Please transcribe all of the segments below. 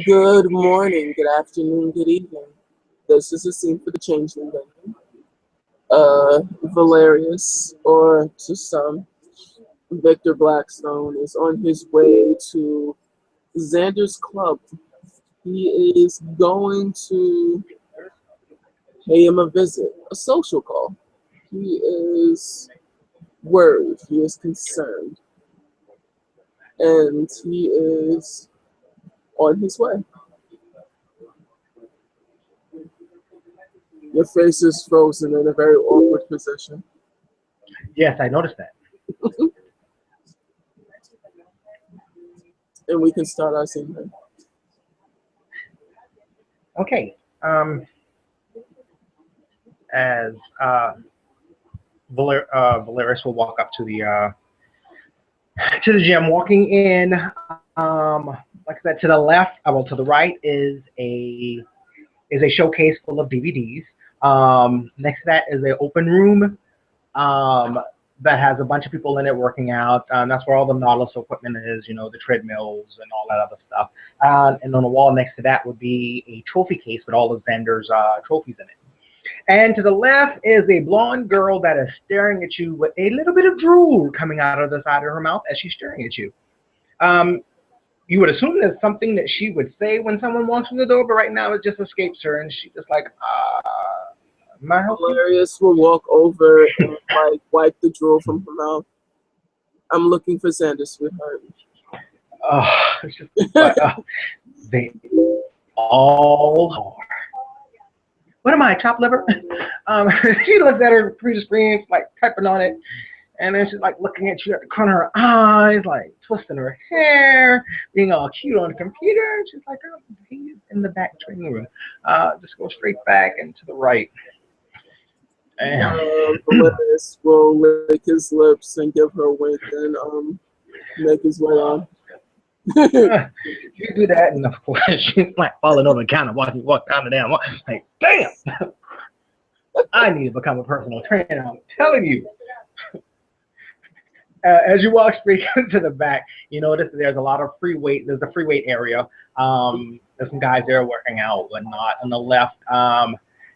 Good morning, good afternoon, good evening. This is a scene for the changeling lady. Valerius, or to some, Victor Blackstone, is on his way to Xander's club. He is going to pay him a visit, a social call. He is worried, he is concerned, and he is on his way. Your face is frozen in a very awkward position. Yes, I noticed that. And we can start our scene here. Okay. As Valeris will walk up to the gym, walking in. Like I said, to the left, well, to the right is a showcase full of DVDs. Next to that is an open room um, that has a bunch of people in it working out. That's where all the Nautilus equipment is, the treadmills and all that other stuff. And on the wall next to that would be a trophy case with all of Xander's trophies in it. And to the left is a blonde girl that is staring at you with a little bit of drool coming out of the side of her mouth as she's staring at you. Um, you would assume there's something that she would say when someone walks through the door, but right now it just escapes her, and she's just like, "Am I helping?" Hilarious will walk over and like wipe the drool from her mouth. I'm looking for Xander, sweetheart. It's just like, they all are. What am I, chopped liver? Um, she looks at her computer screen, like typing on it, and then she's like looking at you at the corner of her eyes, like twisting her hair, being all cute on the computer. And she's like, "Oh, he's in the back training room. Just go straight back and to the right." And Hilarious will lick his lips and give her a wink and make his way on. you do that, and of course she's like falling over the counter watching you walk down the damn wall. Like, damn, I need to become a personal trainer. I'm telling you. As you walk straight to the back, you notice there's a lot of free weight. There's a free weight area. There's some guys there working out, whatnot. On the left,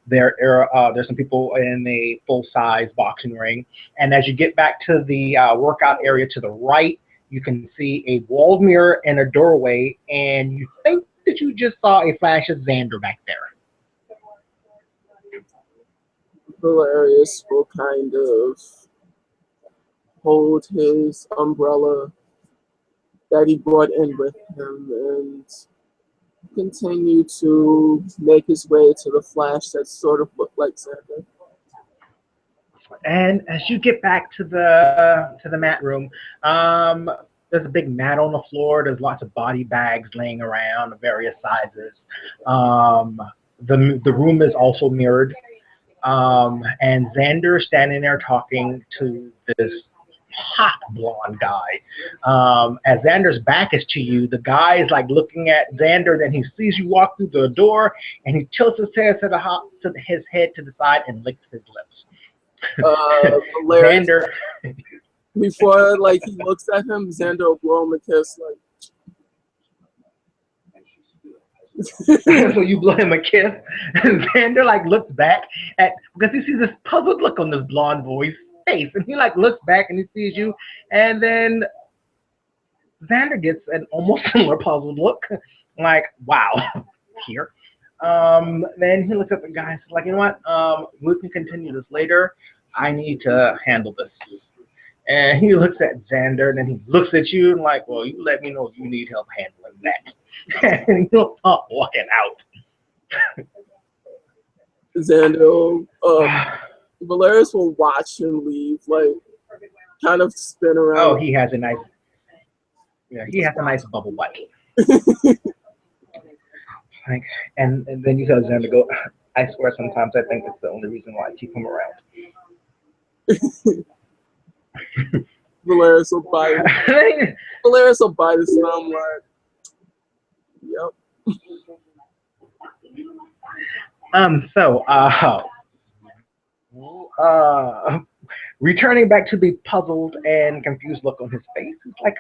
there's some people in a full size boxing ring. And as you get back to the workout area to the right, you can see a walled mirror and a doorway, and you think that you just saw a flash of Xander back there. Hilarious will kind of hold his umbrella that he brought in with him and continue to make his way to the flash that sort of looked like Xander. And as you get back to the mat room, there's a big mat on the floor. There's lots of body bags laying around of various sizes. Um, the room is also mirrored. And Xander standing there talking to this hot blonde guy. As Xander's back is to you, the guy is like looking at Xander, then he sees you walk through the door, and he tilts his head his head to the side and licks his lips. Hilarious. Xander, Before like he looks at him, Xander will blow him a kiss like so you blow him a kiss, and Xander like looks back at because he sees this puzzled look on this blonde boy's face, and he like looks back and he sees you, and then Xander gets an almost similar puzzled look, like wow, here. Then he looks at the guy and says, like, you know what? We can continue this later. I need to handle this. And he looks at Xander, and then he looks at you and like, well, you let me know if you need help handling that. And he'll start walking out. Xander. Valerius will watch him leave, like kind of spin Oh, around. he has a nice bubble butt. Like, and then you tell Xander, go. I swear, sometimes I think it's the only reason why I keep him around. Valerius will buy it. Valerius will buy this, and I'm like, yep. So, returning back to the puzzled and confused look on his face, he's like,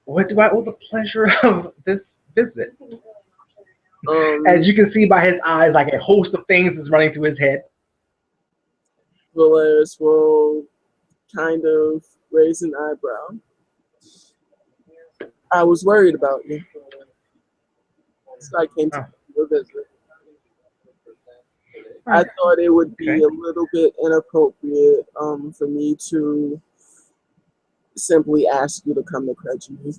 What do I owe the pleasure of this visit? As Um, you can see by his eyes, like a host of things is running through his head. Valeris will kind of raise an eyebrow. I was worried about you. So I came to Oh, your visit. I oh, thought it would be okay. a little bit inappropriate for me to simply ask you to come to Crutchy.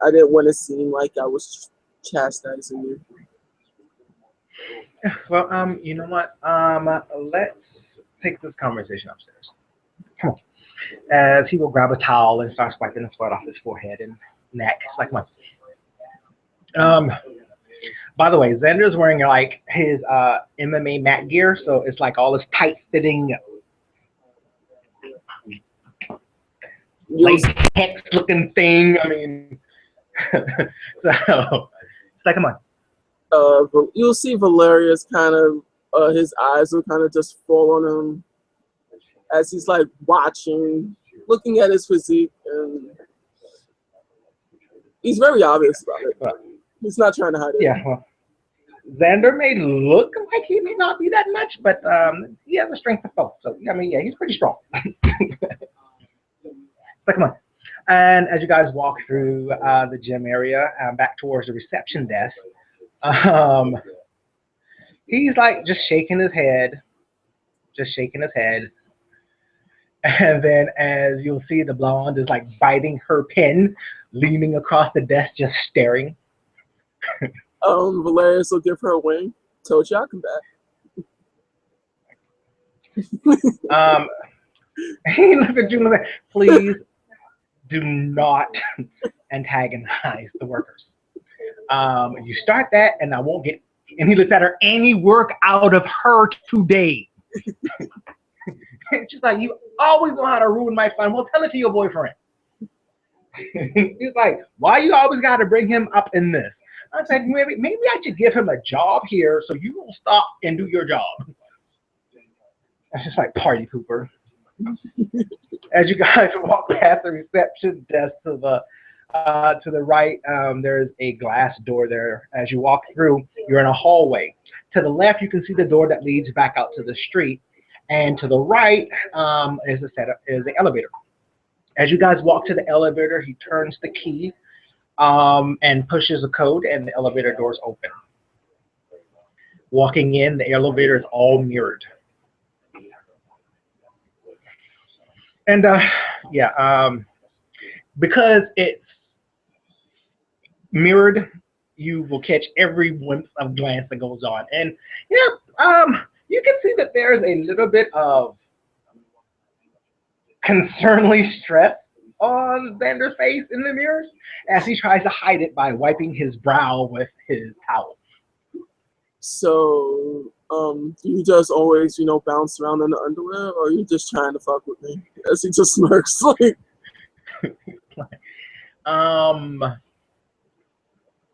I didn't want to seem like I was chastising you. Well, you know what? Let's take this conversation upstairs. Come on. As he will grab a towel and start wiping the sweat off his forehead and neck. It's like, come on. By the way, Xander's wearing like his MMA mat gear, so it's like all this tight fitting You'll latex looking thing. I mean, so it's like, come on. you'll see Valerius kind of his eyes will kind of just fall on him as he's like watching, looking at his physique, and he's very obvious about it. Well, He's not trying to hide it. yeah, well, Xander may look like he may not be that much, but he has a strength of both. So, I mean, yeah, he's pretty strong. But come on. And as you guys walk through the gym area back towards the reception desk, um, he's like just shaking his head, just shaking his head. And then as you'll see, the blonde is like biting her pen, leaning across the desk, just staring. Valerius will give her a wing. Told you I'll come back. Um, he looks at you and like, please do not antagonize the workers. You start that, and I won't get. And he looks at her. Any work out of her today? She's like, you always know how to ruin my fun. Well, tell it to your boyfriend. He's like, why you always got to bring him up in this? I said, maybe I should give him a job here so you will stop and do your job. That's just like party pooper. As you guys walk past the reception desk to the right, there's a glass door there. As you walk through, you're in a hallway. To the left, you can see the door that leads back out to the street, and to the right is the elevator. As you guys walk to the elevator, he turns the key and pushes a code, and the elevator doors open. Walking in, the elevator is all mirrored. And yeah, because it's mirrored, you will catch every glimpse of glance that goes on. And yeah, you can see that there's a little bit of concernedly stress on Xander's face in the mirrors as he tries to hide it by wiping his brow with his towel. So, do you just always, bounce around in the underwear, or are you just trying to fuck with me? As he just smirks, like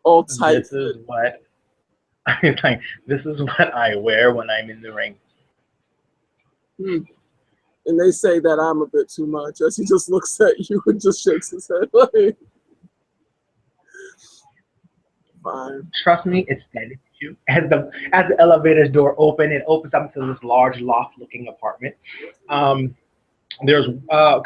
all tight. This is what like. This is what I wear when I'm in the ring. And they say that I'm a bit too much, as he just looks at you and just shakes his head, like, fine. Trust me, it's dead. As the elevator's door open, it opens up to this large loft-looking apartment. There's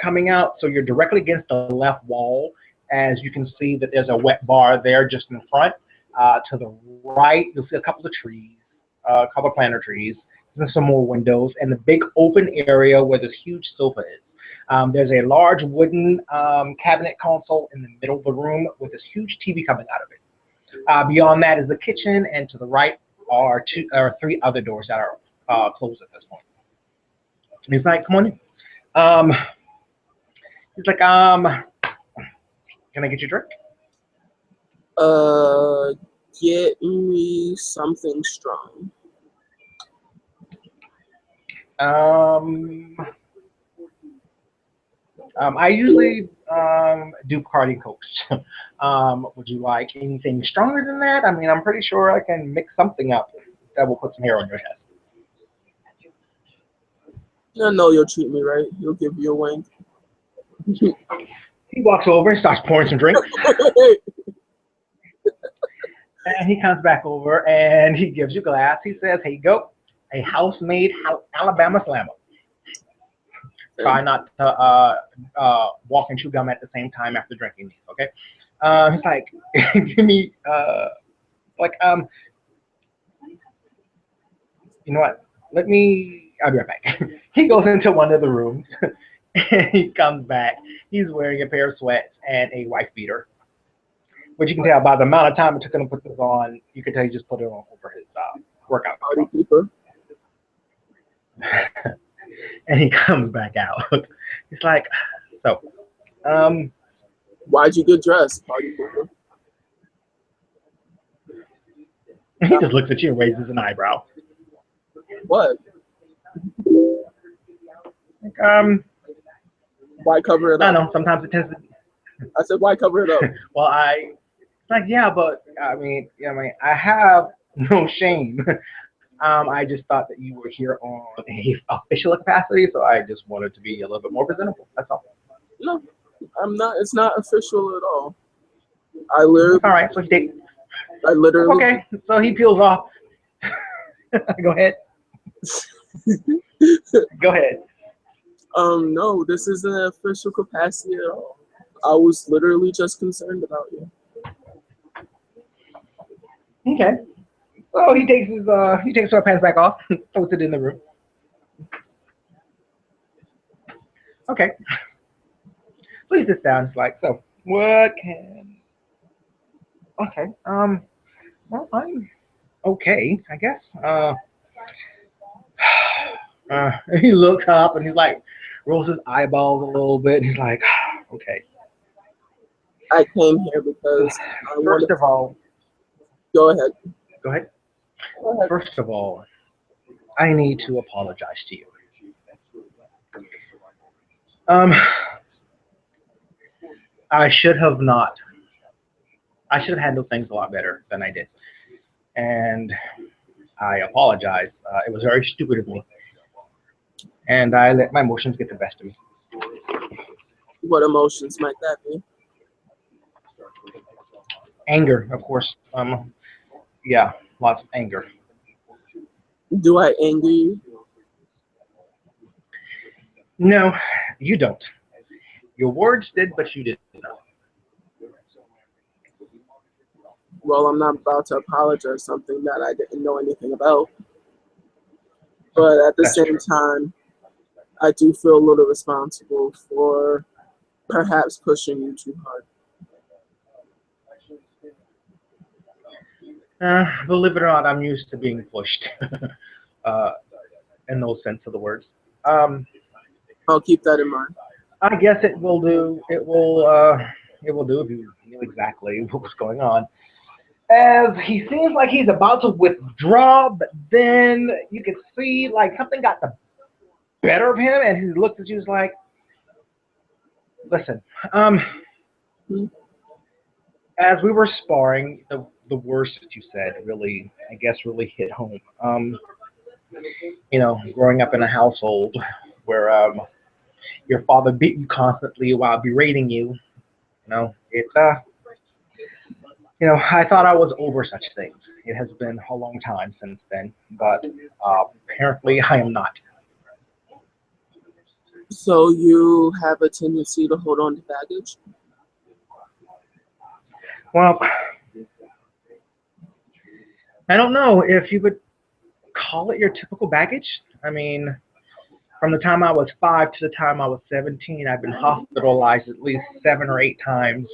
coming out, so you're directly against the left wall. As you can see that there's a wet bar there just in front. To the right, you'll see a couple of trees, a couple of planter trees, and some more windows, and the big open area where this huge sofa is. There's a large wooden cabinet console in the middle of the room with this huge TV coming out of it. Beyond that is the kitchen, and to the right are three other doors that are closed at this point. He's like, come on in. He's like, can I get you a drink? Get me something strong. I usually do Cardi Cokes. Would you like anything stronger than that? I mean, I'm pretty sure I can mix something up that will put some hair on your head. I know you'll treat me right. You'll give you a wink. He walks over and starts pouring some drinks. And he comes back over and he gives you a glass. He says, "Here you go, a house-made Alabama Slammer. Try not to walk and chew gum at the same time after drinking these, okay?" He's like, "Give me, like, you know what? I'll be right back." He goes into one of the rooms and he comes back. He's wearing a pair of sweats and a wife beater, which you can tell by the amount of time it took him to put this on. You can tell he just put it on over his workout Party people. and he comes back out. He's like, "So, um, Why'd you get dressed, party people? he just looks at you and raises an eyebrow. What? Like, Why cover it I up? don't know. Sometimes it tends to. I said, why cover it up? Well, like, yeah, but I have no shame. I just thought that you were here on a official capacity, so I just wanted to be a little bit more presentable. That's all. No, I'm not. It's not official at all. I All right. So literally. okay. So he peels off. Go ahead. Go ahead. No, this isn't an official capacity at all. I was literally just concerned about you. Okay. So he takes his pants back off, puts it in the room. Okay. So he sits down. It's like, so what can? Okay. Well, I'm okay, I guess. He looks up and he's like, rolls his eyeballs a little bit. And he's like, okay. I came here because I want First to. of all, Go ahead. go ahead. Go ahead. First of all, I need to apologize to you. Um, I should have not. I should have handled things a lot better than I did, and I apologize. It was very stupid of me, and I let my emotions get the best of me. What emotions might that be? Anger, of course. Yeah, lots of anger. Do I anger you? No, you don't. Your words did, but you did not. Well, I'm not about to apologize something that I didn't know anything about. But at the That's same true. time, I do feel a little responsible for perhaps pushing you too hard. Believe it or not, I'm used to being pushed. uh, in no sense of the words. Um, I'll keep that in mind. I guess it will do. It will do if you knew exactly what was going on. As he seems like he's about to withdraw, but then you can see like something got the better of him, and he looks at you like, "Listen, um, Hmm. as we were sparring, the worst that you said really, I guess, really hit home. Growing up in a household where your father beat you constantly while berating you. It's I thought I was over such things. It has been a long time since then, but apparently I am not. So you have a tendency to hold on to baggage? Well, I don't know if you would call it your typical baggage. I mean, from the time I was 5 to the time I was 17, I've been hospitalized at least 7 or 8 times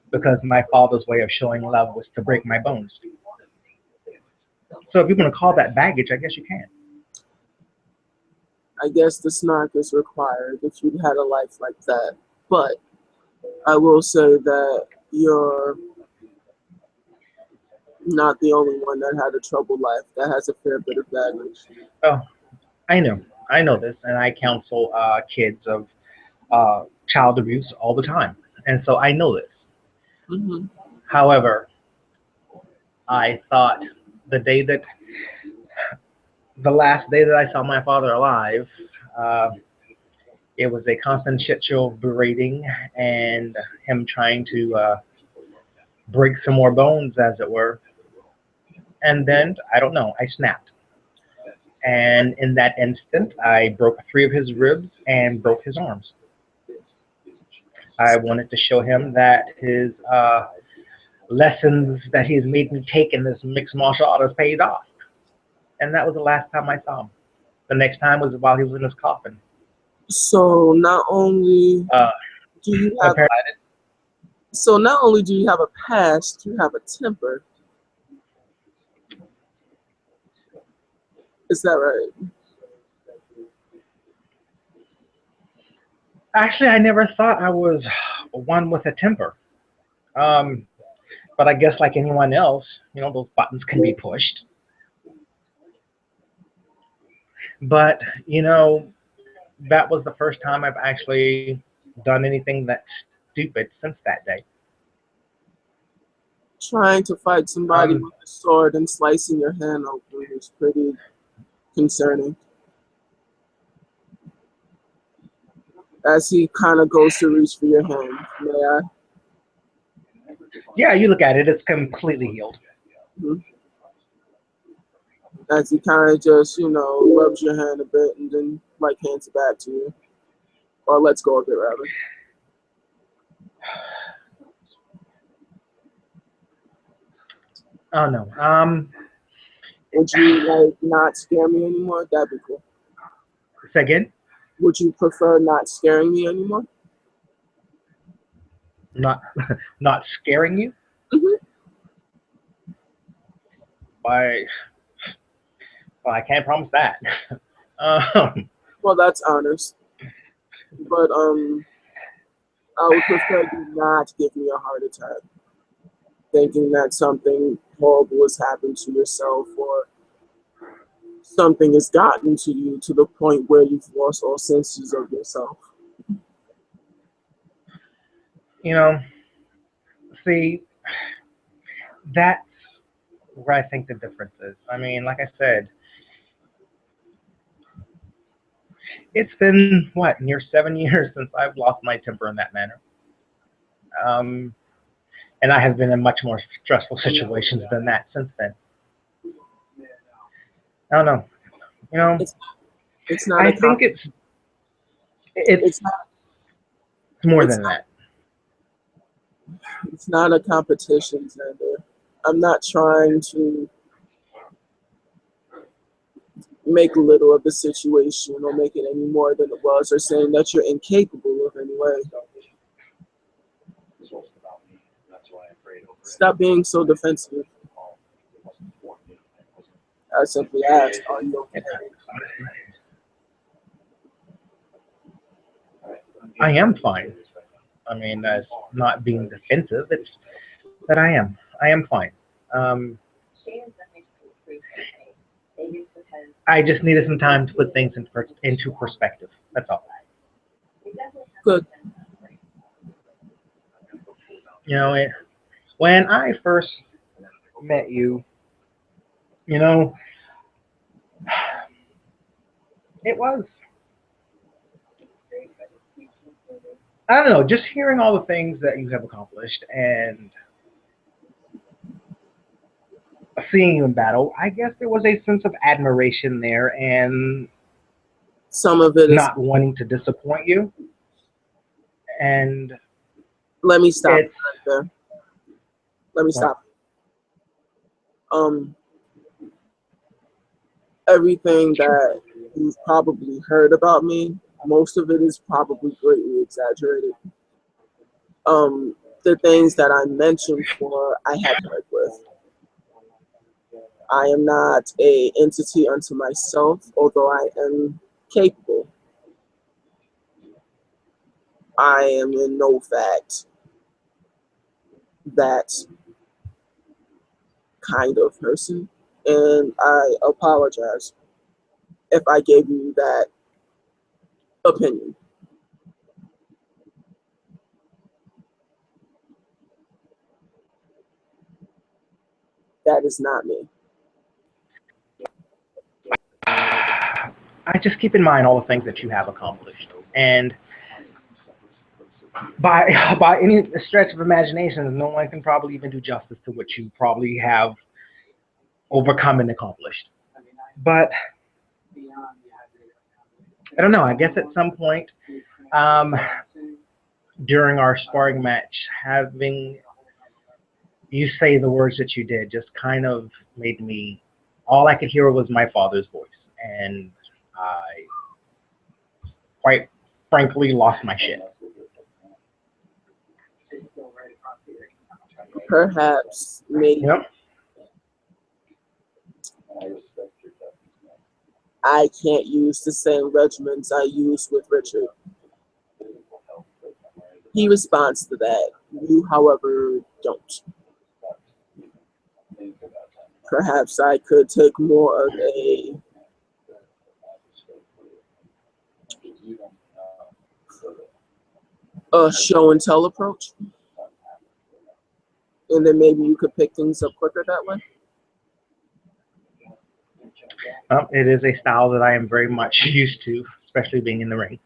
because my father's way of showing love was to break my bones. So if you want to call that baggage, I guess you can. I guess the snark is required if you'd had a life like that. But I will say that you're not the only one that had a troubled life that has a fair bit of baggage. Oh, I know. I know this, and I counsel kids of child abuse all the time. And so I know this. Hmm. However, I thought the day that the last day that I saw my father alive, uh, It was a constant shit show of berating and him trying to break some more bones, as it were. And then, I don't know, I snapped. And in that instant, I broke three of his ribs and broke his arms. I wanted to show him that his lessons that he's made me take in this mixed martial art has paid off. And that was the last time I saw him. The next time was while he was in his coffin. So not only Uh, do you have apparently, so not only do you have a past, you have a temper. Is that right? actually, I never thought I was one with a temper. Um, but I guess like anyone else, those buttons can be pushed. But, that was the first time I've actually done anything that's stupid since that day. Trying to fight somebody Um, with a sword and slicing your hand open is pretty concerning. As he kind of goes to reach for your hand, may I? yeah, you look at it, it's completely healed. Mhm. As he kind of just, rubs your hand a bit and then, like, hands it back to you. Or lets go of it, rather. Oh, no. Would you, like, not scare me anymore? That'd be cool. Say again? Would you prefer not scaring me anymore? Not, not scaring you? Hmm. By, well, I can't promise that. um, Well, that's honest. But, I would prefer you not give me a heart attack, thinking that something horrible has happened to yourself or something has gotten to you to the point where you've lost all senses of yourself. you know, see, that's where I think the difference is. I mean, like I said, it's been, what, near 7 years since I've lost my temper in that manner. Um, and I have been in much more stressful situations than that since then. I don't know. You know, It's it's not a I think it's it's not more it's than not that. it's not a competition, Xander. I'm not trying to make little of the situation or make it any more than it was or saying that you're incapable of any way. Stop being so defensive. I simply asked, are you okay? I am fine. I mean, that's not being defensive. It's that I am. I am fine. Um, I just needed some time to put things into perspective. That's all. Good. You know, when I first met you, you know, it was, I don't know, just hearing all the things that you have accomplished and seeing you in battle, I guess there was a sense of admiration there and Some of it is. not wanting to disappoint you. And Let me stop it's, right there. Let me what, stop. Um, Everything that you've probably heard about me, most of it is probably greatly exaggerated. The things that I mentioned for, I had to work with. I am not a entity unto myself, although I am capable. I am in no fact that kind of person, and I apologize if I gave you that opinion. That is not me. I just keep in mind all the things that you have accomplished. And by any stretch of imagination, no one can probably even do justice to what you probably have overcome and accomplished. But I don't know. I guess at some point um, during our sparring match, having you say the words that you did just kind of made me. All I could hear was my father's voice, and I quite frankly lost my shit. Perhaps, maybe, Yep. I can't use the same regimens I used with Richard. He responds to that. You, however, don't. Perhaps I could take more of a show and tell approach, and then maybe you could pick things up quicker that way. It is a style that I am very much used to, especially being in the ring.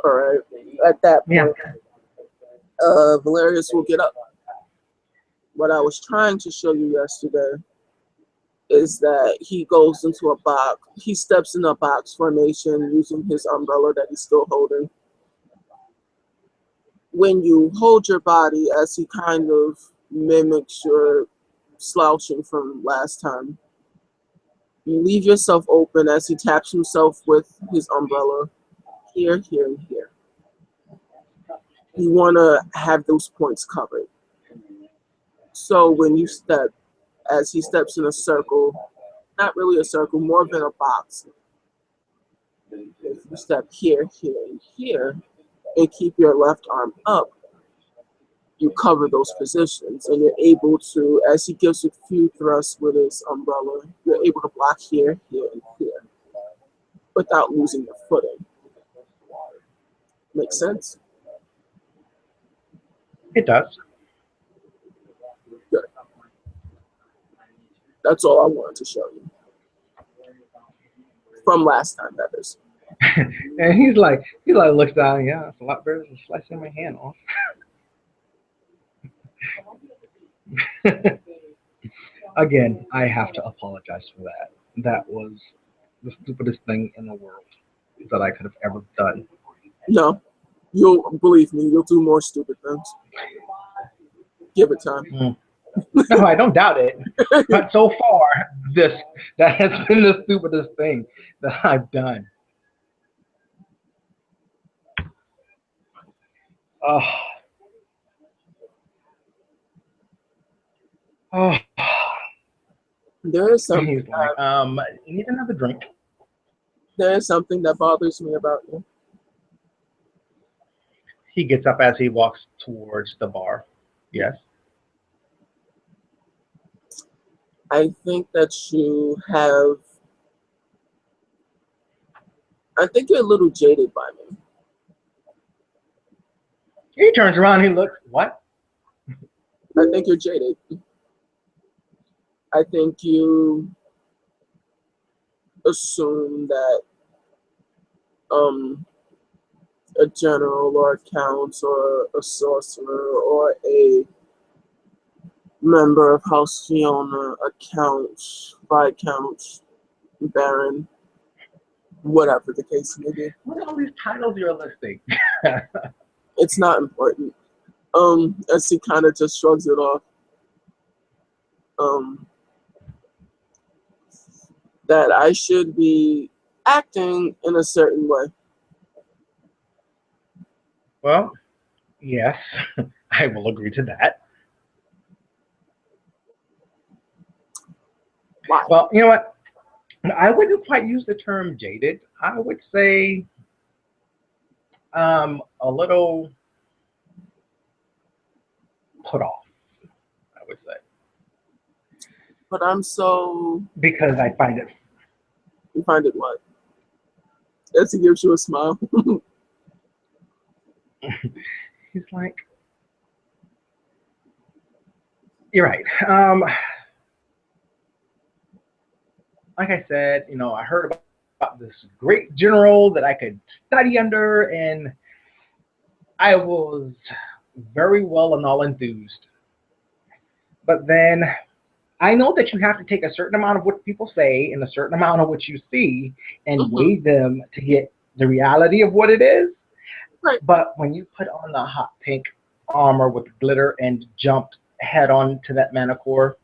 All right. At that Yeah. point, Valerius will get up. What I was trying to show you yesterday is that he goes into a box. He steps in a box formation using his umbrella that he's still holding. When you hold your body, as he kind of mimics your slouching from last time, you leave yourself open as he taps himself with his umbrella here, here, and here. You want to have those points covered. So when you step, as he steps in a circle, not really a circle, more than a box. If you step here, here, and here, and keep your left arm up, you cover those positions, and you're able to, as he gives you a few thrusts with his umbrella, you're able to block here, here, and here, without losing your footing. Makes sense? It does. Good. That's all I wanted to show you. From last time, that is. And he looks down. Yeah, it's a lot better than slicing my hand off. Again, I have to apologize for that. That was the stupidest thing in the world that I could have ever done. No, you'll believe me, you'll do more stupid things. Give it time. Mm. No, I don't doubt it. But so far, this that has been the stupidest thing that I've done. Oh, oh. There is something. He's like, you need another drink. There is something that bothers me about you. He gets up as he walks towards the bar. Yes. I think that you have. I think you're a little jaded by me. He turns around. He looks. What? I think you're jaded. I think you assume that um, a general or a count or a sorcerer or a member of House Fiona, a count, viscount, baron, whatever the case may be. What are all these titles you're listing? It's not important. As he kind of just shrugs it off. Um, that I should be acting in a certain way. Well, yes, I will agree to that. Why? Well, you know what? I wouldn't quite use the term jaded. I would say a little put off, I would say. But I'm so. Because I find it. You find it what? As he gives you a smile. He's like, you're right. like I said, I heard about this great general that I could study under, and I was very well and all enthused. But then I know that you have to take a certain amount of what people say and a certain amount of what you see and Hmm. weigh them to get the reality of what it is. Right. But when you put on the hot pink armor with glitter and jumped head on to that manicore,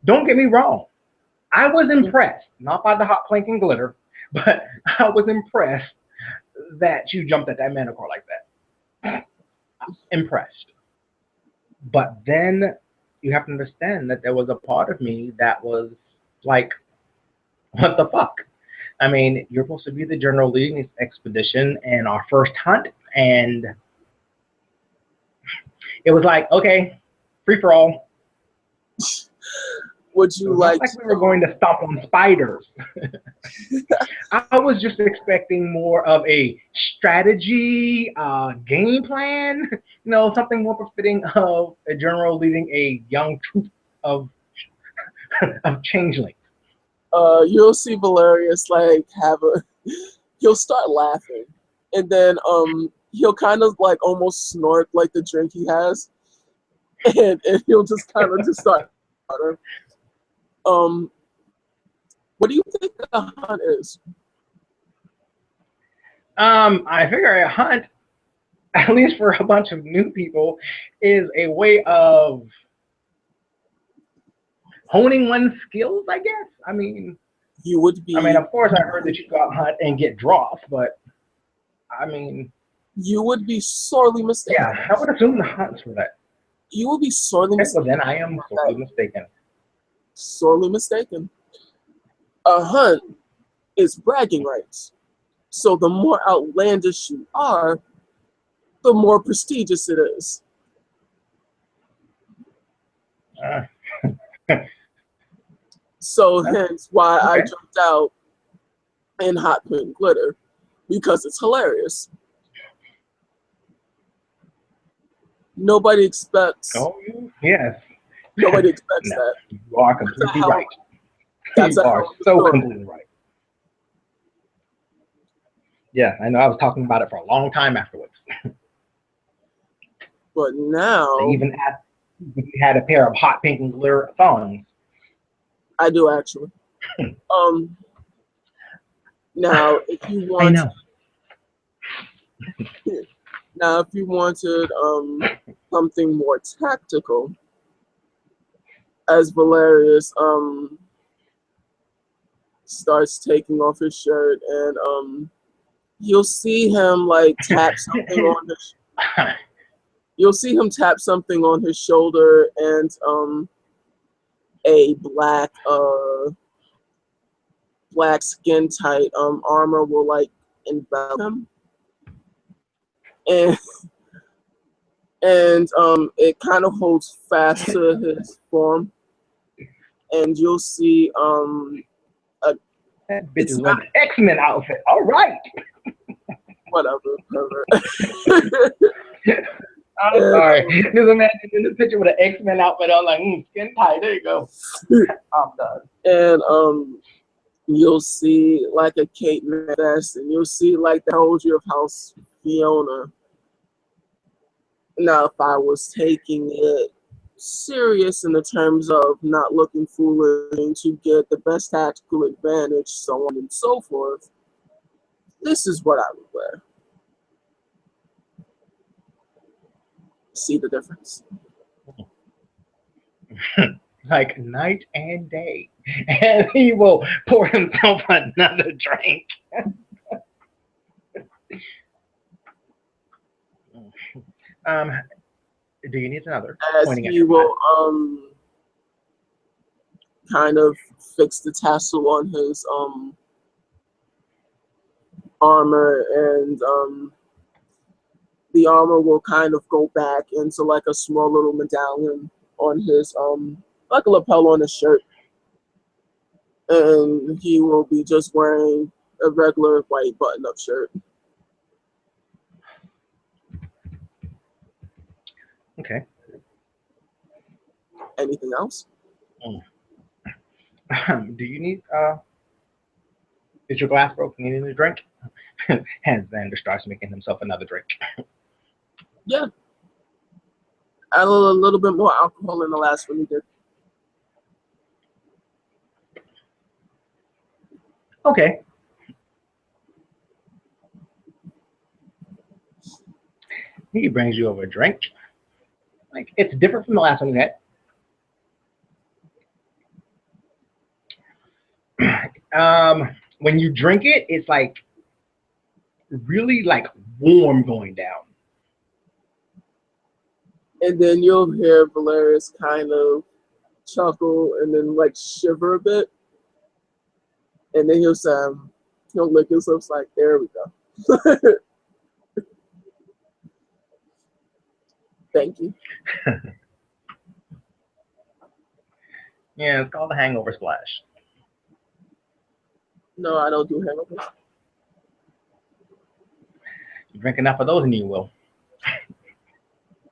don't get me wrong. I was impressed, not by the hot pink and glitter, but I was impressed that you jumped at that manicore like that. Impressed. But then you have to understand that there was a part of me that was like, what the fuck? I mean, you're supposed to be the general leading this expedition and our first hunt, and it was like, okay, free for all. Would It you was not like like we were going to stomp on spiders. I was just expecting more of a strategy, game plan, something more befitting of a general leading a young troop of of changelings. you'll see Valerius like have a he'll start laughing, and then he'll kind of like almost snort like the drink he has, and he'll just kind of just start. Um, what do you think a hunt is? I figure a hunt, at least for a bunch of new people, is a way of honing one's skills. I guess. You would I mean, be of course, I heard that you go out hunt and get dross, but I mean, you would be sorely yeah, mistaken. I would assume the hunts for that. You would be sorely Okay, well mistaken. then I am sorely mistaken. Sorely mistaken. A hunt is bragging rights. So the more outlandish you are, the more prestigious it is. Uh, So hence why I okay. jumped out in hot pink glitter because it's hilarious. Nobody expects Oh, yes. nobody expects No, that. you are That's a completely hell right. that's You a are hell of a so story. completely right. Yeah, I know. I was talking about it for a long time afterwards. But They now even asked if you had a pair of hot pink and glitter thongs. I do actually. Um now if you I want know. now if you wanted something more tactical, as Valerius starts taking off his shirt and you'll see him like tap something on his you'll see him tap something on his shoulder and a black skin tight armor will like envelop him and it kind of holds fast to his form and you'll see a, That bitch it's is not wearing the X-Men outfit. All right. whatever pervert. I'm and, sorry. There's a man in the picture with an X-Men outfit on, like, skin tight. There you go. I'm done. and you'll see like a Kate vest and you'll see like the heraldry of House Fiona. Now, if I was taking it serious in the terms of not looking foolish to get the best tactical advantage, so on and so forth, this is what I would wear. See the difference? Like night and day. And he will pour himself another drink. Um, do you need another? As Pointing at he your butt. will kind of fix the tassel on his armor and the armor will kind of go back into like a small little medallion on his like a lapel on his shirt and he will be just wearing a regular white button-up shirt. Okay. Anything else? Mm. Do you need is your glass broken? You need a drink? And Xander starts making himself another drink. Yeah, add a little bit more alcohol in the last one you did. Okay. He brings you over a drink. Like it's different from the last one you had. When you drink it, it's like really like warm going down. And then you'll hear Valerius kind of chuckle and then like shiver a bit. And then he'll lick his lips like, there we go. Thank you. Yeah, it's called the hangover splash. No, I don't do hangovers. You drink enough of those and you will.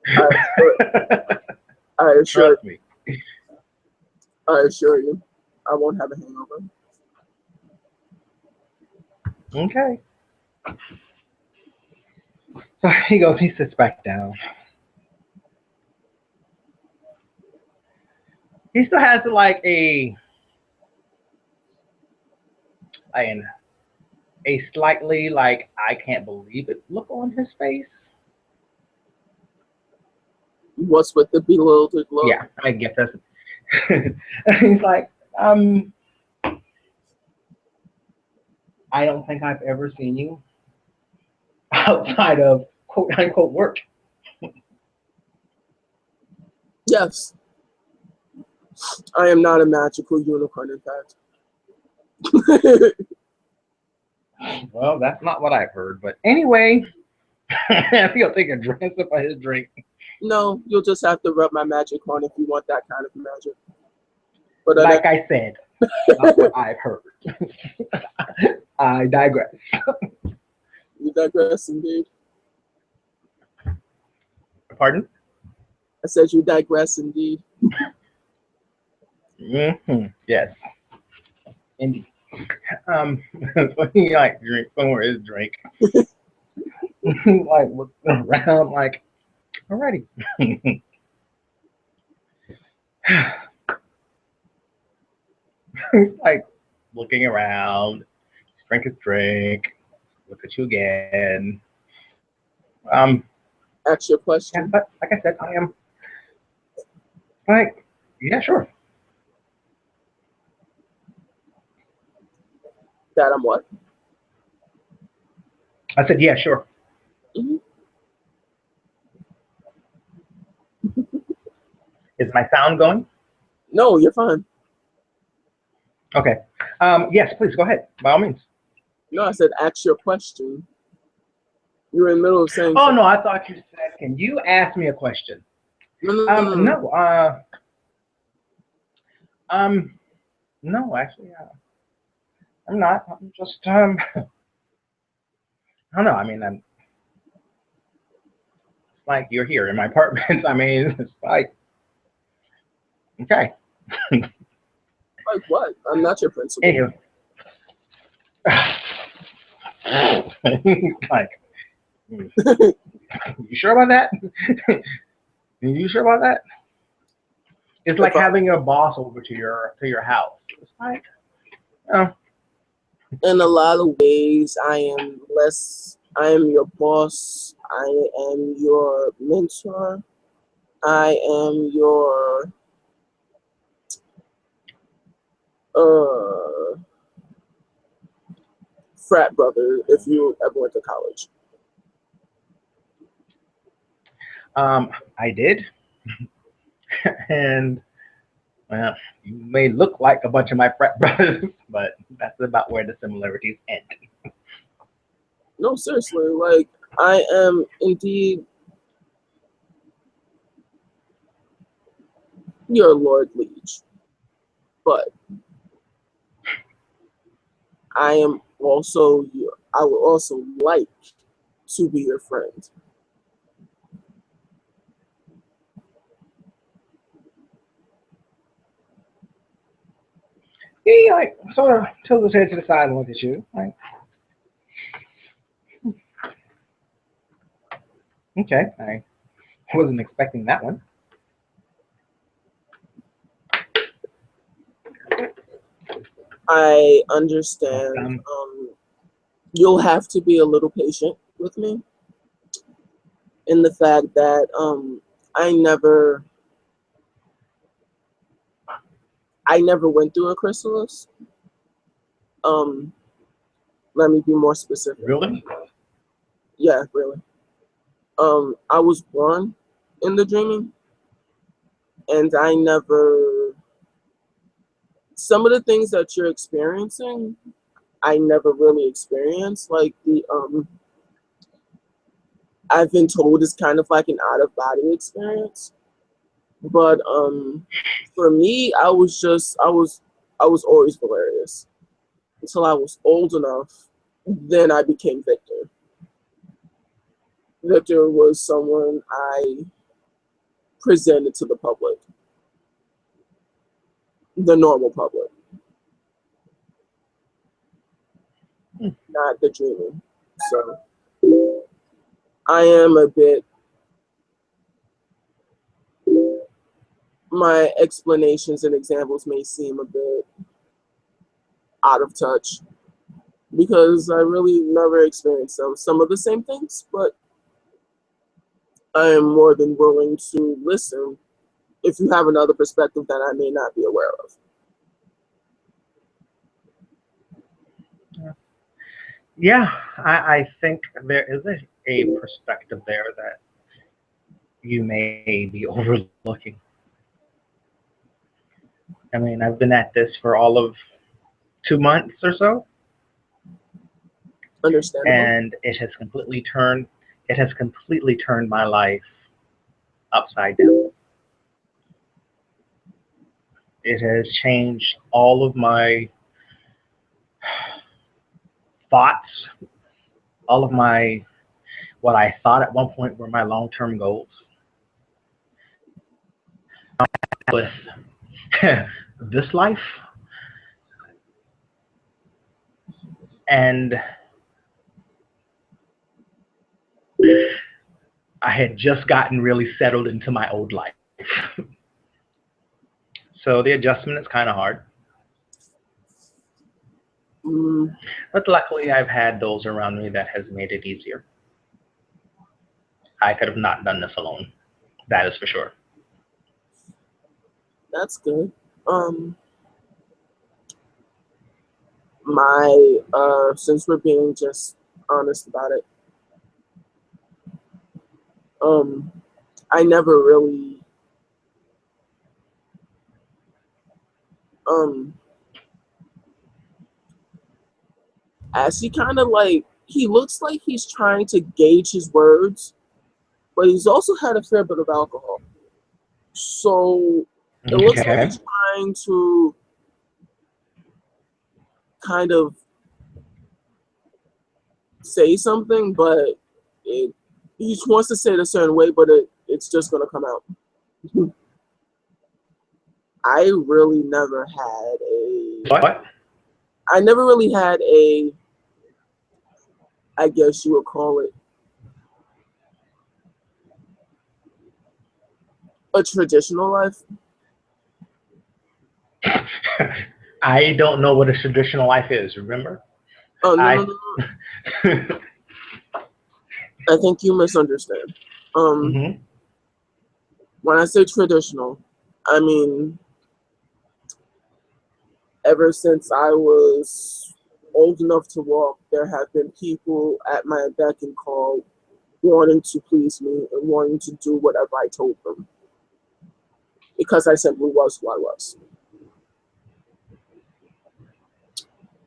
I assure, Trust me. I assure you, I won't have a hangover. Okay. So he goes, he sits back down. He still has like a slightly like I can't believe it look on his face. What's with the bewildered look? Yeah, I get this. He's like, I don't think I've ever seen you outside of quote unquote work. Yes, I am not a magical unicorn, in fact. Well, that's not what I've heard, but anyway, he'll take a drink sip of his drink. No, you'll just have to rub my magic horn if you want that kind of magic. But Like I said, not what I've heard. I digress. You digress indeed. Pardon? I said you digress indeed. Mm-hmm. Yes. Indeed. So he like drinks some of his drink. Like looks around like, alrighty. He's like looking around, drink his drink, look at you again. Ask your Yeah, question. but like I said, I am like, yeah, sure. That I'm what? I said, yeah, sure. Mm-hmm. Is my sound going? No, you're fine. Okay. Yes, please go ahead. By all means. No, I said ask your question. You were in the middle of saying Oh something. no, I thought you said, can you ask me a question? No. No. Um, no, actually, I'm not. I'm just I don't know. I mean, I'm like you're here in my apartment. I mean, it's like okay. Like what? I'm not your principal. Anyway, like, you sure about that? You sure about that? It's like having a boss over to your house. It's like, oh, In a lot of ways, I am your boss. I am your mentor. I am your uh, frat brother if you ever went to college. I did, and well, you may look like a bunch of my frat brothers, but that's about where the similarities end. No, seriously, like I am indeed your Lord Liege, but I am also your. I would also like to be your friend. He like sort of tilted his head to the side and looked at you. Like, okay, I wasn't expecting that one. I But, understand. You'll have to be a little patient with me in the fact that I never I never went through a chrysalis. Um, Let me be more specific. really? Yeah, really. I was born in the dreaming, and I never. Some of the things that you're experiencing, I never really experienced. Like I've been told it's kind of like an out of body experience. But for me, I was always hilarious until I was old enough. Then I became Victor. Victor was someone I presented to the public, the normal public, not the dreaming. So I am a bit. My explanations and examples may seem a bit out of touch because I really never experienced some of the same things, but I am more than willing to listen if you have another perspective that I may not be aware of. Yeah, I think there is a perspective there that you may be overlooking. I mean, I've been at this for all of 2 months or so, Understandable. and it has completely turned my life upside down. It has changed all of my thoughts, all of my what I thought at one point were my long-term goals with this life. And I had just gotten really settled into my old life. So the adjustment is kind of hard. Mm, But luckily, I've had those around me that has made it easier. I could have not done this alone. That is for sure. that's good. My since we're being just honest about it, um, I never really um as he kind of like he looks like he's trying to gauge his words, but he's also had a fair bit of alcohol. So it looks like Okay. he's trying to kind of say something, but it, he just wants to say it a certain way, but it's just gonna come out. I really never had a. What? I never really had a. I guess you would call it a traditional life. I don't know what a traditional life is, remember? Oh no no I. no no! I think you misunderstand. Um, hmm when I say traditional, I mean ever since I was old enough to walk, there have been people at my beck and call wanting to please me and wanting to do whatever I told them because I simply was who I was.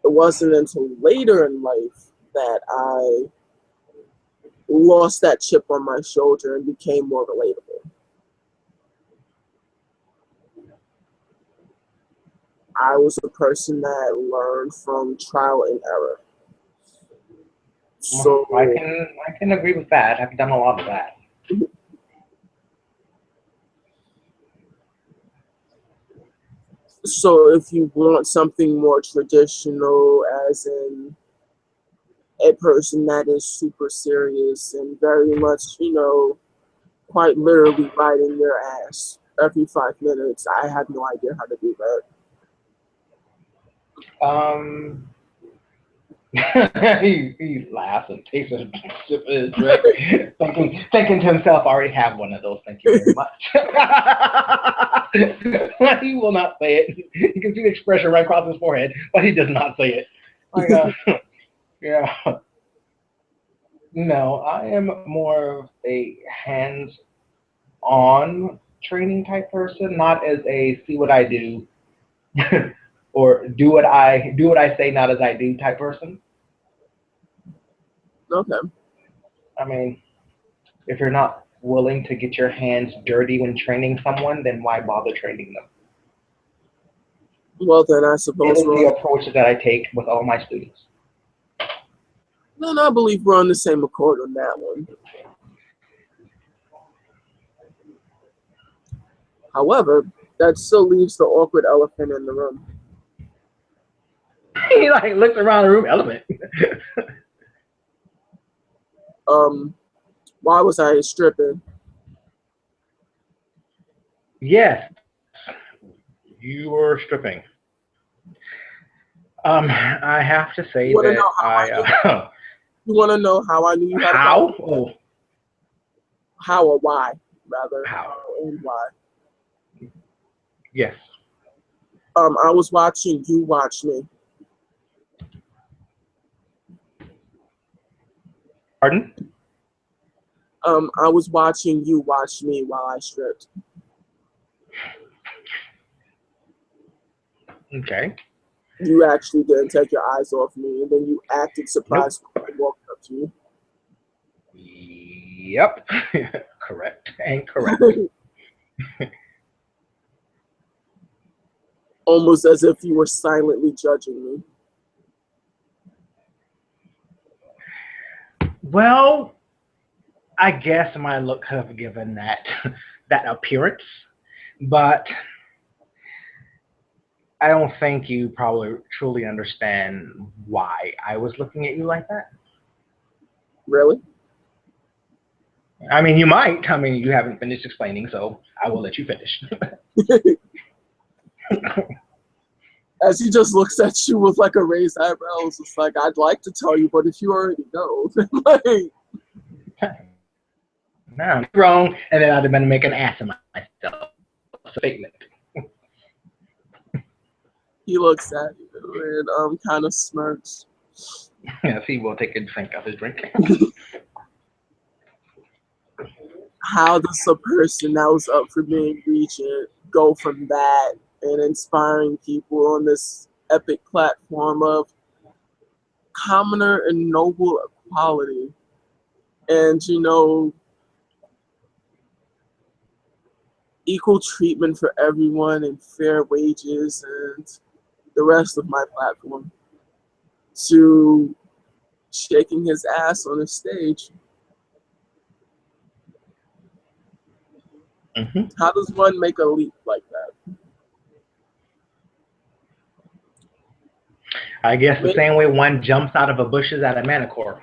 It wasn't until later in life that I lost that chip on my shoulder and became more relatable. I was a person that learned from trial and error. Well, So, I can agree with that. I've done a lot of that. So if you want something more traditional, as in a person that is super serious and very much, quite literally riding your ass every 5 minutes, I have no idea how to do that. Um, he laughs and takes a sip of his drink, thinking to himself, I already have one of those, thank you very much. He will not say it. You can see the expression right across his forehead, but he does not say it. Like, yeah. No, I am more of a hands-on training type person, not as a see what I do or do what I say, not as I do type person. Okay. I mean, if you're not willing to get your hands dirty when training someone, then why bother training them? Well, then I It suppose is the approach that I take with all my students. then I believe we're on the same accord on that one. However, that still leaves the awkward elephant in the room. He like looks around the room, element. Um, why was I stripping? Yes, you were stripping. I have to You say want to that know how I knew? You want to know how I knew you had a problem? how? Oh, How or why, rather. how? How and why. Yes. I was watching you watch me. Pardon? I was watching you watch me while I stripped. Okay. You actually didn't take your eyes off me, and then you acted Nope. surprised when I walked up to Yep. Correct and correct. you. Almost as if you were silently judging me. Well, I guess my look could have given that that appearance, but I don't think you probably truly understand why I was looking at you like that. Really? I mean, you might. I mean, you haven't finished explaining, so I will let you finish. As he just looks at you with like a raised eyebrows, it's like, I'd like to tell you, but if you already know, then like, No, I'm wrong, and then I'd have been making an ass of myself. Statement. he looks at you and kind of smirks. Yes, he will take a drink of his drink. How does a person that was up for being regent go from that and inspiring people on this epic platform of commoner and noble equality and, equal treatment for everyone and fair wages and the rest of my platform, to shaking his ass on a stage? Mm-hmm. How does one make a leap like that? I guess the same way one jumps out of a bushes at a manicure.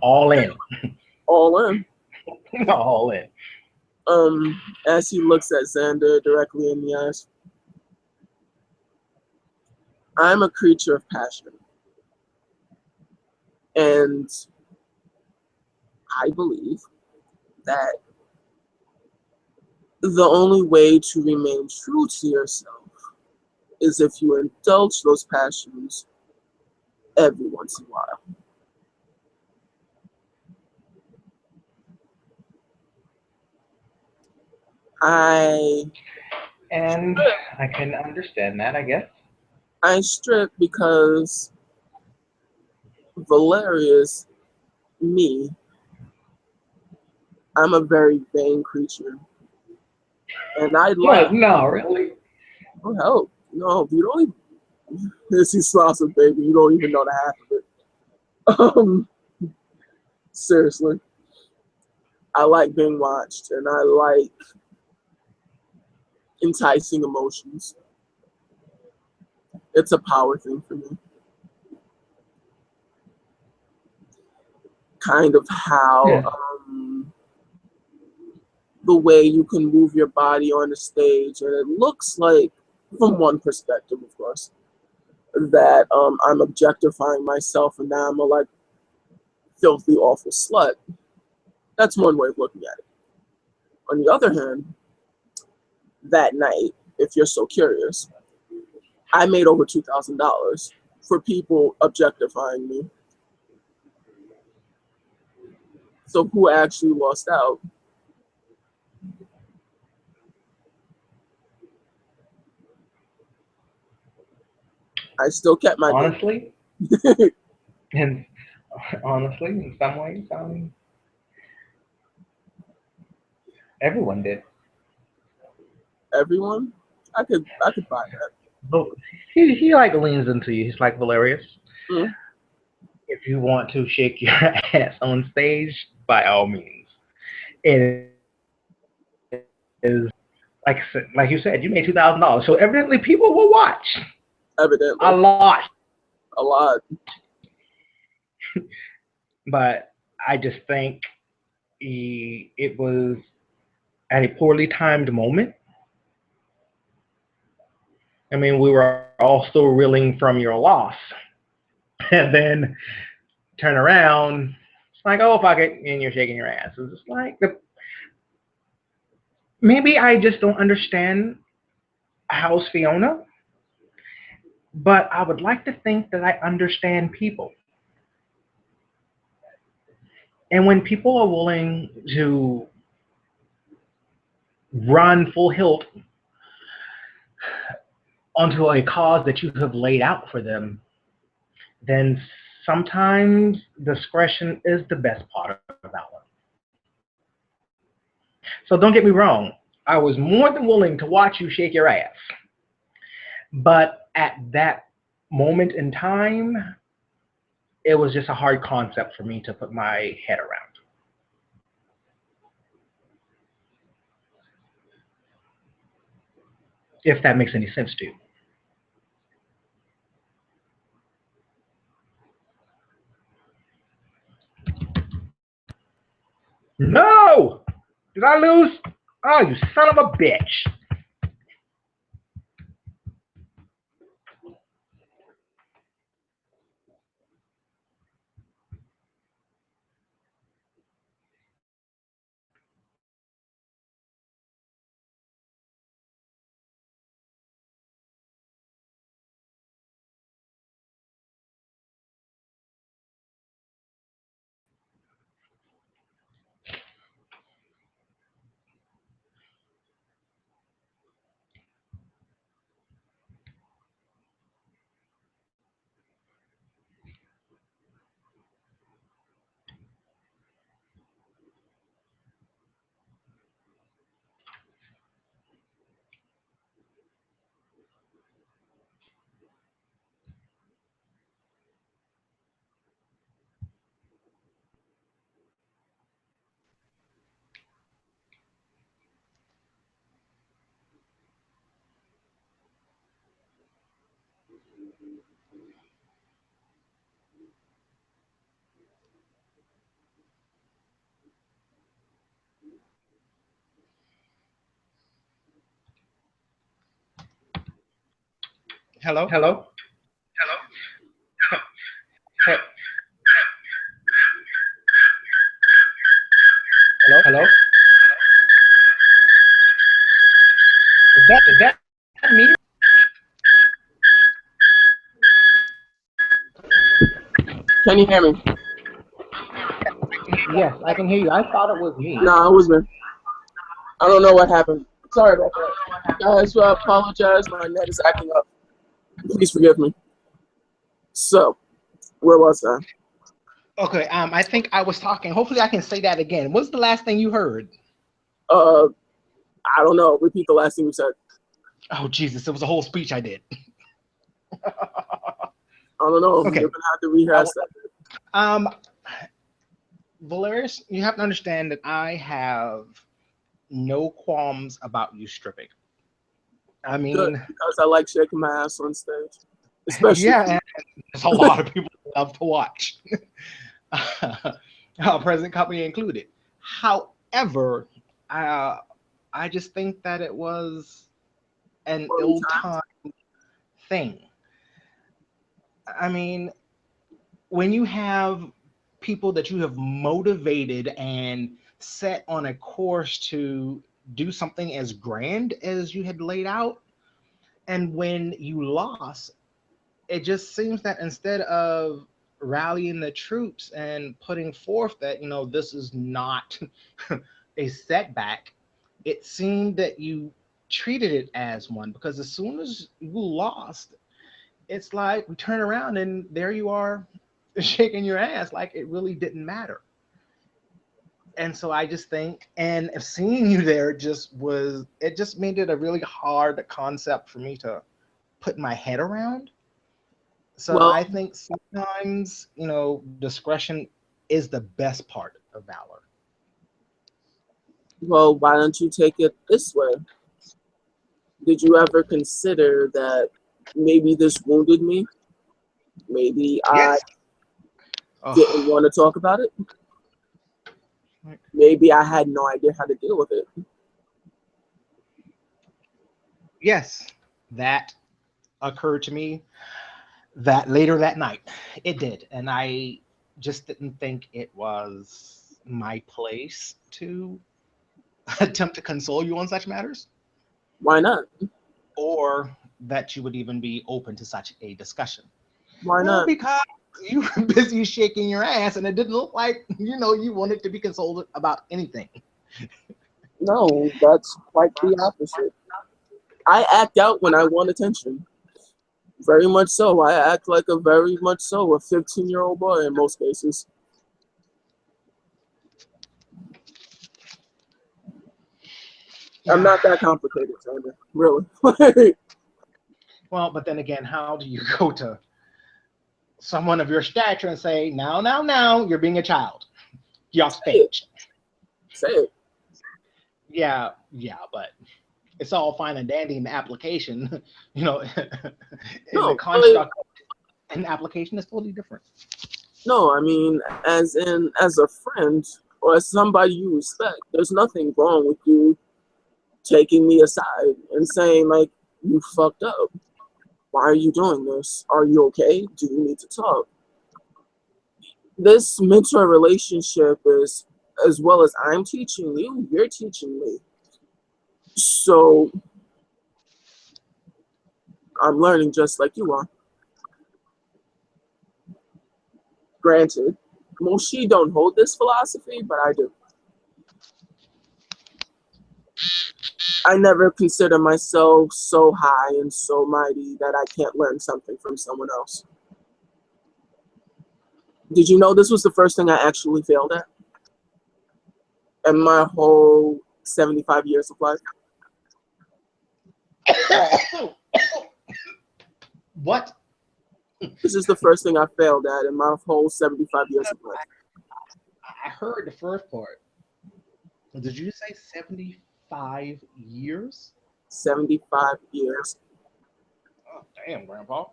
All in. All in. All in. As he looks at Zander directly in the eyes, I'm a creature of passion. And I believe that the only way to remain true to yourself is if you indulge those passions every once in a while. I And I can understand that, I guess. I strip because Valeria's me. I'm a very vain creature. And I like, No, really. oh hell, no, you don't even, as he smiles at baby, you don't even know the half of it. Seriously. I like being watched and I like enticing emotions. It's a power thing for me. Kind of how Yeah. the way you can move your body on the stage, and it looks like, from one perspective, of course, that I'm objectifying myself, and now I'm a like filthy, awful slut. That's one way of looking at it. On the other hand, that night, if you're so curious, I made over $2,000 for people objectifying me. So who actually lost out? I still kept my Honestly, and honestly, in some ways, everyone did. everyone. I could buy that. But he like leans into you. He's like, Valerius, Mm, if you want to shake your ass on stage, by all means. It is like you said, you made $2,000, so evidently people will watch a evidently, lot. a lot. But I just think it was at a poorly timed moment. I mean, we were all still reeling from your loss, and then turn around. It's like, oh fuck it, and you're shaking your ass. It's just like maybe I just don't understand House Fiona, but I would like to think that I understand people. And when people are willing to run full hilt onto a cause that you have laid out for them, then sometimes discretion is the best part of valor. So don't get me wrong, I was more than willing to watch you shake your ass. But at that moment in time, it was just a hard concept for me to put my head around. If that makes any sense to you. No! Did I lose? Oh, you son of a bitch. Hello? Hello? He- Hello? Hello? Is that Is that me? Can you hear me? Yes, I can hear you. I thought it was me. No, it was me. I don't know what happened. Sorry about that. Guys, I apologize. My net is acting up. Please forgive me. So, where was I? okay? I think I was talking. Hopefully, I can say that again. What's the last thing you heard? Uh, I don't know. Repeat the last thing you said. Oh Jesus! It was a whole speech I did. I don't know. Okay. You're gonna have to rehash that. Um, Valerius, you have to understand that I have no qualms about you stripping. I Good, mean, because I like shaking my ass on stage. especially. Yeah, and there's a lot of people who love to watch, present company included. However, uh, I just think that it was an Poorly timed. ill-timed thing. I mean, when you have people that you have motivated and set on a course to do something as grand as you had laid out, and when you lost, it just seems that instead of rallying the troops and putting forth that, this is not a setback, it seemed that you treated it as one, because as soon as you lost, it's like we turn around and there you are shaking your ass like it really didn't matter. And so I just think, and seeing you there it just made it a really hard concept for me to put my head around. So Well, I think sometimes, discretion is the best part of valor. well, why don't you take it this way? Did you ever consider that maybe this wounded me? Maybe I Yes. didn't Oh, want to talk about it. Maybe I had no idea how to deal with it. yes, that occurred to me that later that night. It did. And I just didn't think it was my place to attempt to console you on such matters, Why not? or that you would even be open to such a discussion. Why Well, not? because you were busy shaking your ass and it didn't look like, you wanted to be consoled about anything. No, that's quite the opposite. I act out when I want attention. Very much so. I act like a very much so a 15-year-old boy in most cases. I'm Yeah. not that complicated, Zander. Really. Well, but then again, how do you go to someone of your stature and say, now, you're being a child? You're off Say it. stage. Say it. Yeah, but it's all fine and dandy in the application, you know, in the No, but construct and application is totally different. no, I mean, as a friend or as somebody you respect, there's nothing wrong with you taking me aside and saying like, you fucked up. Why are you doing this? Are you okay? Do you need to talk? This mentor relationship is, as well as I'm teaching you, you're teaching me. So I'm learning just like you are. Granted, Moshi don't hold this philosophy, but I do. I never consider myself so high and so mighty that I can't learn something from someone else. Did you know this was the first thing I actually failed at in my whole 75 years of life? What? This is the first thing I failed at in my whole 75 years of life. I heard the first part. Did you say 75 years? 75 years. Oh, damn, Grandpa.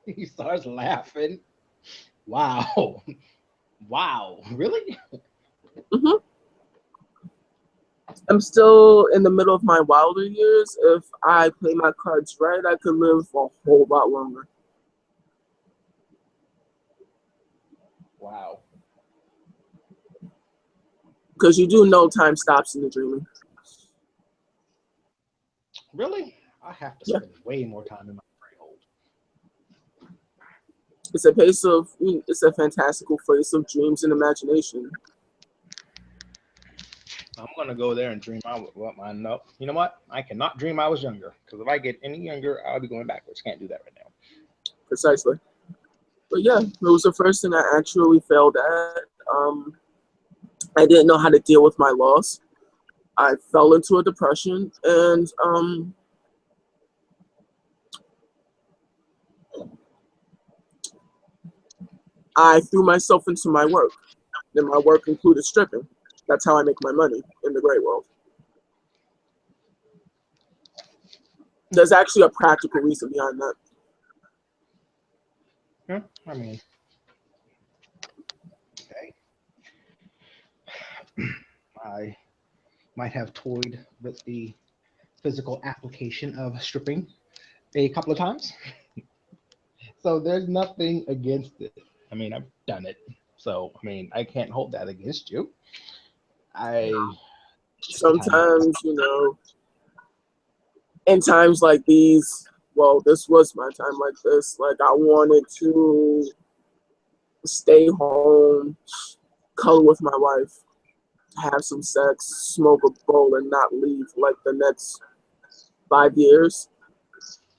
He starts laughing. Wow. Wow. Really? hmm I'm still in the middle of my wilder years. If I play my cards right, I could live for a whole lot longer. Wow. Because you do know time stops in the dreaming. Really? I have to Yeah. spend way more time in my freehold. It's a fantastical place of dreams and imagination. I'm gonna go there and dream out what my no. You know what? I cannot dream I was younger, because if I get any younger, I'll be going backwards. Can't do that right now. Precisely. But yeah, it was the first thing I actually failed at. I didn't know how to deal with my loss. I fell into a depression and I threw myself into my work. And my work included stripping. That's how I make my money in the great world. There's actually a practical reason behind that. I mean, okay. I might have toyed with the physical application of stripping a couple of times. So there's nothing against it. I mean, I've done it. So, I mean, I can't hold that against you. I just the time. Sometimes, you know, in times like these, well, this was my time like this. Like I wanted to stay home, color with my wife, have some sex, smoke a bowl, and not leave like the next 5 years.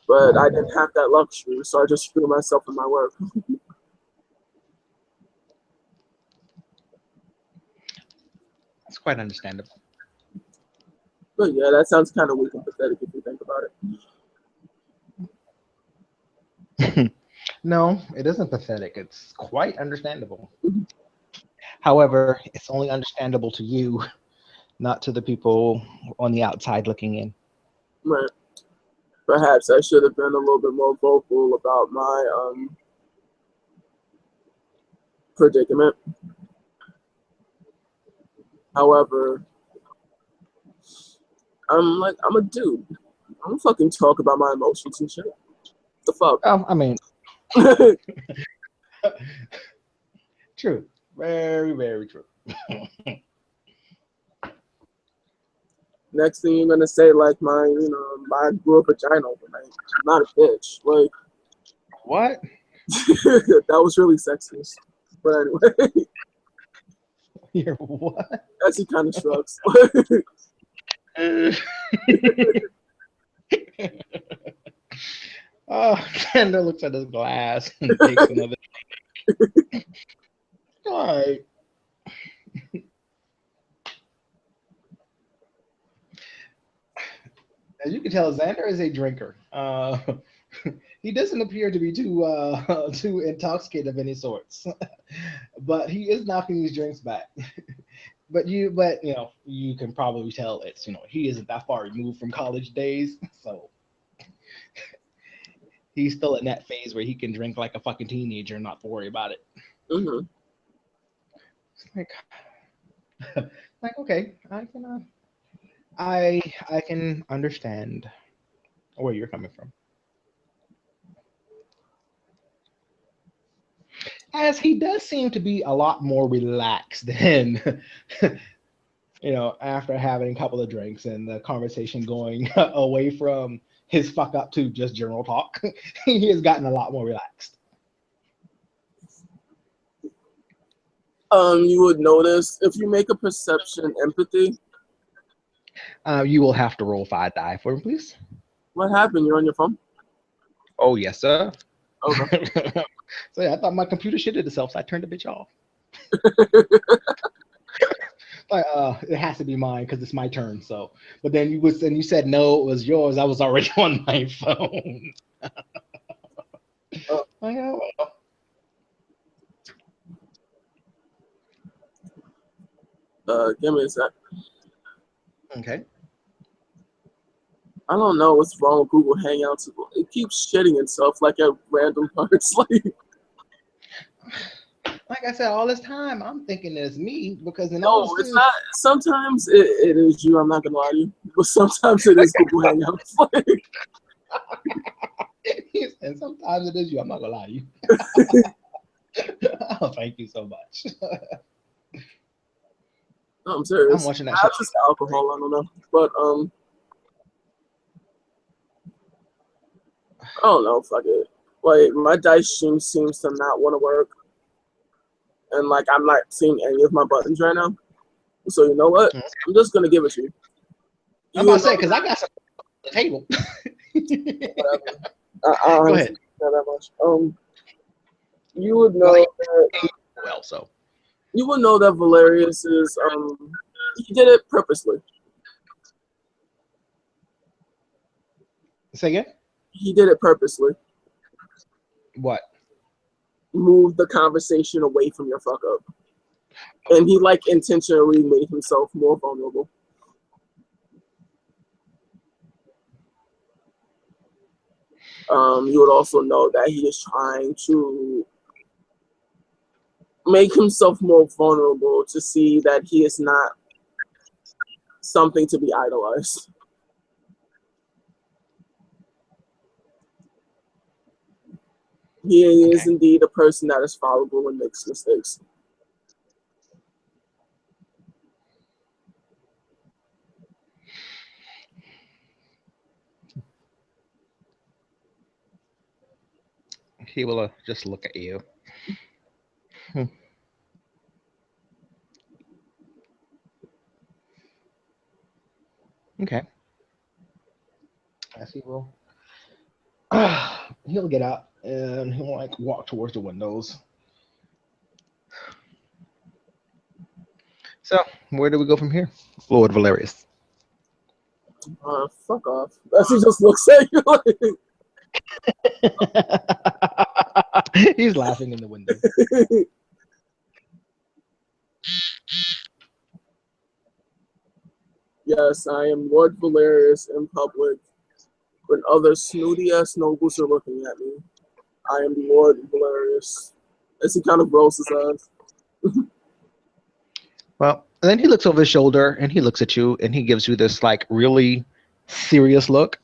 But I didn't have that luxury, so I just threw myself in my work. It's quite understandable. But yeah, that sounds kind of weak and pathetic if you think about it. No, it isn't pathetic. It's quite understandable. However, it's only understandable to you, not to the people on the outside looking in. Right. Perhaps I should have been a little bit more vocal about my predicament. However, I'm a dude. I don't fucking talk about my emotions and shit. The fuck? I mean, true. Very, very true. Next thing you're gonna say, like I grew a vagina overnight. I'm not a bitch. Like What? that was really sexist. But anyway, You're what? as he kind of shrugs. Oh, Xander looks at his glass and takes another. All right. As you can tell, Xander is a drinker. He doesn't appear to be too intoxicated of any sorts, but he is knocking these drinks back. But you can probably tell it's he isn't that far removed from college days, so he's still in that phase where he can drink like a fucking teenager and not worry about it. hmm It's like okay, I can understand where you're coming from. As he does seem to be a lot more relaxed than after having a couple of drinks and the conversation going away from his fuck up to just general talk. He has gotten a lot more relaxed. You would notice if you make a perception empathy. You will have to roll 5 die for him, please. What happened? You're on your phone? Oh yes, sir. Okay. So yeah, I thought my computer shitted itself, so I turned the bitch off. Like, it has to be mine because it's my turn. So, but then you said no, it was yours. I was already on my phone. Oh. Oh, Give me a sec. okay. I don't know what's wrong with Google Hangouts. It keeps shitting itself like at random parts. Like I said, all this time I'm thinking it's me because No, it's not. Sometimes it is you. I'm not gonna lie to you, but sometimes it is Google Hangouts. And sometimes it is you. I'm not gonna lie to you. Oh, thank you so much. No, I'm serious. I'm watching that Perhaps shit. it's alcohol. I don't know, but I don't know. Fuck it. Like my dice stream seems to not want to work, and like I'm not seeing any of my buttons right now. So you know what? I'm just gonna give it to you. I'm about to say because I got some on the table. Whatever. Go ahead. Not that much. You would know that. Well, so You would know that Valerius is he did it purposely. say again. He did it purposely. What? Move the conversation away from your fuck up. And he like intentionally made himself more vulnerable. You would also know that he is trying to make himself more vulnerable to see that he is not something to be idolized. He is indeed a person that is fallible and makes mistakes. He will just look at you. Okay. As he will. He'll get up and he'll like walk towards the windows. So, where do we go from here, Lord Valerius? Fuck off. As he just looks at you like. He's laughing in the window. Yes, I am Lord Valerius in public. When other snooty ass nobles are looking at me, I am Lord Valerius. As he kind of rolls his eyes. Well, and then he looks over his shoulder and he looks at you and he gives you this like really serious look.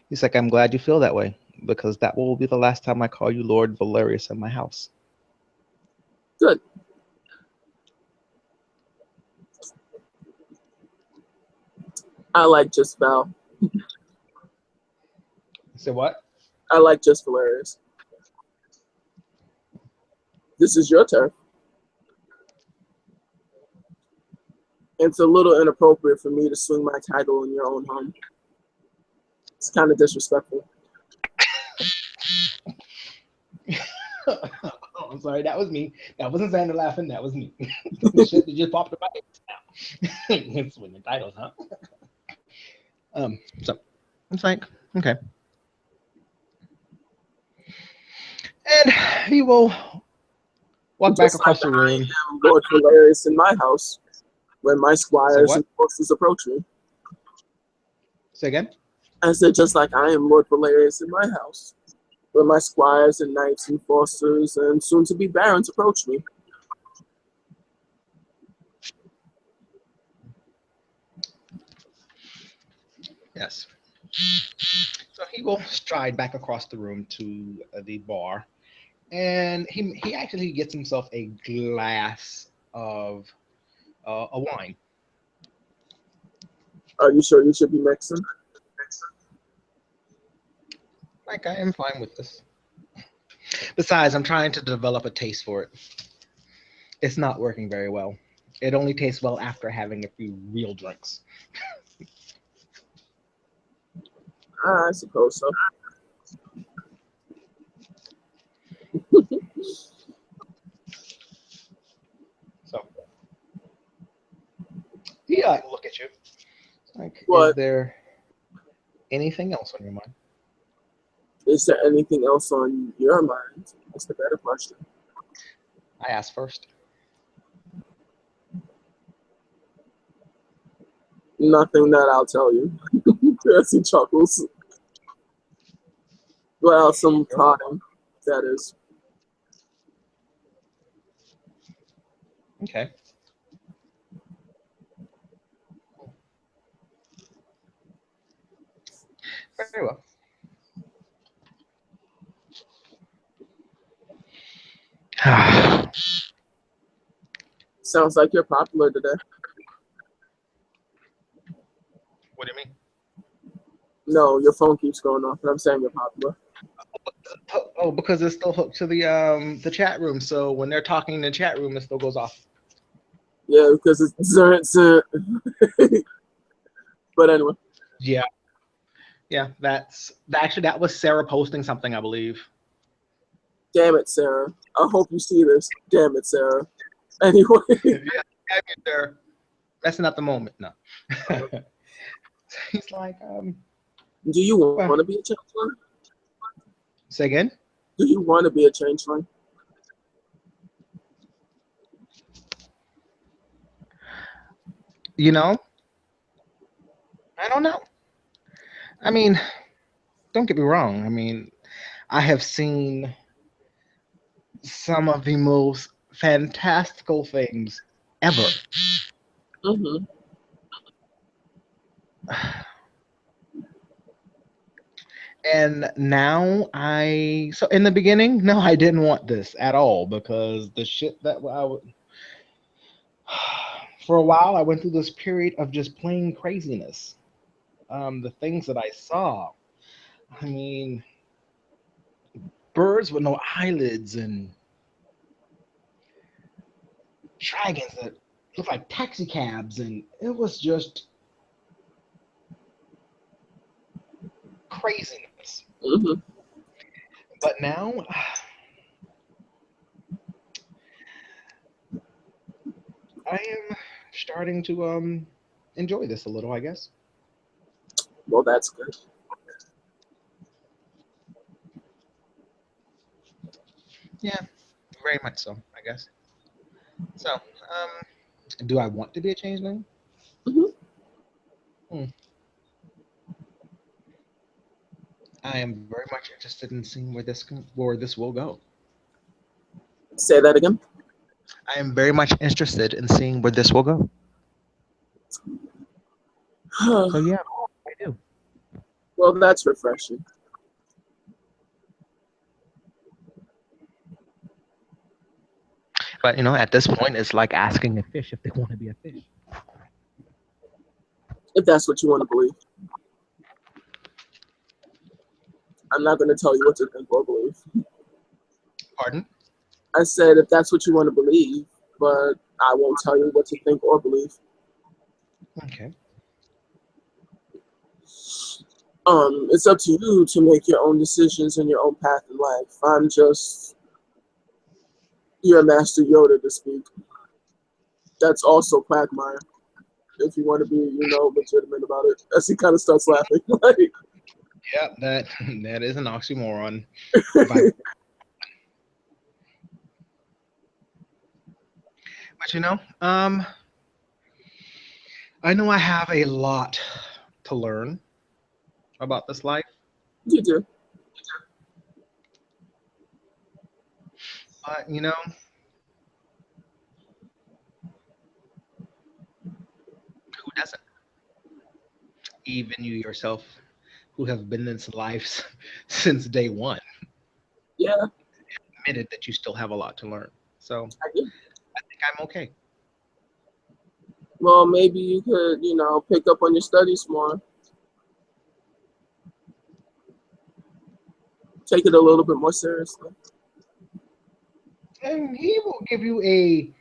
He's like, I'm glad you feel that way because that will be the last time I call you Lord Valerius in my house. Good. I like just Val. So what? I like just Valerius. This is your turn. It's a little inappropriate for me to swing my title in your own home. It's kind of disrespectful. Oh, I'm sorry, that was me. That wasn't Zander laughing. That was me. Shit that just popped in my head now. It's winning titles, huh? So it's like, okay. And he will walk back across the room. I am Lord Valerius in my house when my squires and forces approach me. Say again? I said, just like I am Lord Valerius in my house when my squires and knights and forsters and soon-to-be barons approach me. Yes. So he will stride back across the room to the bar, and he actually gets himself a glass of a wine. Are you sure you should be mixing? Like, I am fine with this. Besides, I'm trying to develop a taste for it. It's not working very well. It only tastes well after having a few real drinks. I suppose so. So he look at you. Like, What? Is there anything else on your mind? Is there anything else on your mind? That's the better question. I asked first. Nothing that I'll tell you. As he chuckles. Well, some prodding, that is. Okay. Very well. Sounds like you're popular today. What do you mean? No, your phone keeps going off, and I'm saying you're popular. Oh, because it's still hooked to the chat room. So when they're talking in the chat room, it still goes off. Yeah, because it's zert. But anyway. Yeah. Yeah, that was Sarah posting something, I believe. Damn it, Sarah. I hope you see this. Damn it, Sarah. Anyway. Yeah, Sarah. That's not the moment, no. He's like, do you want to be a changeling? Say again? Do you want to be a changeling? You know, I don't know. I mean, don't get me wrong. I mean, I have seen some of the most fantastical things ever. Mm-hmm. And now so in the beginning, no, I didn't want this at all because the shit that I would. For a while, I went through this period of just plain craziness. The things that I saw, I mean, birds with no eyelids and dragons that look like taxi cabs, and it was just craziness. Mm-hmm. But now, I am starting to enjoy this a little, I guess. Well, that's good. Yeah, very much so, I guess. So, do I want to be a changeling? Mm-hmm. Hmm. I am very much interested in seeing where this will go. Say that again. I am very much interested in seeing where this will go. So yeah, I do. Well, that's refreshing. But at this point, it's like asking a fish if they want to be a fish. If that's what you want to believe. I'm not going to tell you what to think or believe. Pardon? I said if that's what you want to believe, but I won't tell you what to think or believe. Okay. It's up to you to make your own decisions and your own path in life. I'm just your master Yoda to speak. That's also Quagmire. If you want to be, legitimate about it. As he kind of starts laughing. Like, Yeah, that is an oxymoron. But I know I have a lot to learn about this life. you do. But who doesn't? Even you yourself, who have been in this life since day one, Yeah, admitted that you still have a lot to learn. So I do. I think I'm okay. Well, maybe you could, pick up on your studies more. Take it a little bit more seriously. And he will give you a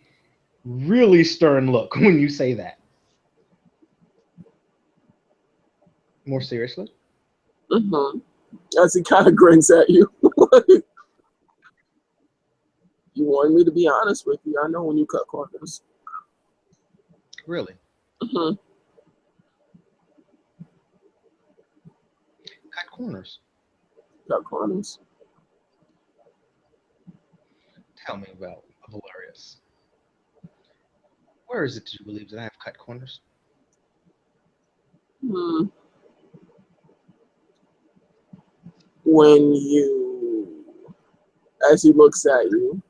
really stern look when you say that. More seriously? Mm-hmm. As he kind of grins at you. You wanted me to be honest with you. I know when you cut corners. Really? Mm-hmm. Cut corners. Cut corners. Tell me about Valerius. Where is it that you believe that I have cut corners? Hmm. When you, as he looks at you,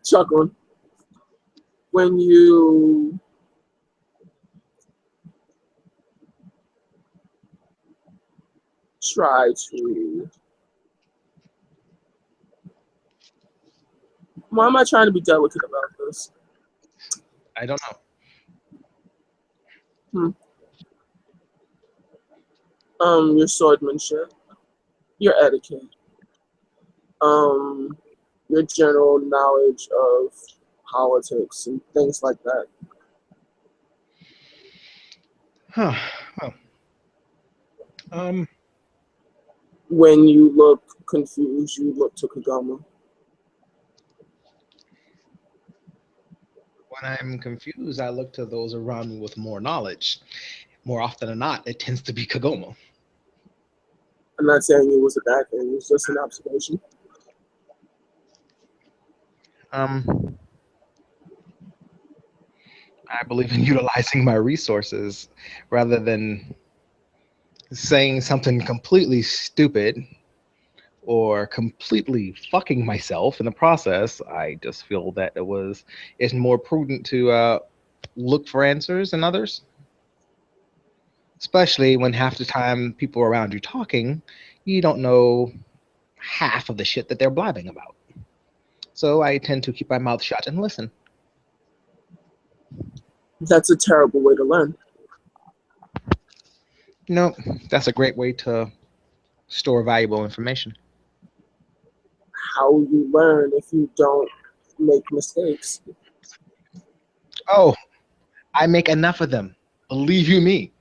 chuckling, when you try to, why am I trying to be delicate about this? I don't know. Hmm. Your swordsmanship, your etiquette, um, your general knowledge of politics and things like that. Huh. Well, um, When you look confused, you look to Kagama. when I'm confused, I look to those around me with more knowledge. More often than not, it tends to be Kagoma. I'm not saying it was a bad thing, it's just an observation. Um, I believe in utilizing my resources rather than saying something completely stupid or completely fucking myself in the process, I just feel that it's more prudent to look for answers in others, especially when half the time people around you talking, you don't know half of the shit that they're blabbing about. So I tend to keep my mouth shut and listen. That's a terrible way to learn. You know, that's a great way to store valuable information. How you learn if you don't make mistakes? Oh, I make enough of them. Believe you me.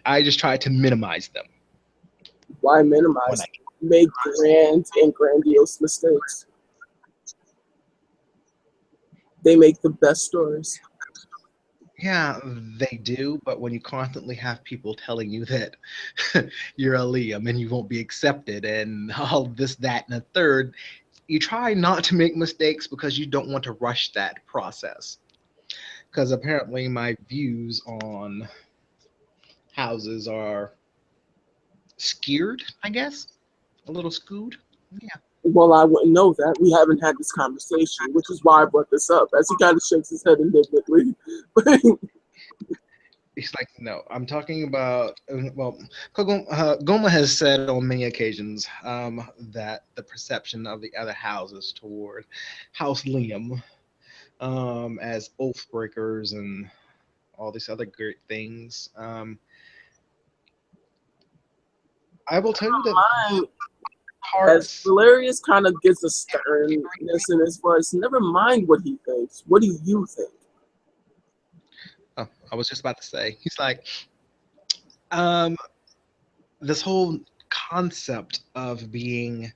I just try to minimize them Why when I minimize? Make grand and grandiose mistakes. They make the best stories. Yeah, they do, but when you constantly have people telling you that you're a Liam and you won't be accepted and all this, that, and a third, you try not to make mistakes because you don't want to rush that process. Because apparently my views on houses are skewed, I guess, a little skewed. Yeah. Well, I wouldn't know that. We haven't had this conversation, which is why I brought this up. As he kind of shakes his head indignantly. It's like, no, I'm talking about, well, Goma has said on many occasions that the perception of the other houses toward House Liam as oath breakers and all these other great things. I will tell you that Mine, as parts. Valerius kind of gets a sternness in his voice, never mind what he thinks. What do you think? Oh, I was just about to say, he's like, um, this whole concept of being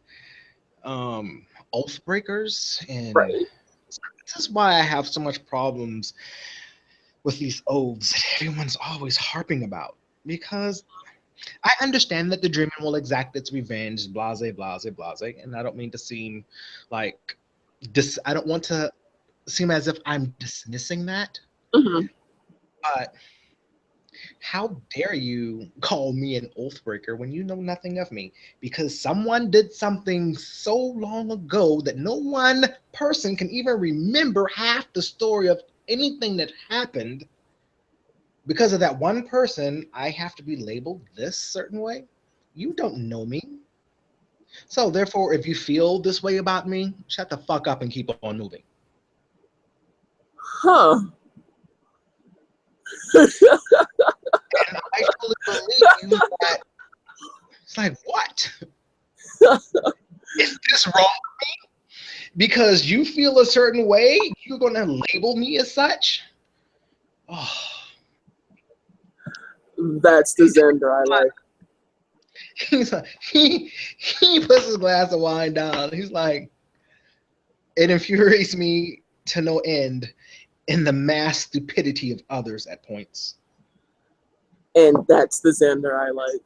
oath breakers, and Right. this is why I have so much problems with these oaths that everyone's always harping about. Because I understand that the dreaming will exact its revenge, blase, blase, blase, and I don't mean to seem like I don't want to seem as if I'm dismissing that, Hmm. but how dare you call me an oathbreaker when you know nothing of me? Because someone did something so long ago that no one person can even remember half the story of anything that happened. Because of that one person, I have to be labeled this certain way. You don't know me. So therefore, if you feel this way about me, shut the fuck up and keep on moving. Huh. And I truly believe that it's like, what? Is this wrong? Because you feel a certain way, you're going to label me as such? Oh. That's the Zander I like. He's like, he puts his glass of wine down. He's like, it infuriates me to no end in the mass stupidity of others at points. And that's the Zander I like.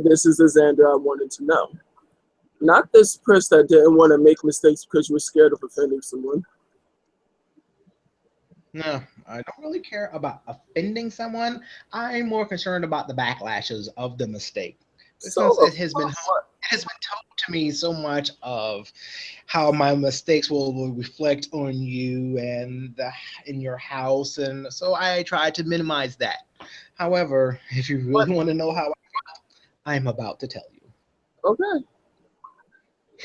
This is the Zander I wanted to know. Not this person that didn't want to make mistakes because you were scared of offending someone. No, I don't really care about offending someone. I'm more concerned about the backlashes of the mistake. So Since the it has been fuck? told to me so much of how my mistakes will reflect on you and in your house, and so I try to minimize that. However, if you What? really want to know how I'm about to tell you. Okay.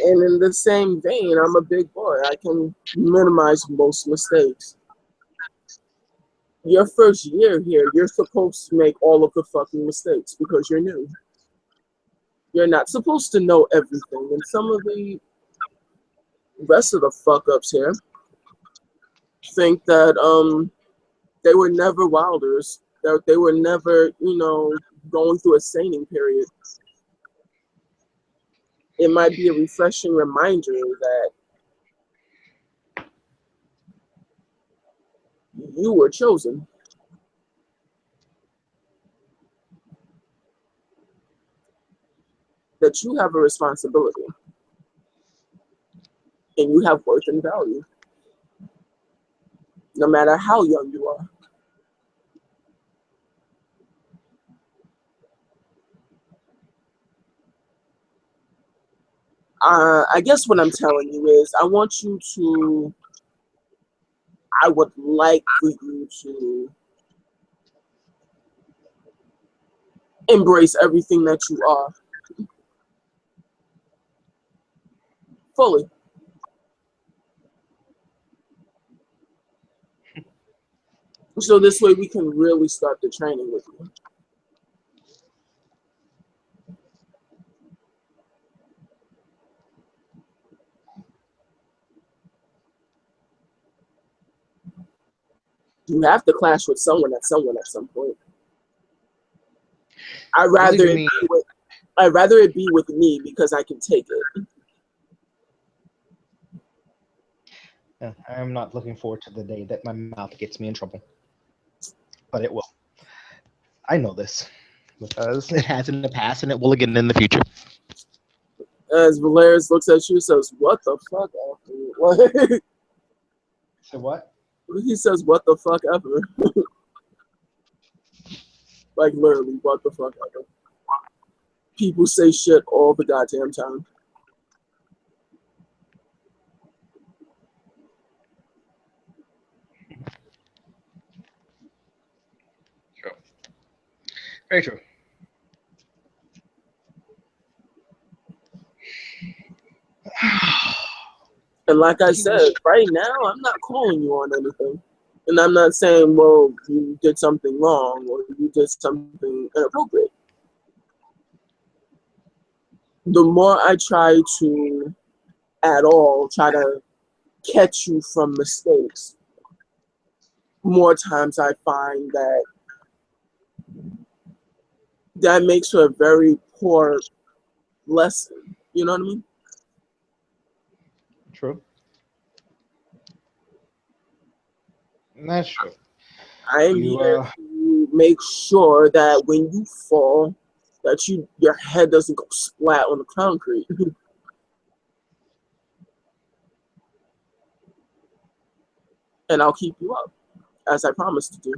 And in the same vein, I'm a big boy. I can minimize most mistakes. Your first year here, you're supposed to make all of the fucking mistakes because you're new. You're not supposed to know everything. And some of the rest of the fuck ups here think that they were never wilders, that they were never, going through a saning period. It might be a refreshing reminder that you were chosen. That you have a responsibility and you have worth and value, no matter how young you are. I guess what I'm telling you is I want you to. I would like for you to embrace everything that you are fully. So this way we can really start the training with you. You have to clash with someone at some point. I'd rather it be with me because I can take it. I'm not looking forward to the day that my mouth gets me in trouble, but it will. I know this because it has in the past and it will again in the future. As Valeris looks at you, says, "What the fuck ever?" So what? He says, "What the fuck ever?" Like literally, what the fuck ever. People say shit all the goddamn time. True. Very true. And like I said, right now I'm not calling you on anything. And I'm not saying, well, you did something wrong or you did something inappropriate. The more I try to try to catch you from mistakes, more times I find that makes for a very poor lesson. You know what I mean? True. That's true. I am here to make sure that when you fall, that your head doesn't go splat on the concrete. And I'll keep you up, as I promised to do.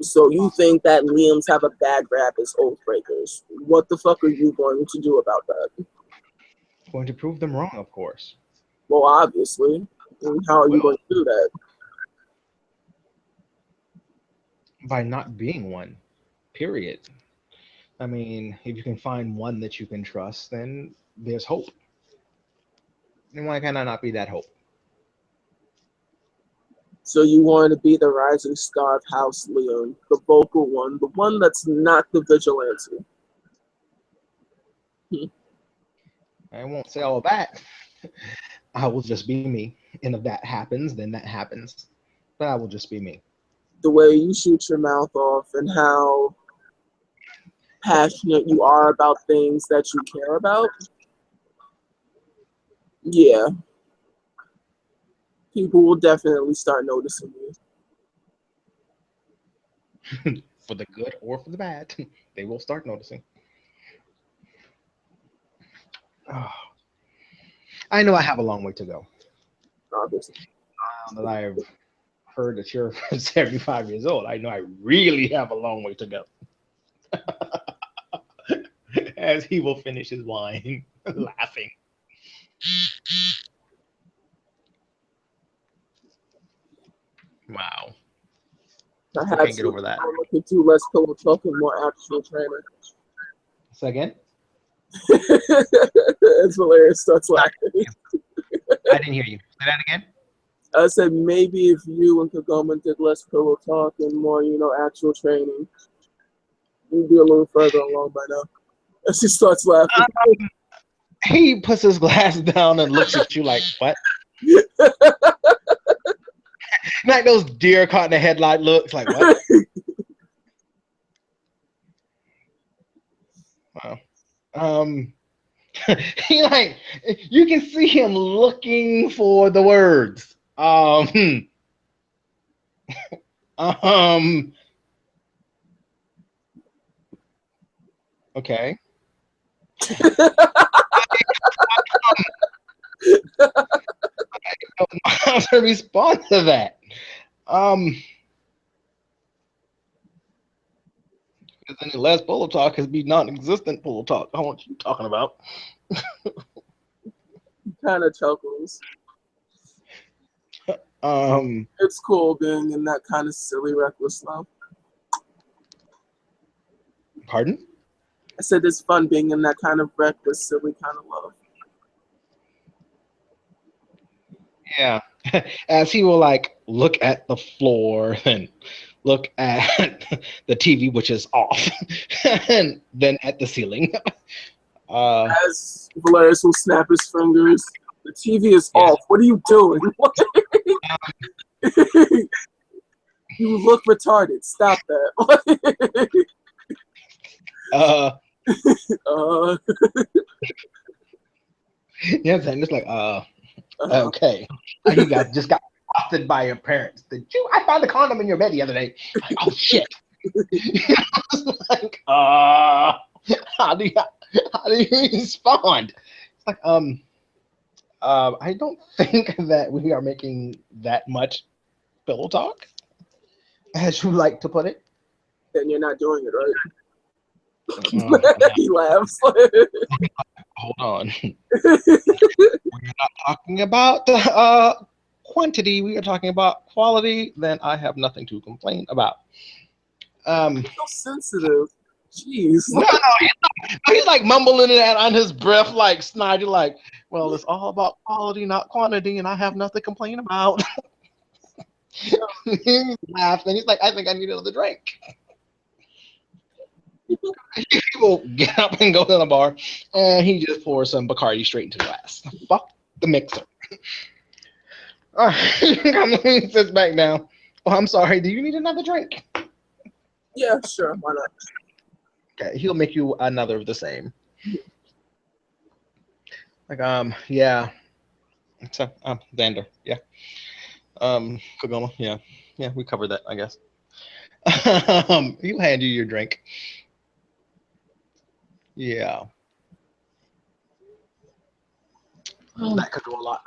So you think that Liams have a bad rap as Oathbreakers. What the fuck are you going to do about that? Going to prove them wrong, of course. Well, obviously. And how are you going to do that? By not being one, period. I mean, if you can find one that you can trust, then there's hope. And why can I not be that hope? So you want to be the rising star of House Liam, the vocal one, the one that's not the vigilante. I won't say all that. I will just be me. And if that happens, then that happens. But I will just be me. The way you shoot your mouth off and how passionate you are about things that you care about. Yeah. People will definitely start noticing you. For the good or for the bad, they will start noticing. Oh, I know I have a long way to go. Obviously. Now that I've heard that you're 75 years old, I know I really have a long way to go. As he will finish his wine, laughing. Wow. I can't get over that. Look at you, less pillow talk and more actual training. So again? It's hilarious. Starts laughing. I didn't hear you. Say that again? I said maybe if you and Kagoma did less pillow talk and more, actual training, you'd be a little further along by now. As he starts laughing. He puts his glass down and looks at you like, what? Like those deer caught in the headlight looks like, what? Wow. He like, you can see him looking for the words. Okay. don't know how to respond to that. Because any less pillow talk has be non-existent pillow talk. I don't know what you talking about. Kind of chuckles. Um, It's cool being in that kind of silly, reckless love. Pardon? I said it's fun being in that kind of reckless, silly kind of love. Yeah. As he will like look at the floor and look at the TV, which is off, and then at the ceiling. As Valerius will snap his fingers, the TV is Yes. off. What are you doing? You look retarded. Stop that. Uh, uh, yes, and it's like, uh, okay. You guys just got busted by your parents. Did you? I found a condom in your bed the other day. Like, oh shit. Like, how do you respond? It's like, I don't think that we are making that much pillow talk, as you like to put it. then you're not doing it right. Uh, He laughs. hold on. We're not talking about quantity. We are talking about quality. Then I have nothing to complain about. So sensitive. Jeez. No, he's like mumbling it on his breath, like snidey, like, well, it's all about quality, not quantity, and I have nothing to complain about. He laughs and he's like, I think I need another drink. He will get up and go to the bar, and he just pours some Bacardi straight into the glass. Fuck the mixer. All right, he sits back down. Oh, I'm sorry. Do you need another drink? Yeah, sure. Why not? Okay, he'll make you another of the same. Like, yeah. So, Zander, yeah. Kagoma, yeah. Yeah, we covered that, I guess. He'll hand you your drink. Yeah. That could go a lot.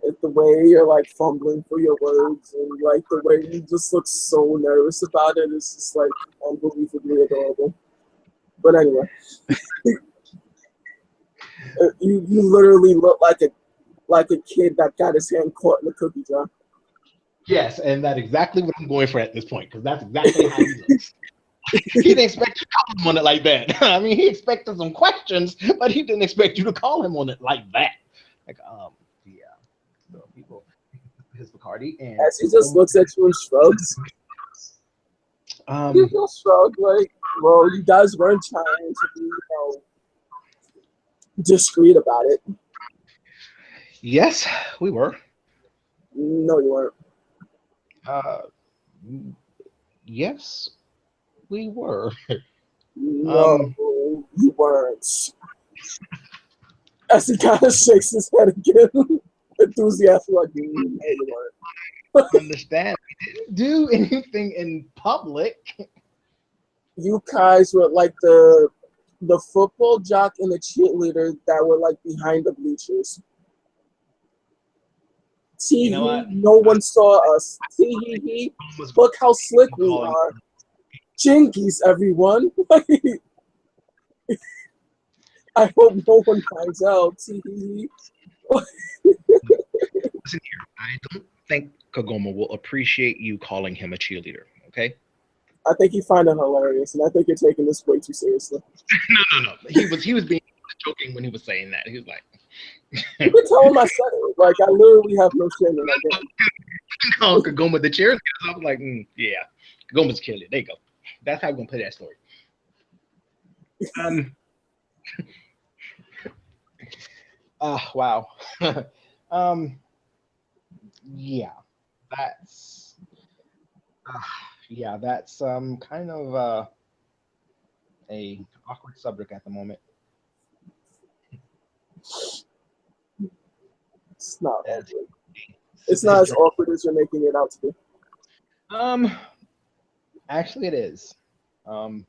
Like the way you're like fumbling for your words and like the way you just look so nervous about it is just like unbelievably adorable. But anyway, you literally look like a kid that got his hand caught in a cookie jar. Yes, and that's exactly what I'm going for at this point, because that's exactly how he looks. He didn't expect you to call him on it like that. I mean, he expected some questions, but he didn't expect you to call him on it like that. Like, yeah. So people, his Bacardi, and As he just looks at you and shrugs. You just shrug like, well, you guys weren't trying to be, discreet about it. yes, we were. No, you weren't. Uh, yes, we were. No, you weren't. As he kind of shakes his head again, enthusiastic, like, no, you weren't. Understand? We didn't do anything in public. You guys were like the football jock and the cheerleader that were like behind the bleachers. Tee You know what? no one saw us. Tee hee. Look how slick we are. Jinkies, everyone. I hope no one finds out. Tee hee. Listen here, I don't think Kagoma will appreciate you calling him a cheerleader. Okay? I think you find it hilarious, and I think you're taking this way too seriously. No. He was being joking when he was saying that. He was like, You can tell him I said it. Like, I literally have no shame in that game. calling Kagoma the cheerleader. I was like, yeah, Kagoma's cheerleader. There you go. That's how we're gonna play that story. Wow. Yeah, that's that's kind of a awkward subject at the moment. It's not As awkward. It's not as awkward as you're making it out to be. um, actually, it is. Um,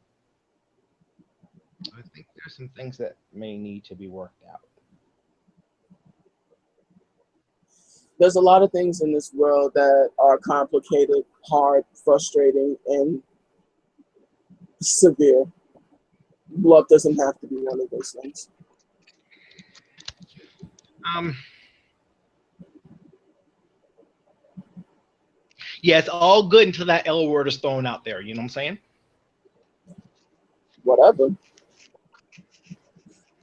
I think there's some things that may need to be worked out. There's a lot of things in this world that are complicated, hard, frustrating, and severe. Love doesn't have to be one of those things. Um, yeah, it's all good until that L word is thrown out there. You know what I'm saying? Whatever.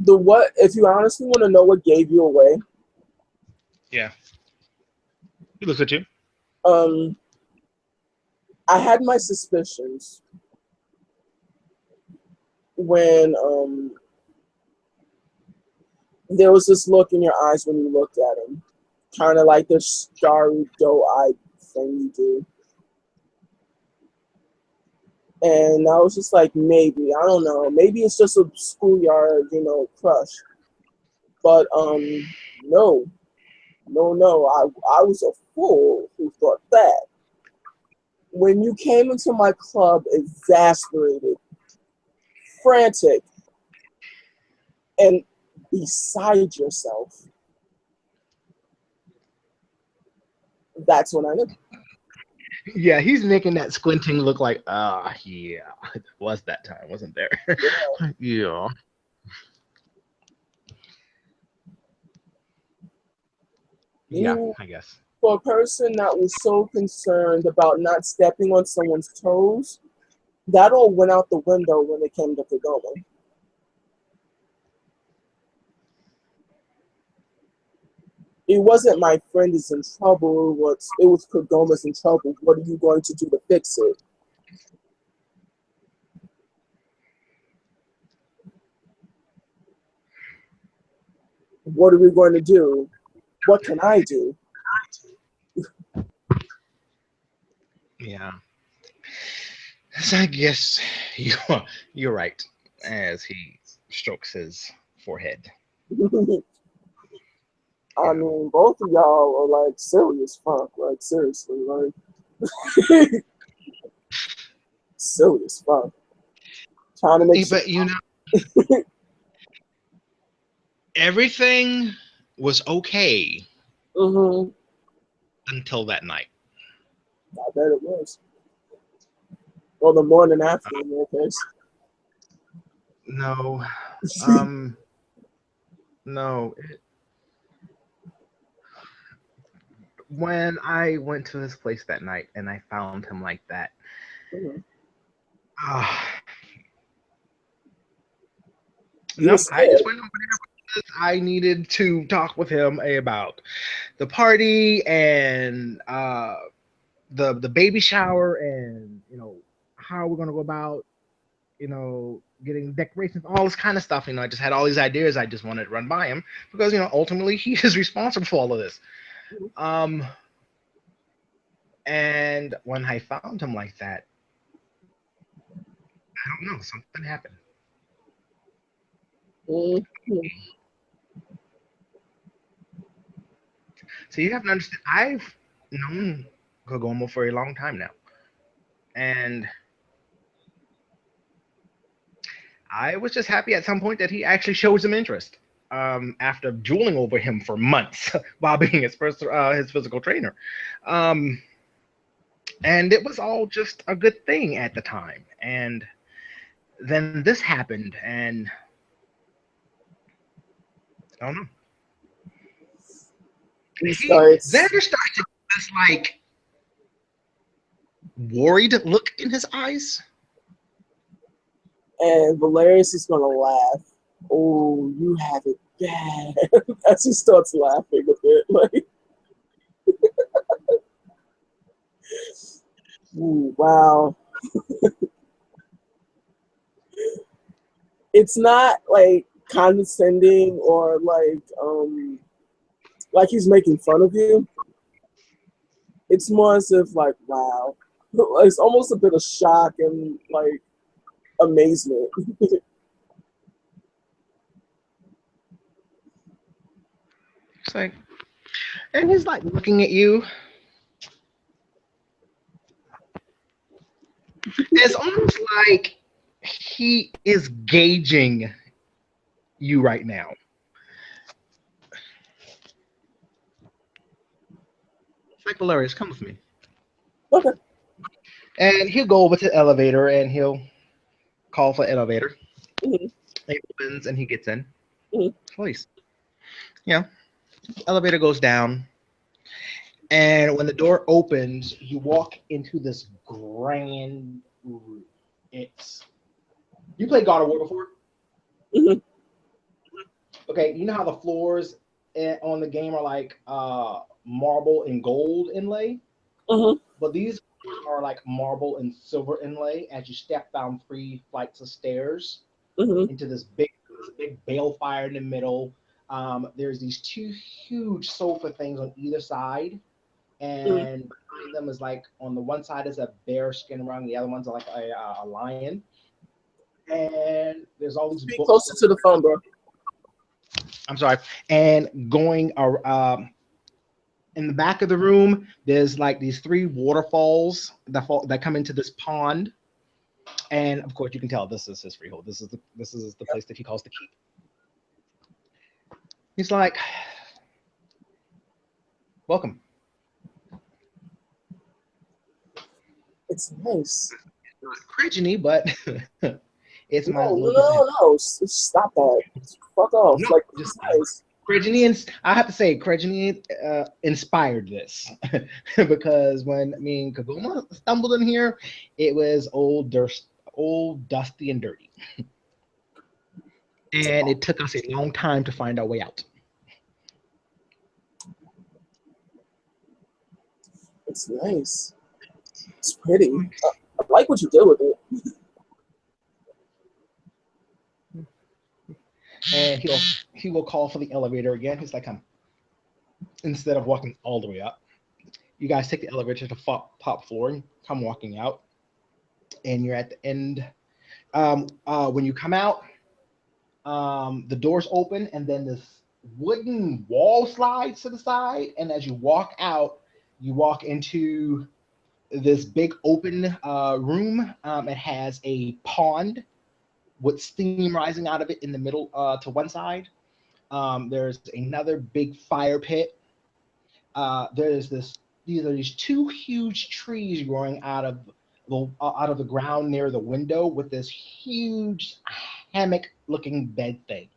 The what? If you honestly want to know what gave you away, Yeah. He looks at you. um, I had my suspicions when there was this look in your eyes when you looked at him, kind of like this starry, doe-eyed thing you do. And I was just like, maybe, I don't know, maybe it's just a schoolyard, crush. But no, no, I was a fool who thought that. When you came into my club, exasperated, frantic, and beside yourself, that's when I knew. Yeah, he's making that squinting look like, yeah, it was that time, wasn't there? Yeah. Yeah, You, I guess. for a person that was so concerned about not stepping on someone's toes, that all went out the window when it came to Kagome. It wasn't my friend is in trouble. It was Kagoma's in trouble. What are you going to do to fix it? What are we going to do? What can I do? Yeah. So I guess you're right. As he strokes his forehead. I Yeah. mean, both of y'all are like silly as fuck. Like seriously, like silly as fuck. Trying to make But everything was okay mm-hmm. until that night. I bet it was. Or the morning after, in your case. No, um, no. When I went to his place that night and I found him like that, Mm-hmm. ah, You no, were I just scared. went over there because I needed to talk with him about the party and the baby shower and how we're gonna go about getting decorations, all this kind of stuff. I just had all these ideas I just wanted to run by him because ultimately he is responsible for all of this. Um, and when I found him like that, I don't know, something happened. Mm-hmm. So you have to understand, I've known Kogomo for a long time now, and I was just happy at some point that he actually showed some interest. After drooling over him for months while being his physical trainer, um, and it was all just a good thing at the time. And then this happened, and I don't know. He Xander starts, starts to get this like worried look in his eyes. and Valerius is gonna laugh. Oh, you have it bad. As he starts laughing a bit, like, ooh, wow. It's not like condescending or like he's making fun of you. It's more as if like, wow. It's almost a bit of shock and like amazement. It's like, and he's like looking at you. It's almost like he is gauging you right now. It's like, Valerius, come with me. Okay. And he'll go over to the elevator and he'll call for elevator. Hmm. It opens and he gets in. Hmm. Police. Yeah. Elevator goes down. And when the door opens, you walk into this grand room. It's you played God of War before? Hmm. Okay, you know how the floors on the game are like marble and gold inlay? Hmm. But these are like marble and silver inlay as you step down 3 flights of stairs Hmm. into this big balefire in the middle. There's these two huge sofa things on either side, Hmm. and behind them is like on the one side is a bear skin rug, the other one's like a lion, and there's all these Be books closer going. to the phone, bro. I'm sorry, and going in the back of the room, there's like these 3 waterfalls that come into this pond, and of course you can tell this is his freehold. This is the place that he calls the keep. He's like, welcome. It's nice. Not Cregeny, but it's my No, no, little piece of no, heaven. no. Stop that. Fuck off. No, Like, just it's nice. Cregeny, I have to say, Cregeny inspired this because when me and Kagoma stumbled in here, it was old, dusty, and dirty, and it took us a long time to find our way out. It's nice. It's pretty. I like what you did with it. And he will call for the elevator again. He's like, come. Instead of walking all the way up, you guys take the elevator to the top floor and come walking out, and you're at the end. When you come out, the doors open, and then this wooden wall slides to the side. And as you walk out, you walk into this big open room. It has a pond with steam rising out of it in the middle to one side. There's another big fire pit. There's this. These are these 2 huge trees growing out of the ground near the window with this huge hammock-looking bed thing,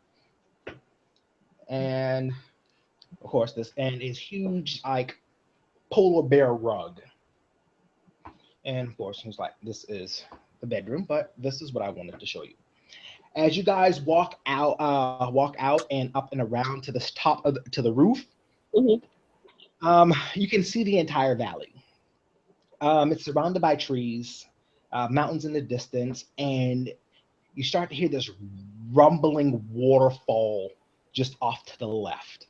and of course this and is huge like polar bear rug. And of course, he's like, "This is the bedroom, but this is what I wanted to show you." As you guys walk out and up and around to the to the roof, Hmm. you can see the entire valley. It's surrounded by trees, mountains in the distance, and you start to hear this rumbling waterfall just off to the left.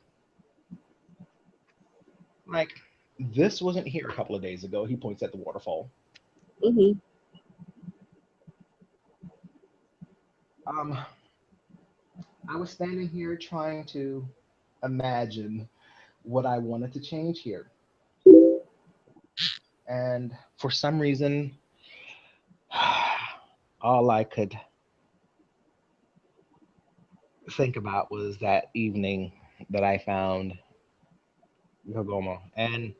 Like, this wasn't here a couple of days ago. He points at the waterfall. Hmm. Um, I was standing here trying to imagine what I wanted to change here. And for some reason, all I could think about was that evening that I found Kagoma. And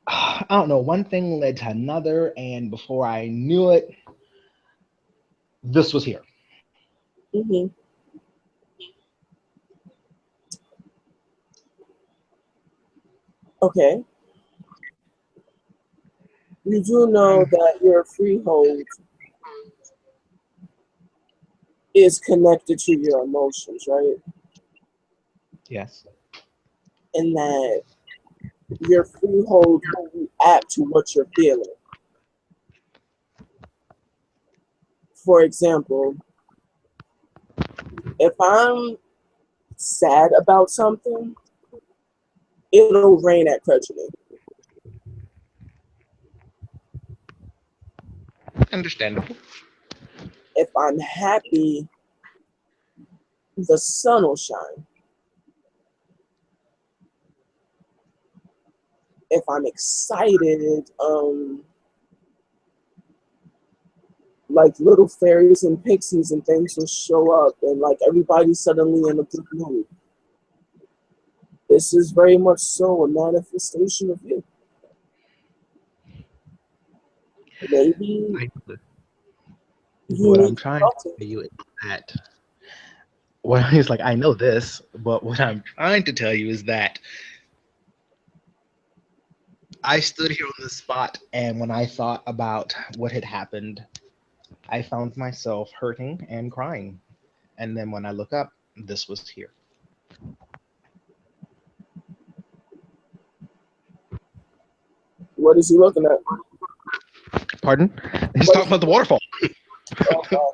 I don't know, one thing led to another. And before I knew it, this was here. Hmm. Okay. You do know Um, that your freehold is connected to your emotions, right? yes. And that your freehold will react to what you're feeling. For example, if I'm sad about something, it'll rain at Crutchley. Understandable. If I'm happy, the sun will shine. If I'm excited, like little fairies and pixies and things will show up, and like everybody's suddenly in a good mood. This is very much so a manifestation of you. Maybe I, you what need I'm to trying to talk to. tell you is that well, he's like, I know this, but what I'm trying to tell you is that I stood here on the spot, and when I thought about what had happened, I found myself hurting and crying. And then when I look up, this was here. What is he looking at? Pardon? He's What talking is he about the waterfall. oh, God.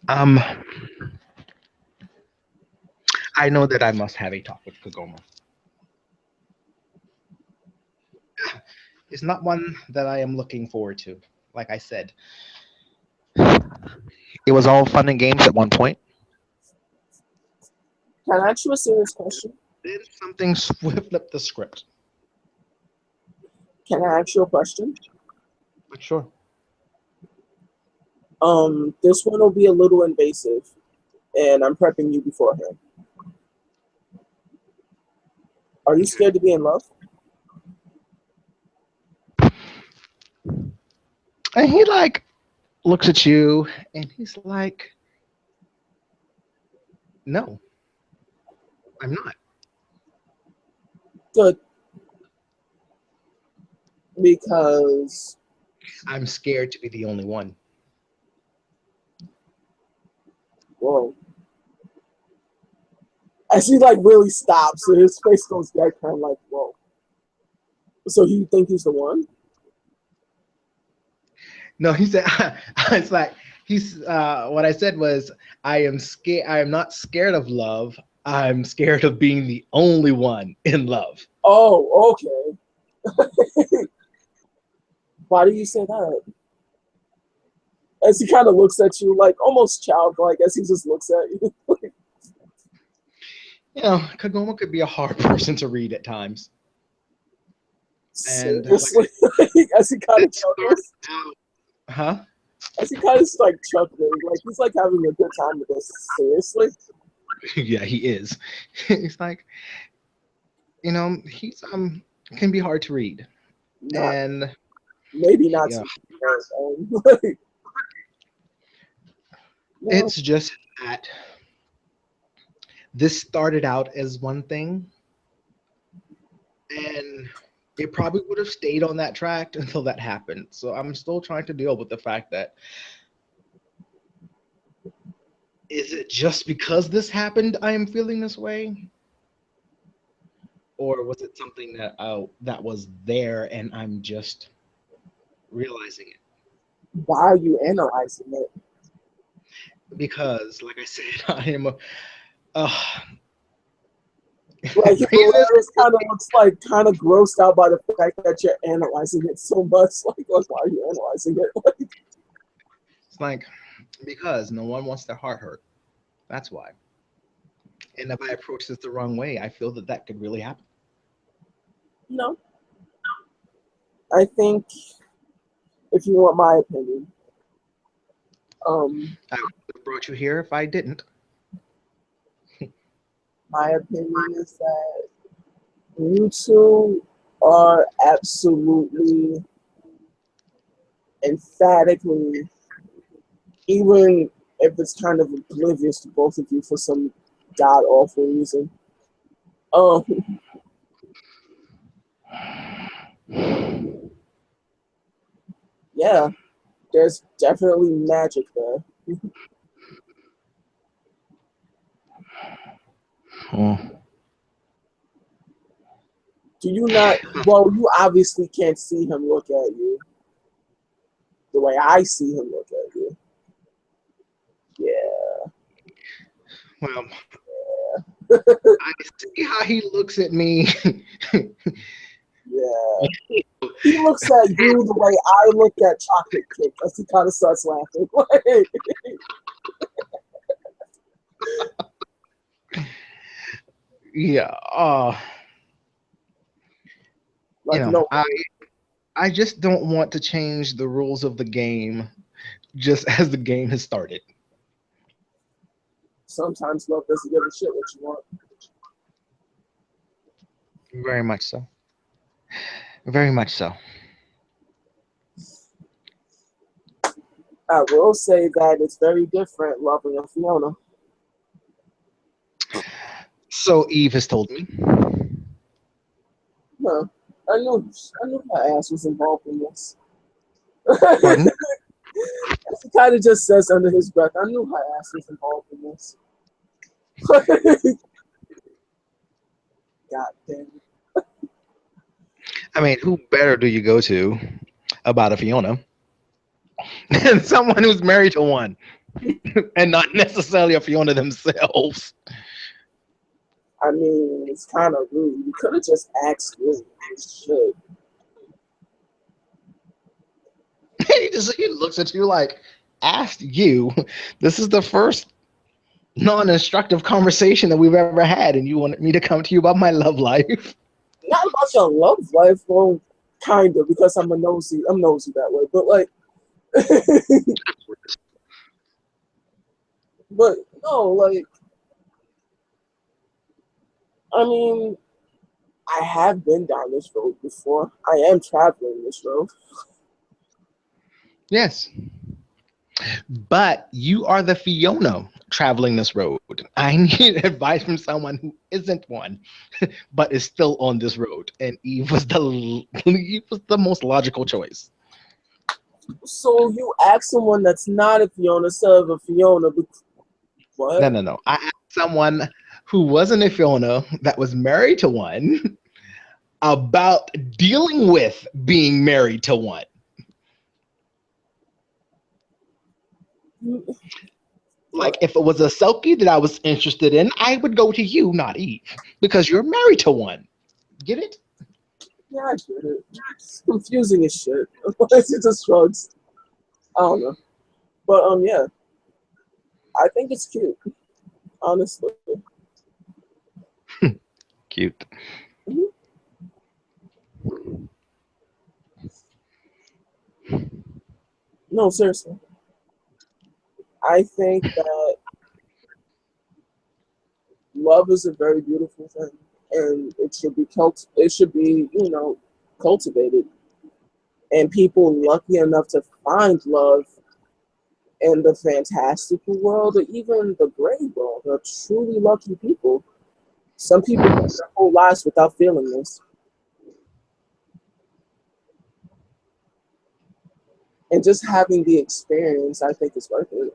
Um, I know that I must have a talk with Kagoma. It's not one that I am looking forward to. Like I said, it was all fun and games at one point. Can I ask you a serious question? Then something flipped the script. Can I ask you a question? But sure. This one will be a little invasive, and I'm prepping you beforehand. Are you scared to be in love? And he like looks at you and he's like, no, I'm not. Good, because I'm scared to be the only one. whoa. As he like really stops, and his face goes dead, kind of like whoa. So you think he's the one? No, he said, it's like, he's, what I said was, I am scared. I am not scared of love. I'm scared of being the only one in love. Oh, okay. Why do you say that? As he kind of looks at you, like almost childlike, as he just looks at you. You know, Kagoma could be a hard person to read at times. And Seriously, as he kind of it started chuckles, out, huh? as he kind of like chuckling, like he's like having a good time with this. Seriously, Yeah, he is. It's like, you know, he's can be hard to read. not And maybe not yeah, to me. Like, no, it's just that this started out as one thing, and it probably would have stayed on that track until that happened. So I'm still trying to deal with the fact that is it just because this happened I am feeling this way, or was it something that that was there and I'm just realizing it? why are you analyzing it? Because, like I said, I am a. Uh, Like Hilarious kind of looks like kind of grossed out by the fact that you're analyzing it so much. Like why are you analyzing it? Like, It's like because no one wants their heart hurt. That's why. And if I approach this the wrong way, I feel that that could really happen. no, I think if you want my opinion, I would have brought you here if I didn't. my opinion is that you two are absolutely, emphatically, even if it's kind of oblivious to both of you for some god awful reason. Um, yeah, there's definitely magic there. Oh. Do you not? Well, you obviously can't see him look at you the way I see him look at you. Yeah. Well, I see how he looks at me. Yeah. He looks at you the way I looked at Chocolate Cake as he kind of starts laughing. Yeah. You Like, know, no, I I just don't want to change the rules of the game just as the game has started. Sometimes love doesn't give a shit what you want. Very much so. Very much so. I will say that it's very different loving a Fiona. So Eve has told me. No, I knew her ass was involved in this. Pardon? He kind of just says under his breath, I knew her ass was involved in this. God damn it. I mean, who better do you go to about a Fiona than someone who's married to one and not necessarily a Fiona themselves? I mean, it's kind of rude. You could have just asked me. Shit. He looks at you like, asked you. This is the first non-instructive conversation that we've ever had, and you wanted me to come to you about my love life. Not about your love life, well, kind of, because I'm nosy that way. But like, but no, like, I mean, I have been down this road before. I am traveling this road. Yes. But you are the Fiona traveling this road. I need advice from someone who isn't one, but is still on this road. And Eve was the most logical choice. So you ask someone that's not a Fiona instead of a Fiona. What? No. I asked someone who wasn't a Fiona that was married to one about dealing with being married to one. Like if it was a Selkie that I was interested in, I would go to you, not Eve, because you're married to one. Get it? Yeah, I get it. It's confusing as shit. It just shrugs. I don't know. But yeah. I think it's cute. Honestly. Cute. Mhm. No, seriously. I think that love is a very beautiful thing, and it should be, cultivated. And people lucky enough to find love in the fantastical world or even the gray world are truly lucky people. Some people go their whole lives without feeling this. And just having the experience, I think, is worth it.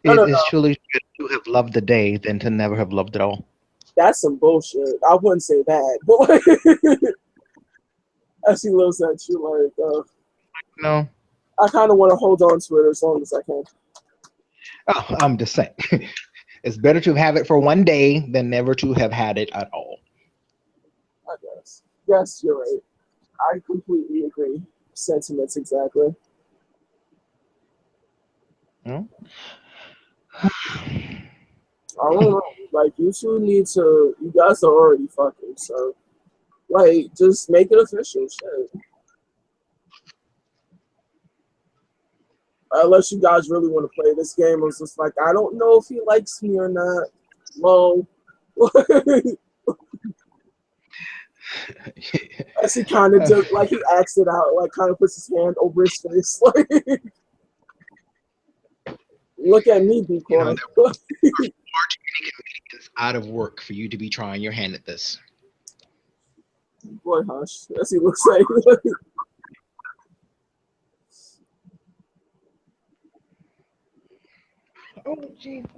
No, It no, is no. truly better to have loved the day than to never have loved at all. That's some bullshit. I wouldn't say that. But like, as he looks at you, No. I kind of want to hold on to it as long as I can. Oh, I'm just saying. It's better to have it for one day than never to have had it at all. I guess. Yes, you're right. I completely agree. Sentiments exactly. Hmm? I don't know. Like you two need to. You guys are already fucking. So like, just make it official. Shit. Unless you guys really want to play this game, it's just like I don't know if he likes me or not. Well, as he kind of just like he acts it out, like kind of puts his hand over his face, like look at me, be You know, quiet. there are too many comedians out of work for you to be trying your hand at this. Boy, hush. As he looks like, Oh, Jesus.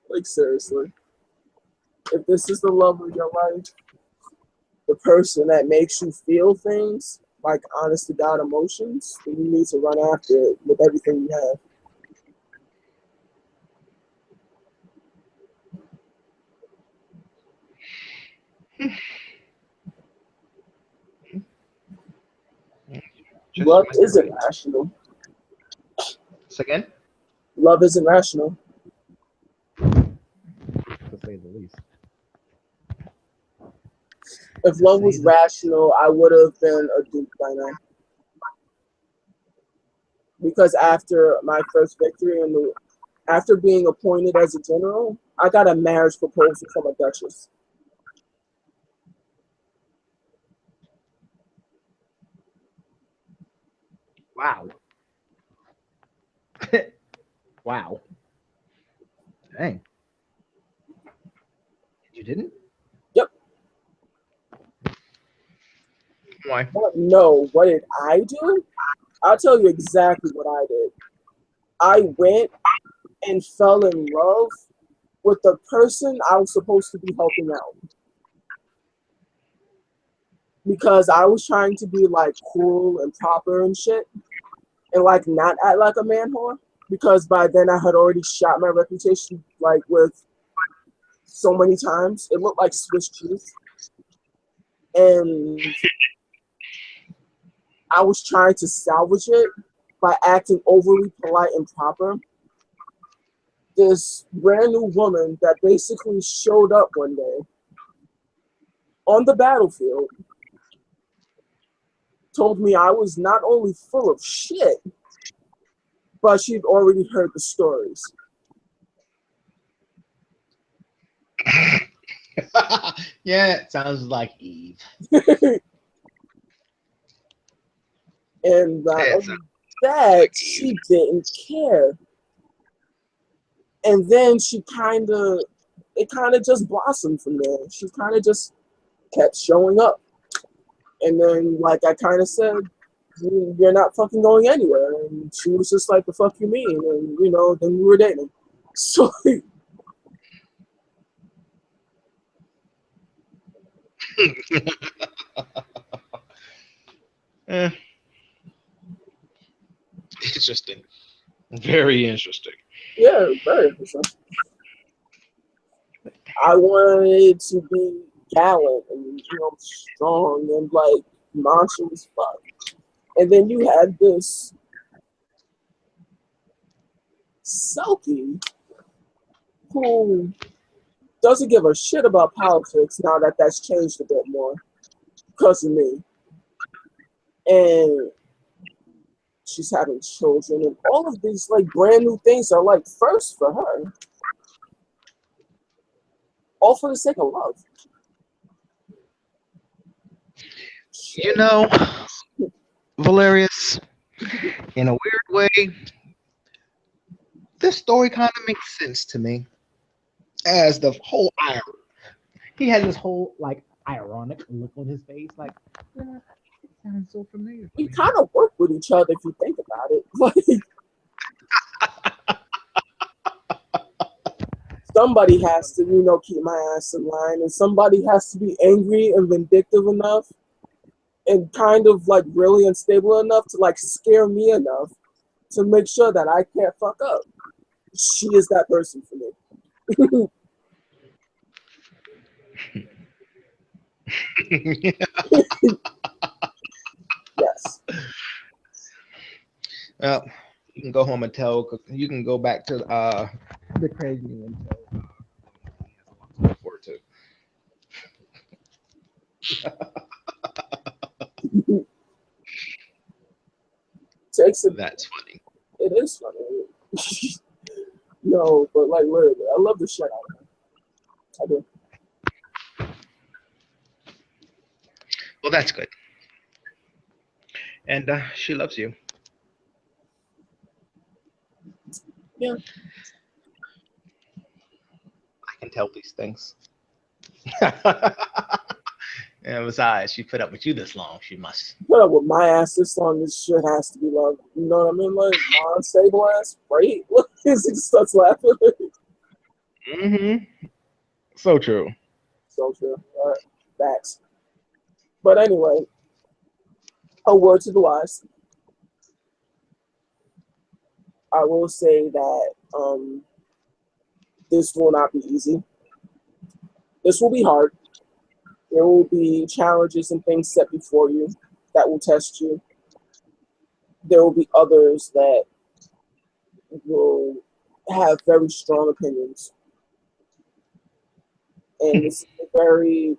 like seriously. If this is the love of your life, the person that makes you feel things like honest to God emotions, then you need to run after it with everything you have. Just Love went isn't through it. rational. Again? Love isn't rational. To say the least. If To love say was the rational, I would have been a duke by now. Because after my first victory and after being appointed as a general, I got a marriage proposal from a duchess. wow. Wow. Dang. You didn't? Yep. Why? But no, what did I do? I'll tell you exactly what I did. I went and fell in love with the person I was supposed to be helping out. Because I was trying to be like cool and proper and shit, and like not act like a man whore. Because by then I had already shot my reputation like with so many times. It looked like Swiss cheese. And I was trying to salvage it by acting overly polite and proper. This brand new woman that basically showed up one day on the battlefield told me I was not only full of shit, but she'd already heard the stories. Yeah, it sounds like Eve. And not It's only that, she didn't care. And then it kind of just blossomed from there. She kind of just kept showing up. And then, like I kind of said, you're not fucking going anywhere. And she was just like, the fuck you mean? And, then we were dating. So, eh, interesting. Very interesting. yeah, very interesting. I wanted to be gallant and, strong and, like, macho as fuck. And then you had this Selkie who doesn't give a shit about politics now that that's changed a bit more because of me. And she's having children, and all of these like brand new things are like first for her, all for the sake of love. You Shit. know, Valerius, in a weird way, this story kind of makes sense to me. As the whole iron. He has this whole like ironic look on his face, like, "Yeah, it sounds so familiar to We me." kind of work with each other if you think about it. Like somebody has to, keep my ass in line, and somebody has to be angry and vindictive enough, and kind of like really unstable enough to like scare me enough to make sure that I can't fuck up. She is that person for me. Yes. Well, you can go home and tell. You can go back to the crazy and tell. He has a lot to look forward to. Takes a That's funny. It is funny. No, but like literally, I love the shit out of her. I do. Well, that's good. And she loves you. Yeah. I can tell these things. And besides, she put up with you this long. She must. Put up with my ass this long. This shit has to be love. You know what I mean? Like non-stable ass. Right? Look, he starts laughing. Mm-hmm. So true. So true. All right. Facts. But anyway, a word to the wise. I will say that this will not be easy. This will be hard. There will be challenges and things set before you that will test you. There will be others that will have very strong opinions. And it's a very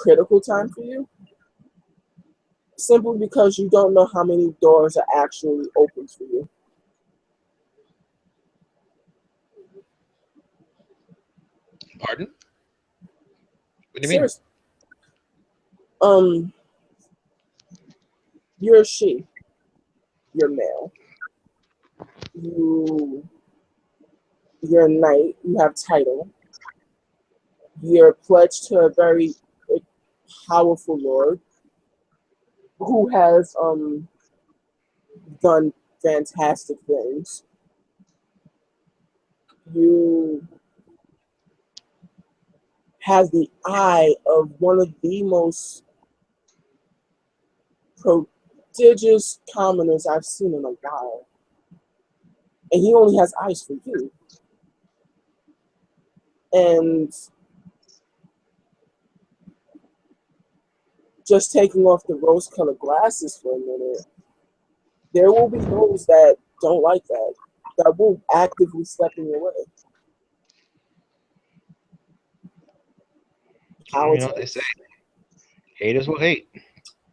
critical time for you, simply because you don't know how many doors are actually open for you. Pardon? What do you mean? Seriously. You're a she. You're male. You you're a knight. You have title. You're pledged to a very powerful lord who has done fantastic things. You have the eye of one of the most prodigious commoners I've seen in a while. And he only has eyes for you. And just taking off the rose colored glasses for a minute, there will be those that don't like that, that will actively step in your way. You know what they say. Politics, Haters will hate.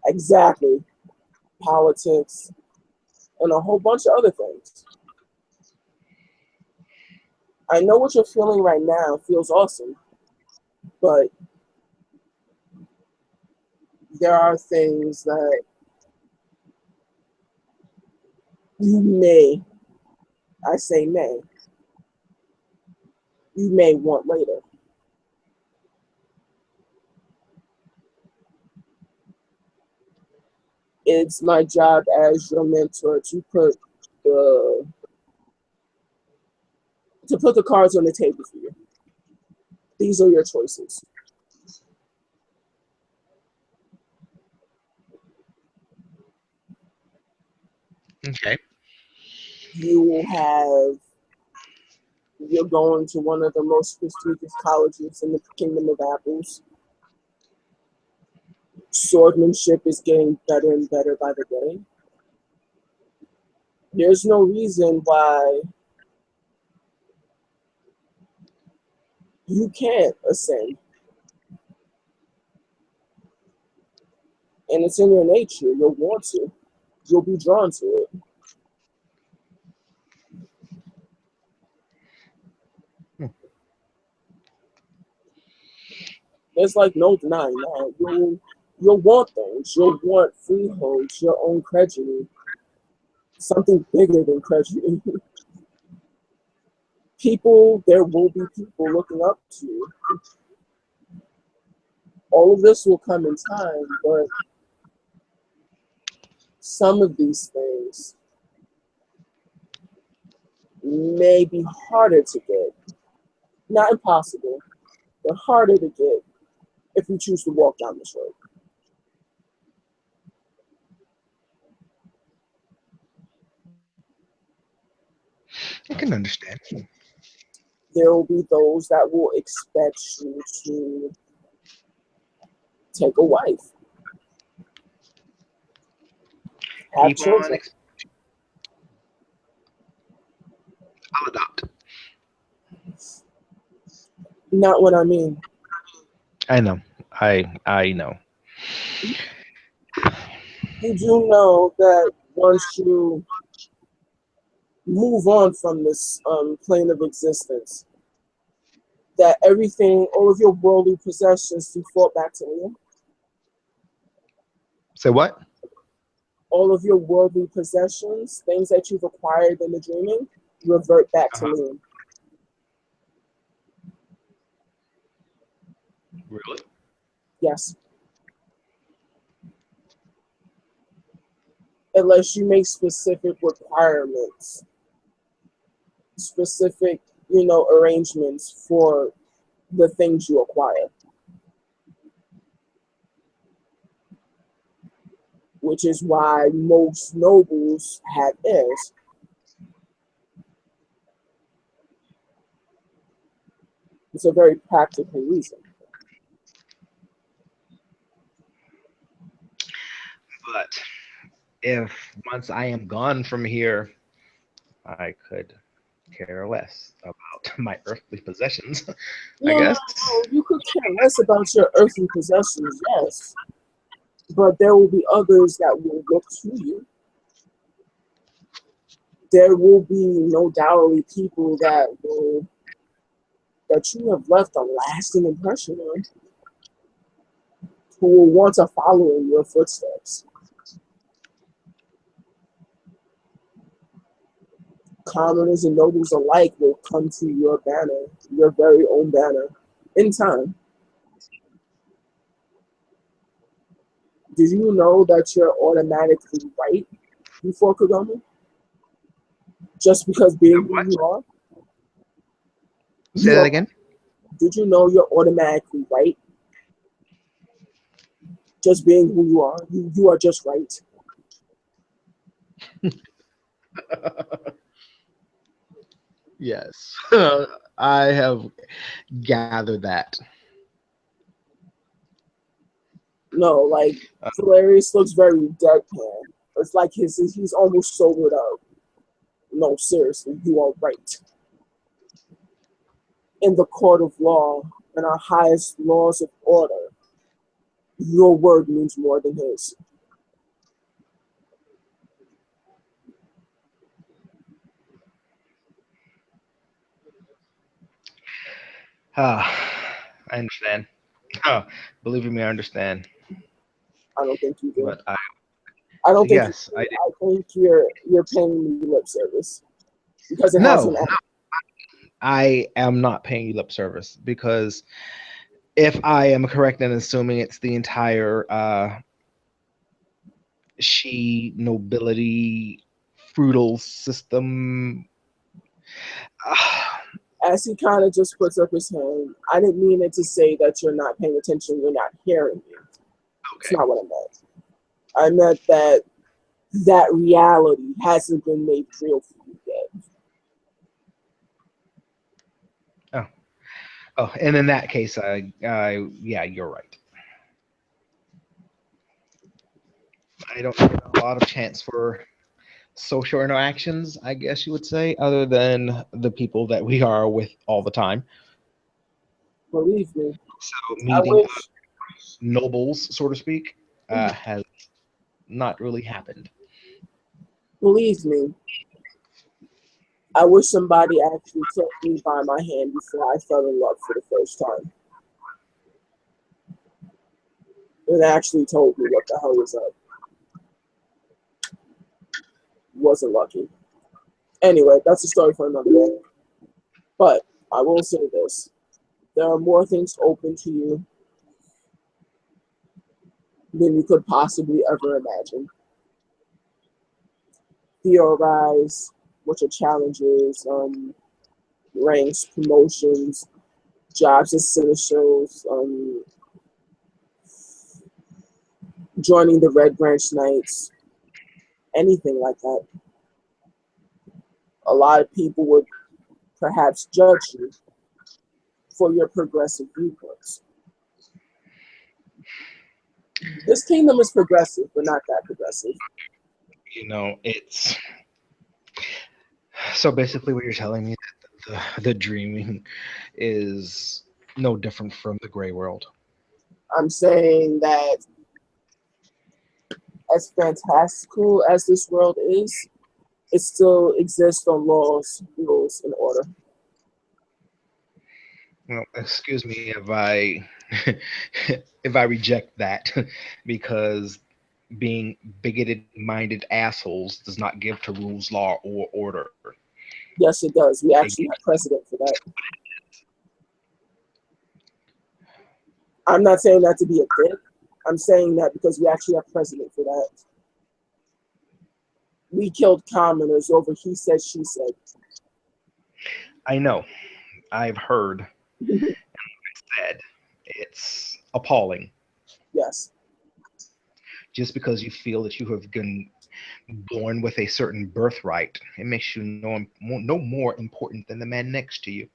exactly. Politics, and a whole bunch of other things. I know what you're feeling right now feels awesome, but there are things that you may, I say you may want later. It's my job as your mentor to the put the cards on the table for you. These are your choices. Okay. You will have you're going to one of the most prestigious colleges in the Kingdom of Apples. Swordmanship is getting better and better by the day. There's no reason why you can't ascend. And it's in your nature. You'll want to. You'll be drawn to it. There's like no denying that. You'll want things. You'll want freeholds, your own credulity, something bigger than credulity. People, there will be people looking up to you. All of this will come in time, but some of these things may be harder to get. Not impossible, but harder to get if you choose to walk down this road. I can understand. There will be those that will expect you to take a wife, have Keep on. children. I'll adopt. Not what I mean. I know. I know. You do know that once you move on from this plane of existence, that everything, all of your worldly possessions default back to Liam. Say what? All of your worldly possessions, things that you've acquired in the dreaming, revert back to Uh-huh. Liam. Really? Yes. Unless you make specific requirements, specific, arrangements for the things you acquire. Which is why most nobles have heirs. It's a very practical reason. But if once I am gone from here, I could care less about My earthly possessions, I No, no, guess. no. You could care less about your earthly possessions, yes, but there will be others that will look to you. There will be no doubtly people that you have left a lasting impression on, who will want to follow in your footsteps. Commoners and nobles alike will come to your banner, your very own banner, in time. Did you know that you're automatically right before Kagome? Just because being who What? you are? Say You that are. again. Did you know you're automatically right? Just being who you are. You are just right. Yes, I have gathered that. No, like Valerius looks very deadpan. It's like he's almost sobered up. No, seriously, you are right. In the court of law, in our highest laws of order, your word means more than his. I understand. Oh, believe me, I understand. I don't think you do. But I don't think you yes, I do. did. I think you're paying me lip service because it has No, an no, I am not paying you lip service because if I am correct in assuming it's the entire she nobility feudal system. as he kind of just puts up his hand. I didn't mean it to say that you're not paying attention, you're not hearing me. It's Okay. not what I meant. I meant that reality hasn't been made real for you yet. Oh, oh, and in that case, yeah, you're right. I don't get a lot of chance for social interactions, I guess you would say, other than the people that we are with all the time. Believe me, So I meeting wish. nobles, so to speak, has not really happened. Believe me, I wish somebody actually took me by my hand before I fell in love for the first time. And actually told me what the hell was up. Wasn't lucky. Anyway, that's a story for another day. But I will say this. There are more things open to you than you could possibly ever imagine. Theorize what your challenges, ranks, promotions, jobs as seneschals, joining the Red Branch Knights, anything like that. A lot of people would perhaps judge you for your progressive viewpoints. This kingdom is progressive, but not that progressive. It's so basically what you're telling me that the dreaming is no different from the gray world. I'm saying that as fantastical as this world is, it still exists on laws, rules, and order. Well, excuse me if I if I reject that because being bigoted minded assholes does not give to rules, law, or order. Yes, it does. We actually have precedent for that. I'm not saying that to be a dick. I'm saying that because we actually have precedent for that. We killed commoners over he said, she said. I know. I've heard said it's appalling. Yes. Just because you feel that you have been born with a certain birthright, it makes you no more important than the man next to you.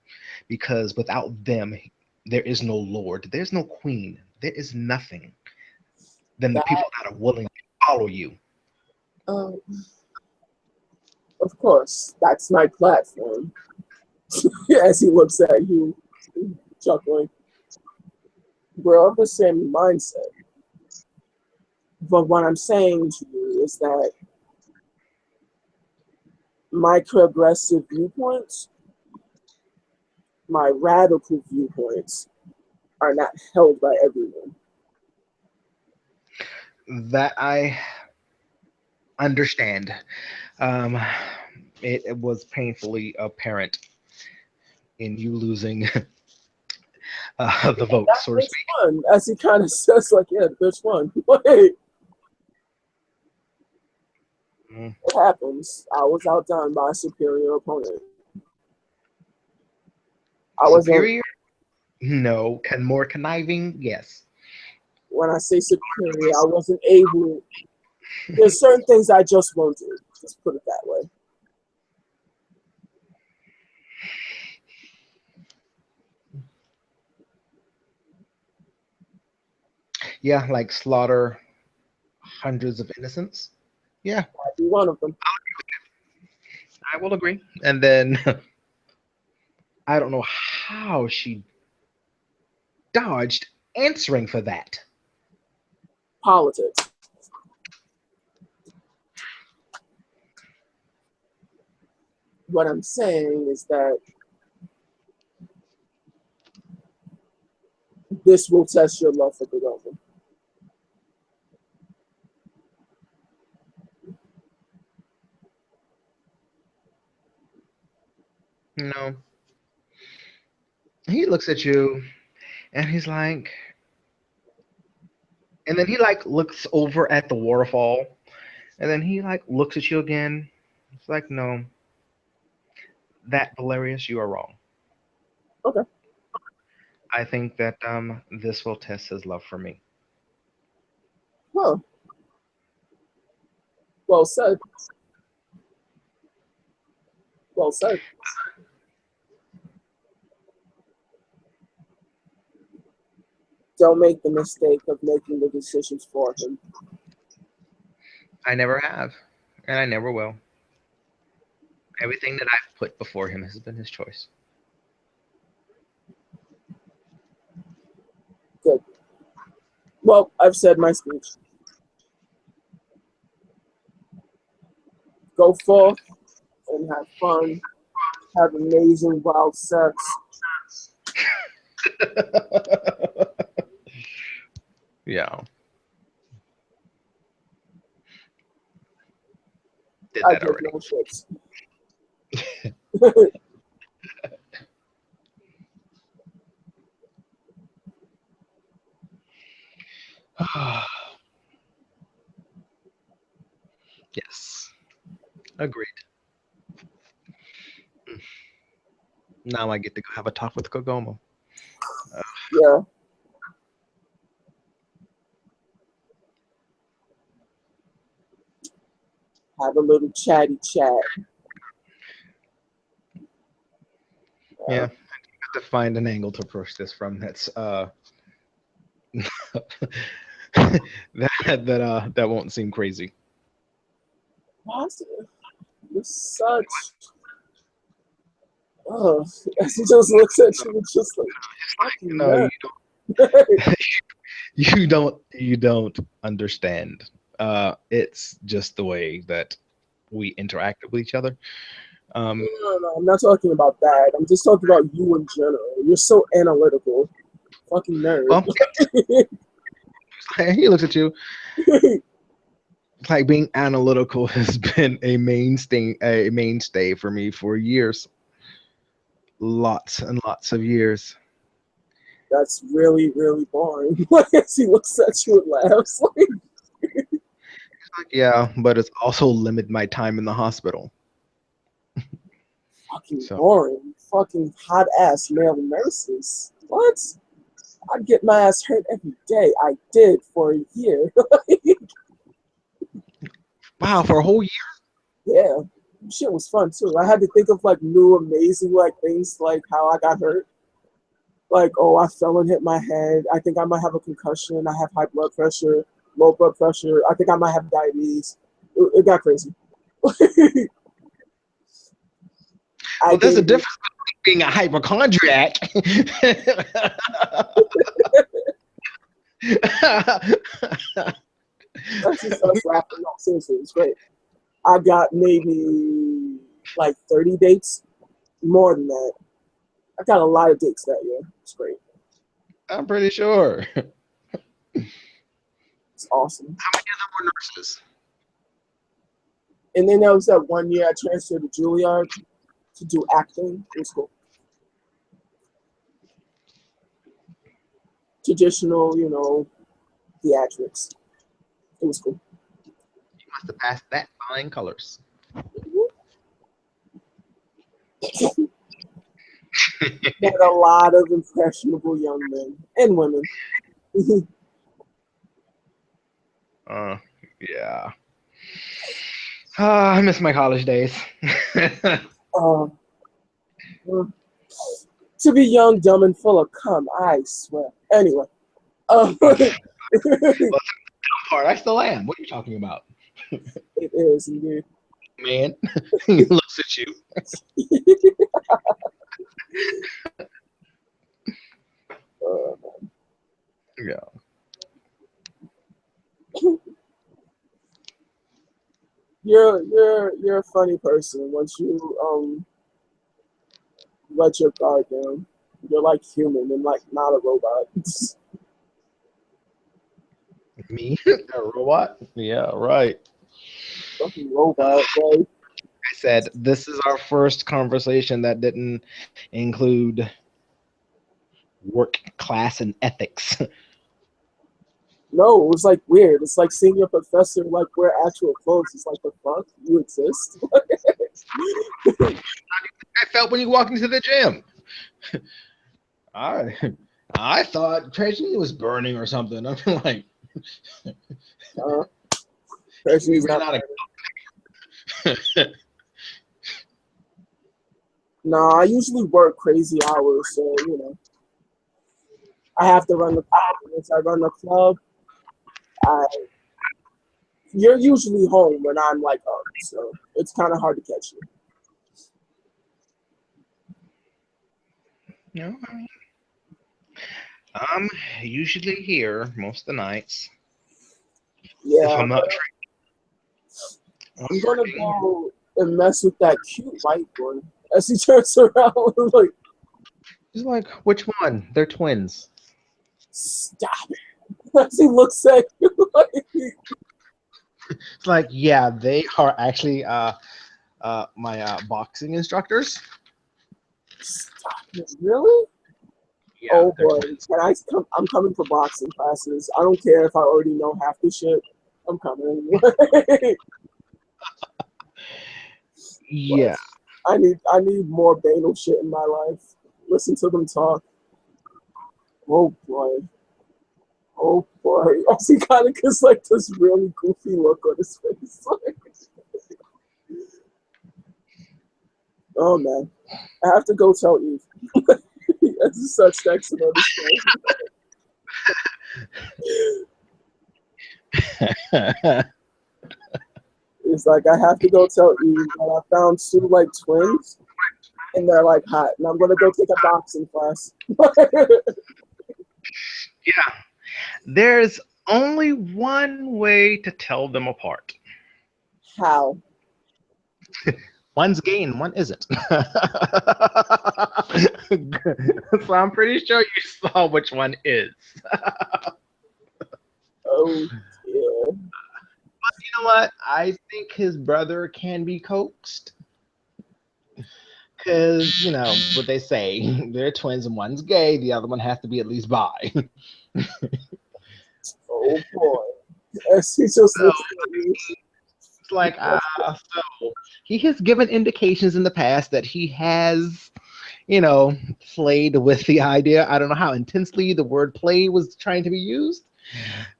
Because without them, there is no lord, there's no queen, there is nothing than the That, people that are willing to follow you. um, of course, that's my platform. As he looks at you, chuckling. We're of the same mindset. But what I'm saying to you is that my progressive viewpoints, my radical viewpoints, are not held by everyone. That I understand. Um, it was painfully apparent in you losing the vote, That so to bitch speak. won, as he kind of says, like, yeah, the bitch won. Wait, Mm. it happens. I was outdone by a superior opponent. I wasn't, Superior? No. More conniving? Yes. when I say superior, I wasn't able. There's certain things I just won't do. Let's put it that way. Yeah, like slaughter hundreds of innocents. Yeah, I'd be one of them. I will agree. And then I don't know how she dodged answering for that. Politics. What I'm saying is that this will test your love for the government. No. He looks at you and he's like, and then he like looks over at the waterfall and then he like looks at you again. It's like, no, that Valerius, you are wrong. Okay. I think that this will test his love for me. Well, well said. Well said. Don't make the mistake of making the decisions for him. I never have, and I never will. Everything that I've put before him has been his choice. Good. Well, I've said my speech. Go forth and have fun. Have amazing wild sex. Yeah, did I that give already. no shits. Yes, agreed. Now I get to go have a talk with Kogomo. Yeah. Have a little chatty chat. Yeah, I have to find an angle to approach this from that's that won't seem crazy. Positive. You're such. Oh, as he just looks at you, it's just like fucking No, you nut. you don't understand. It's just the way that we interact with each other. Um, No, I'm not talking about that. I'm just talking about you in general. You're so analytical. Fucking nerd. well, he looks at you. Like being analytical has been a mainstay for me for years, lots and lots of years. That's really, really boring. Like, as he looks at you and laughs. Like, Like, yeah, but it's also limited my time in the hospital. fucking So boring. Fucking hot ass male nurses. What? I'd get my ass hurt every day. I did for a year. wow, for a whole year. Yeah. Shit was fun too. I had to think of like new amazing like things like how I got hurt. Like, oh, I fell and hit my head. I think I might have a concussion. I have high blood pressure, low blood pressure. I think I might have diabetes. It got crazy. I Well, there's a gave difference being a hypochondriac. Let's just start laughing. No, seriously, it's great. I got maybe like 30 dates, more than that. I got a lot of dates that year. It's great. I'm pretty sure. It's awesome. How many of them were nurses? And then there was that one year I transferred to Juilliard to do acting. It was cool. Traditional, theatrics. It was cool. You must have passed that flying colors. Met a lot of impressionable young men and women. Yeah. I miss my college days. uh, to be young, dumb, and full of cum, I swear. Anyway. Part, I still am. What are you talking about? It is indeed. Man, he looks at you. Yeah. You're a funny person once you let your guard down. You're like human and like not a robot. Me? A robot? Yeah, right. Fucking robot, right? I said this is our first conversation that didn't include work, class, and ethics. No, it was like weird. It's like seeing your professor like wear actual clothes. It's like the fuck? You exist? I felt when you walked into the gym. I thought Tracy was burning or something. I'm like, Actually, we ran out of. Nah, I usually work crazy hours, so I have to run the club. Once I run the club, you're usually home when I'm like up, so it's kind of hard to catch you. No, I mean, I'm usually here most of the nights. Yeah, If I'm not I'm gonna go and mess with that cute white boy as he turns around. Like, He's like, which one? They're twins. stop it! As he looks at you, like, It's like, yeah, they are actually my boxing instructors. stop it! Really? Yeah, Oh they're boy, twins. can I come? I'm coming for boxing classes. I don't care if I already know half the shit. I'm coming. Yeah. I need more banal shit in my life. Listen to them talk. Oh boy. Oh boy. As he kind of gets like this really goofy look on his face. Oh man. I have to go tell Eve. As he starts texting on his phone. It's like I have to go tell Eve that I found two like twins and they're like hot. And I'm gonna go take a boxing class. Yeah. There's only one way to tell them apart. How? One's gay and one isn't. So I'm pretty sure you saw which one is. Oh yeah. But you know what? I think his brother can be coaxed. Because, what they say, they're twins and one's gay, the other one has to be at least bi. Oh boy. As he just looks at me. It's like, so he has given indications in the past that he has, played with the idea. I don't know how intensely the word play was trying to be used,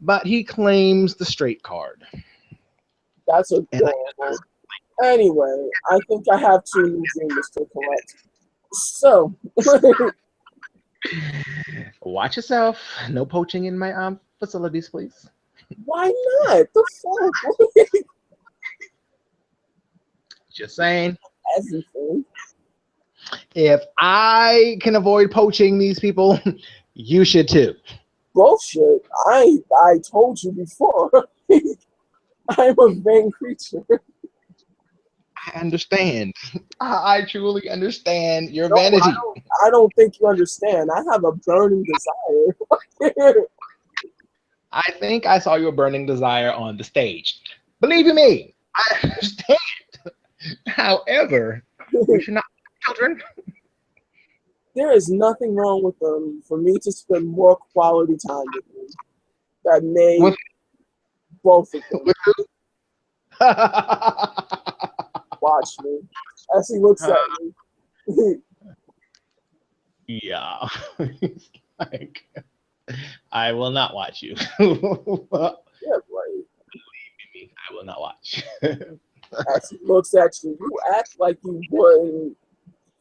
but he claims the straight card. That's adorable. Anyway, I think I have two new dreamers to collect. So Watch yourself. No poaching in my facilities, please. why not? The fuck? Just saying. Everything. If I can avoid poaching these people, you should too. Bullshit. I told you before. I'm a vain creature. I understand. I truly understand your No, vanity. I don't think you understand. I have a burning desire. I think I saw your burning desire on the stage. Believe you me, I understand. However, we should not have children. There is nothing wrong with them for me to spend more quality time with them. That may With, both of them with who? watch me as he looks at me. Yeah. He's like, I will not watch you. Believe Yeah, right. me, I will not watch. As he looks at you, you act like you wouldn't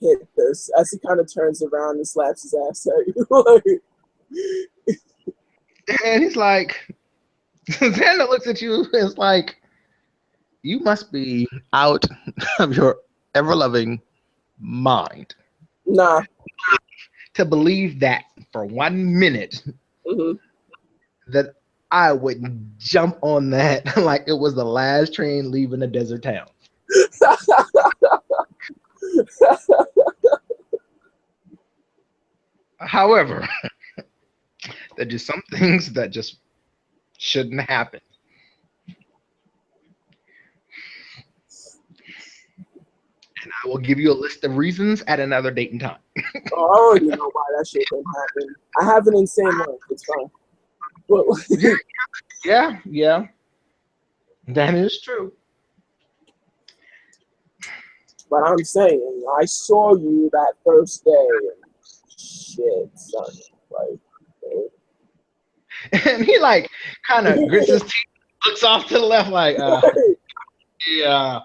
hit this. As he kind of turns around and slaps his ass at you. And he's like, Xander looks at you and is like, you must be out of your ever loving mind Nah. to believe that for 1 minute Hmm. that I would jump on that like it was the last train leaving a desert town. However, there are just some things that just shouldn't happen. And I will give you a list of reasons at another date and time. Oh, I already know why that shit didn't happen. I have an insane life. It's fine. But, Yeah, that is true. but I'm saying, I saw you that first day. And shit, son. Like, And he like kind of grits his teeth, looks off to the left, like, yeah,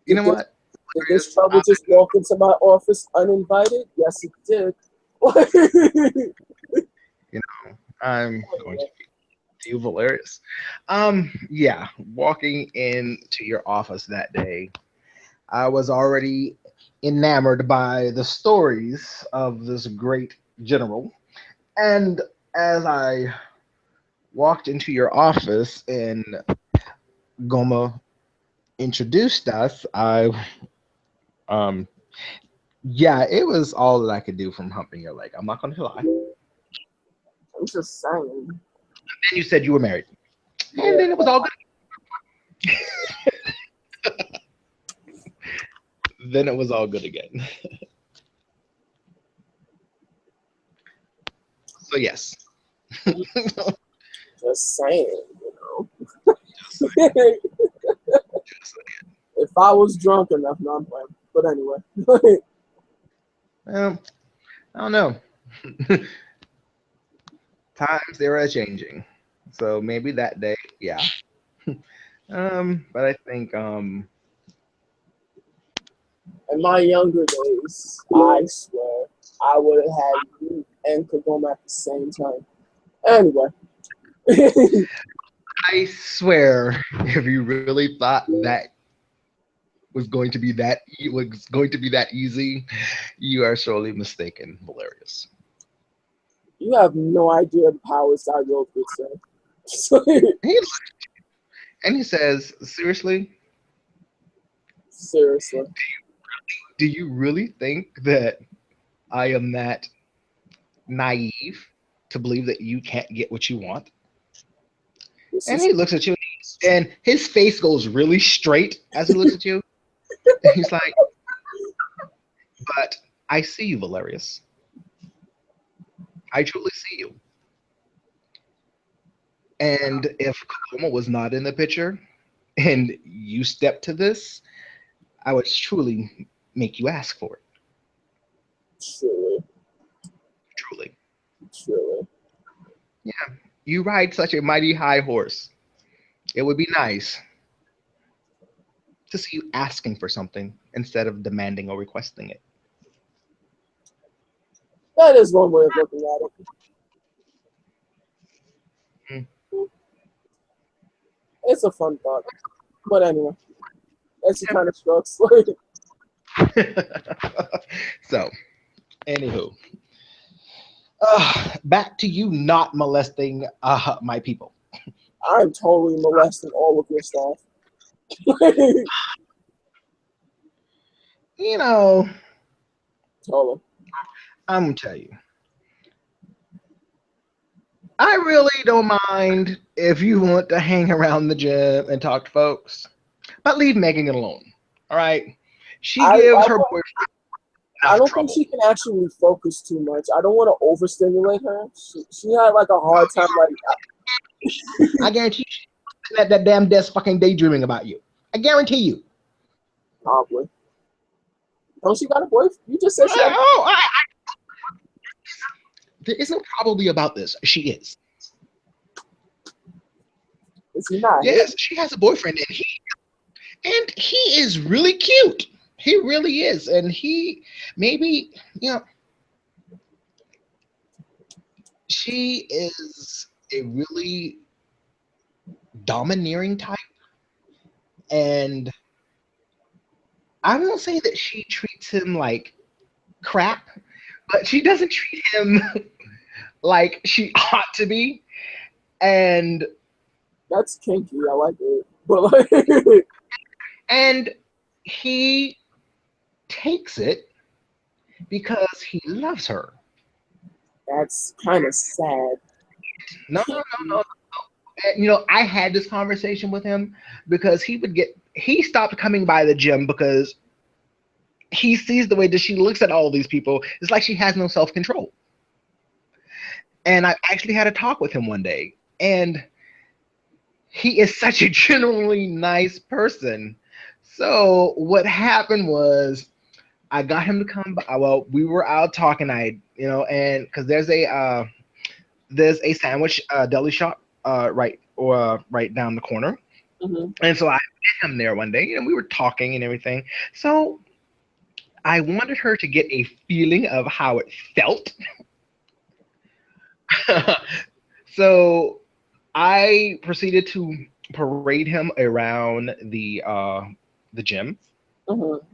you did know this, what? did this trouble just walk into my office uninvited? Yes, it did. I'm going to be you, Valerius. Yeah, walking into your office that day, I was already enamored by the stories of this great general. And as I walked into your office and Goma introduced us, um, yeah, it was all that I could do from humping your leg. I'm not going to lie. And I'm just saying. you said you were married. Yeah. And then it was all good. Then it was all good again. So yes. Just saying, you know. If I was drunk enough, no, I'm playing. But anyway. Well, I don't know. Times they were changing. So maybe that day, yeah. But I think In my younger days, I swear, I would have had you and Kagoma at the same time. Anyway. I swear, if you really thought that was going to be that easy, you are sorely mistaken, Valerius. You have no idea the powers I wrote this in. He and he says, seriously, Seriously. do you really think that I am that naive to believe that you can't get what you want? This And is he looks at you, and his face goes really straight as he looks at you. He's like, but I see you, Valerius. I truly see you. And if Kakuma was not in the picture and you stepped to this, I would truly make you ask for it. truly, Truly. truly. Yeah. You ride such a mighty high horse. It would be nice to see you asking for something instead of demanding or requesting it. That is one way of looking at it. Hmm. It's a fun thought. But anyway, as he Yeah. kind of strokes. So, anywho, back to you not molesting my people. I'm totally molesting all of your stuff. You know, Totally. I'm gonna tell you, I really don't mind if you want to hang around the gym and talk to folks, but leave Megan alone. All right, she gives her boyfriend I enough don't think trouble. she can actually focus too much. I don't want to overstimulate her. She had like a hard time, like I guarantee you, she's at that damn desk fucking daydreaming about you. I guarantee you. probably. Don't she got a boyfriend? You just said she had. There is no probably about this. She is. Is he not hit? Yes, she has a boyfriend, and he is really cute. He really is, and he maybe she is a really domineering type, and I won't say that she treats him like crap, but she doesn't treat him like she ought to be, and That's kinky. I like it. But like, and he takes it because he loves her. that's kind of sad. No. I had this conversation with him because he stopped coming by the gym because he sees the way that she looks at all these people. It's like she has no self-control. And I actually had a talk with him one day, and he is such a genuinely nice person. So what happened was I got him to come by. Well, we were out talking. And because there's a sandwich deli shop right down the corner, Mm-hmm. and so I met him there one day. We were talking and everything. So I wanted her to get a feeling of how it felt. So I proceeded to parade him around the gym, Mm-hmm.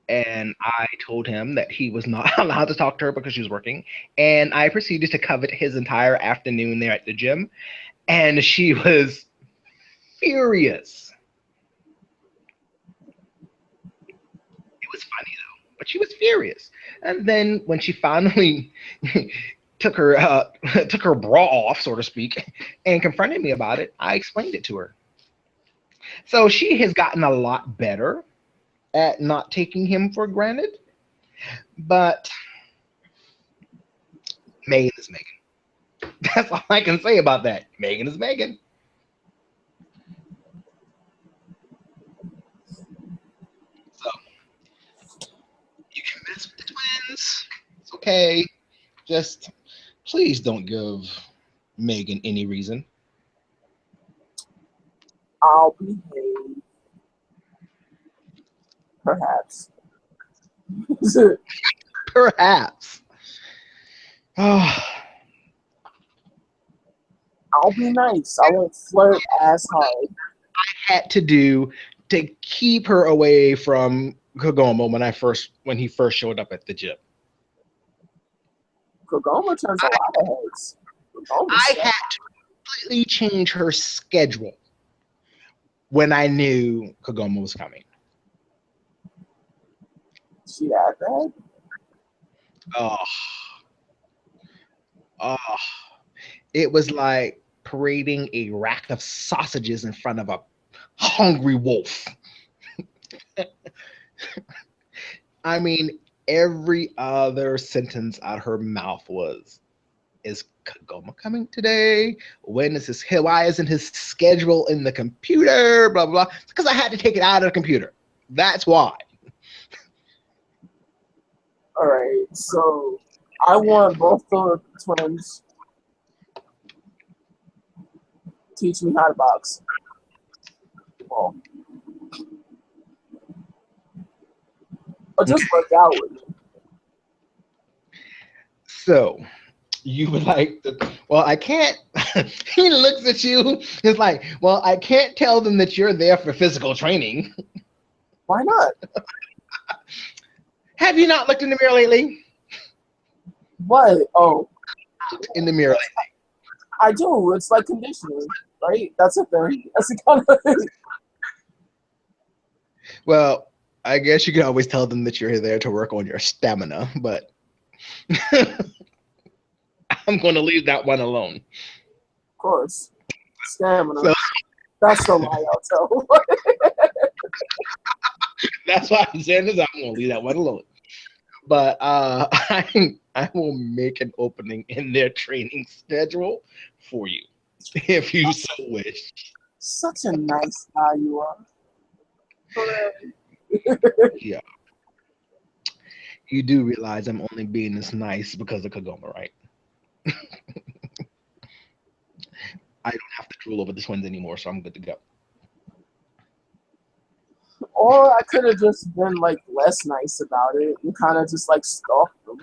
and I told him that he was not allowed to talk to her because she was working. And I proceeded to covet his entire afternoon there at the gym, and she was furious. It was funny though, but she was furious. And then when she finally took her took her bra off, so to speak, and confronted me about it, I explained it to her. So she has gotten a lot better at not taking him for granted. But Megan is Megan. That's all I can say about that. Megan is Megan. So you can mess with the twins. It's okay. Just please don't give Megan any reason. I'll behave. Perhaps. Perhaps. Oh, I'll be nice. I won't flirt as hard. had to do to keep her away from Kagoma when he first showed up at the gym. Kagoma turns a lot of heads. Kagoma's I sad. had to completely change her schedule when I knew Kagoma was coming. She that bad? Oh, oh, it was like parading a rack of sausages in front of a hungry wolf. I mean, every other sentence out her mouth was, "Is Kagoma coming today? When is his? Why isn't his schedule in the computer? Blah blah blah." Because I had to take it out of the computer. That's why. All right. So I want both the twins teach me how to box. Well, or just work out with me. So you would like to, well, I can't. He looks at you. It's like, well, I can't tell them that you're there for physical training. Why not? Have you not looked in the mirror lately? What? Oh, In the mirror. I do. It's like conditioning, right? That's a thing. That's a kind of thing. Well, I guess you can always tell them that you're there to work on your stamina, but I'm going to leave that one alone. Of course. Stamina. So That's the lie I'll tell. that's why I'm saying this. I'm going to leave that one alone. But I will make an opening in their training schedule for you if you so wish. Such a nice guy you are. Yeah. You do realize I'm only being this nice because of Kagoma, right? I don't have to drool over the twins anymore, so I'm good to go. Or I could have just been like less nice about it and kind of just like stalked them.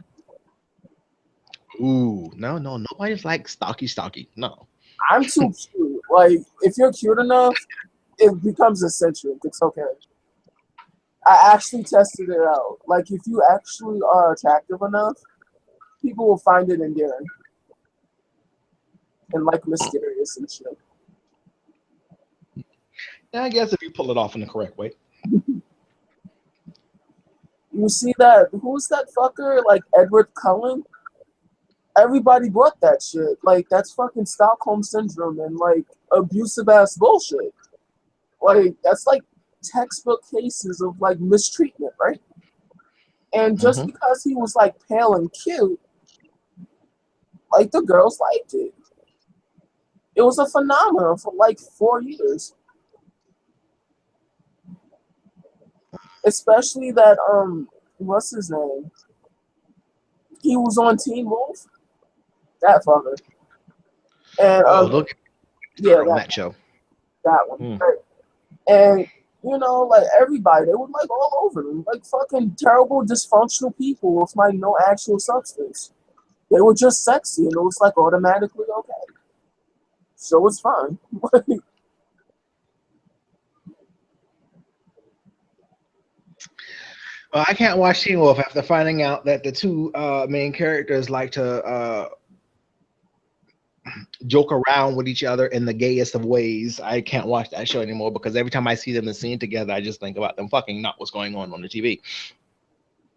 Ooh, no, nobody's like stocky. No. I'm too cute. Like, if you're cute enough, it becomes eccentric. It's okay. I actually tested it out. Like, if you actually are attractive enough, people will find it endearing and like mysterious and shit. Yeah, I guess if you pull it off in the correct way. You see that? Who's that fucker? Like Edward Cullen? Everybody brought that shit. Like, that's fucking Stockholm syndrome and like abusive ass bullshit. Like, that's like textbook cases of like mistreatment, right? And just because he was like pale and cute, like the girls liked it. It was a phenomenon for like 4 years. Especially that what's his name? He was on Teen Wolf. That fucker. And Look yeah, on that show. That one. Right. And you know, like everybody, they were like all over them, like fucking terrible, dysfunctional people with like no actual substance. They were just sexy, and it was like automatically okay. So it's fine. Well, I can't watch Teen Wolf after finding out that the two main characters like to joke around with each other in the gayest of ways. I can't watch that show anymore because every time I see them in the scene together, I just think about them fucking, not what's going on the TV.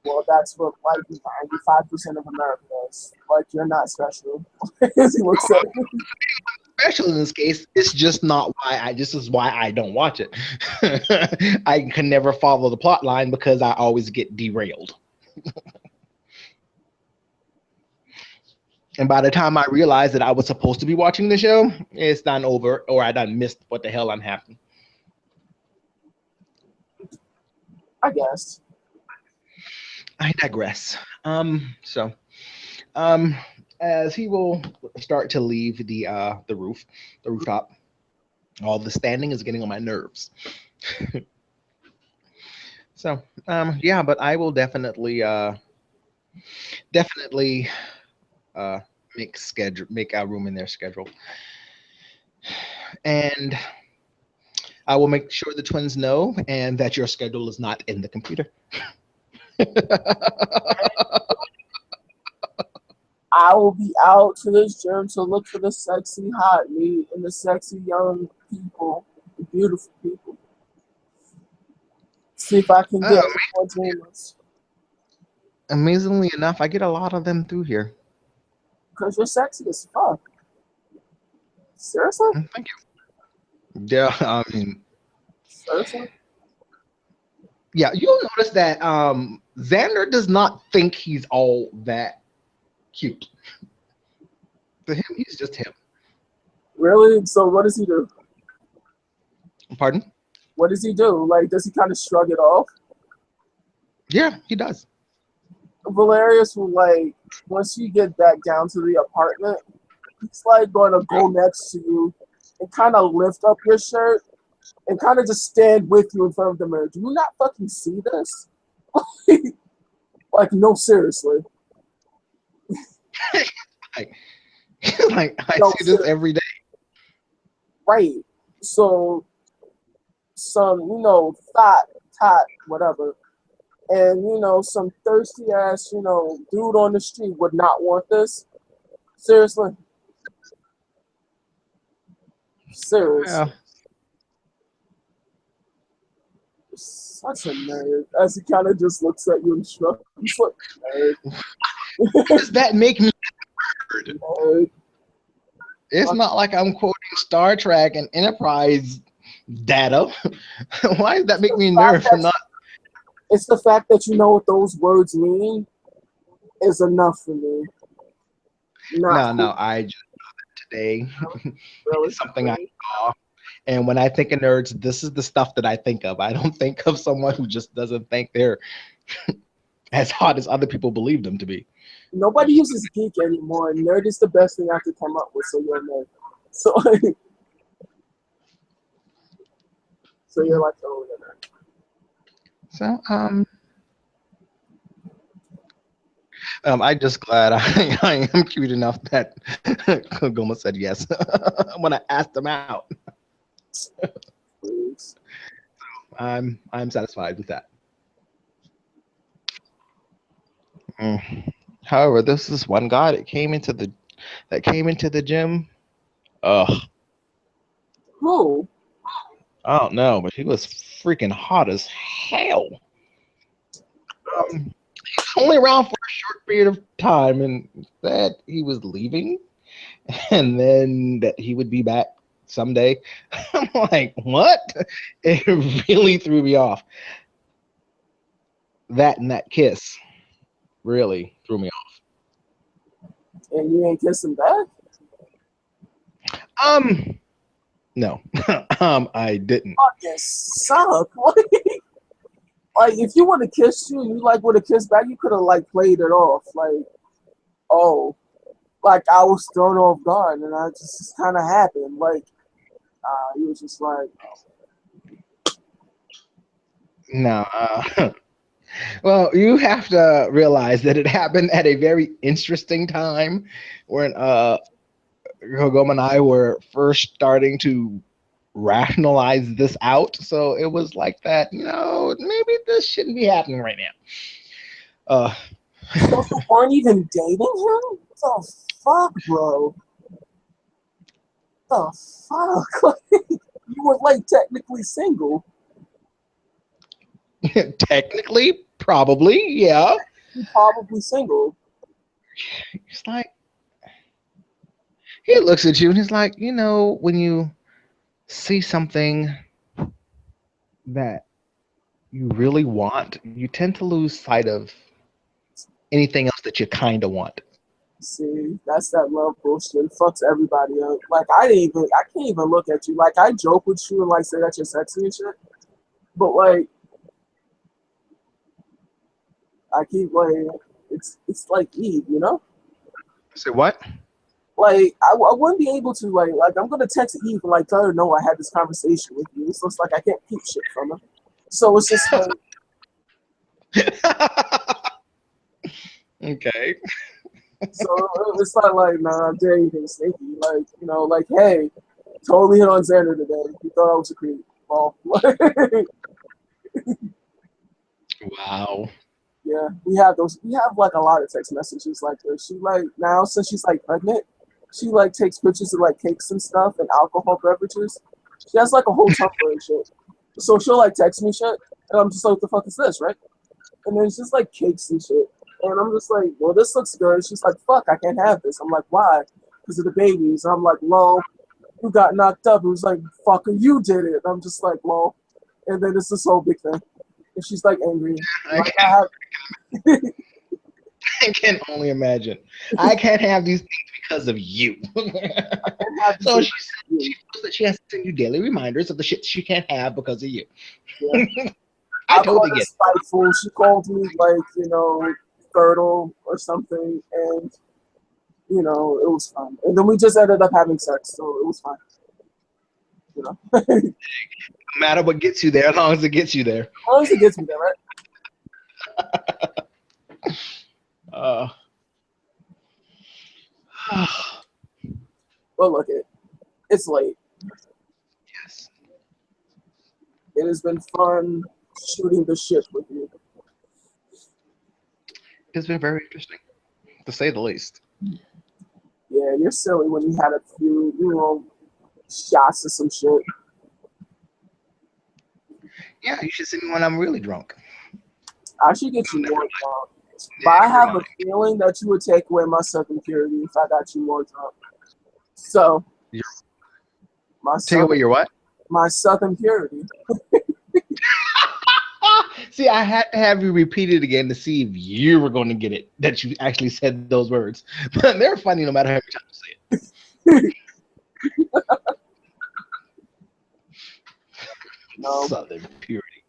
Well, that's what like 95% of America does. Like, you're not special. As he looks at it. Special in this case, it's just not why this is why I don't watch it. I can never follow the plot line because I always get derailed. And by the time I realized that I was supposed to be watching the show, it's done over, or I done missed what the hell I'm happening. I guess. I digress. As he will start to leave the rooftop, all the standing is getting on my nerves. So, yeah, but I will definitely make a room in their schedule, and I will make sure the twins know and that your schedule is not in the computer. I will be out to this gym to look for the sexy hot meat and the sexy young people, the beautiful people. See if I can get more dreamers. Amazingly enough, I get a lot of them through here. Because you're sexy as fuck. Seriously? Thank you. Yeah, I mean, Seriously? Yeah, you'll notice that Xander does not think he's all that cute. To him, he's just him. Really? So what does he do? Pardon? What does he do? Like, does he kind of shrug it off? Yeah, he does. Valerius will, like, once you get back down to the apartment, he's like going to go next to you and kind of lift up your shirt and kind of just stand with you in front of the mirror. Do you not fucking see this? Like, no, seriously. like I see this every day. Right. So, some, you know, thought, whatever. and some thirsty ass dude on the street would not want this. Seriously, Yeah. seriously, such a nerd. As he kind of just looks at you and shrugs. He's like, nerd, Does that make me nerd? nerd. It's not like I'm quoting Star Trek and Enterprise data. Why does that make me a nerd for not? It's the fact that you know what those words mean is enough for me. Not No, I just today really. it's something I saw. And when I think of nerds, this is the stuff that I think of. I don't think of someone who just doesn't think they're as hot as other people believe them to be. Nobody uses geek anymore, and nerd is the best thing I could come up with. So you're a nerd. So, so you're like, oh, you're a nerd. So I'm just glad I am cute enough that Goma said yes when I asked him out. Please. I'm satisfied with that. However, this is one guy that came into the gym. Ugh, Who? I don't know, but he was freaking hot as hell. He was only around for a short period of time, and that he was leaving, and then that he would be back someday. I'm like, what? It really threw me off. That and that kiss really threw me And you ain't kissing back? off. No, I didn't. Fucking suck. Like, if you would have kissed you like would have kissed back, you could have like played it off. Like, oh, like I was thrown off guard, and I just kind of happened. Like, he was just like, No. Well, you have to realize that it happened at a very interesting time when Kogoma and I were first starting to rationalize this out. So it was like that, maybe this shouldn't be happening right now. so you weren't even dating him? The fuck, bro? The fuck? You were like technically single. Technically, probably, yeah. You're probably single. It's like he looks at you and he's like, when you see something that you really want, you tend to lose sight of anything else that you kind of want. See, that's that love bullshit. It fucks everybody up. Like I can't even look at you. Like I joke with you and like say that you're sexy and shit. But like I keep like it's like Eve, Say what? Like I wouldn't be able to like I'm gonna text Eve and like tell her no, I had this conversation with you. It's just like I can't keep shit from her. So it's just like Okay. so it's not like nah, I dare anything sneaky. Like like hey, totally hit on Xander today. He thought I was a creep. Well, Wow. yeah, we have those. We have like a lot of text messages like this. She like now since she's like pregnant, she like takes pictures of like cakes and stuff and alcohol beverages. She has like a whole Tumblr and shit. So she'll like text me shit, and I'm just like, "What the fuck is this?" Right? And then it's just like cakes and shit, and I'm just like, "Well, this looks good." She's like, "Fuck, I can't have this." I'm like, "Why?" Because of the babies. And I'm like, "Lol, you got knocked up." It was like, "Fucker, you did it." And I'm just like, "Lol," and then it's this whole big thing, and she's like angry. Like I have. I can only imagine. I can't have these things because of you. So she feels that she has to send you daily reminders of the shit she can't have because of you. Yeah. I I called totally her get it. spiteful. She called me like, fertile or something, and it was fun. And then we just ended up having sex, so it was fine. As No matter what gets you there, as long as it gets you there. long as it gets me there, right? Uh, But look, it's late. yes. It has been fun shooting the shit with you. It's been very interesting, to say the least. Yeah, you're silly when you had a few, shots or some shit. Yeah, you should see me when I'm really drunk. I should get you more drunk. But I Never have a mind. feeling that you would take away my Southern purity if I got you more drunk. So, Your, my take away Southern, your what? my Southern purity. See, I had to have you repeat it again to see if you were going to get it, that you actually said those words. But they're funny no matter how many times you say it. No, Southern purity.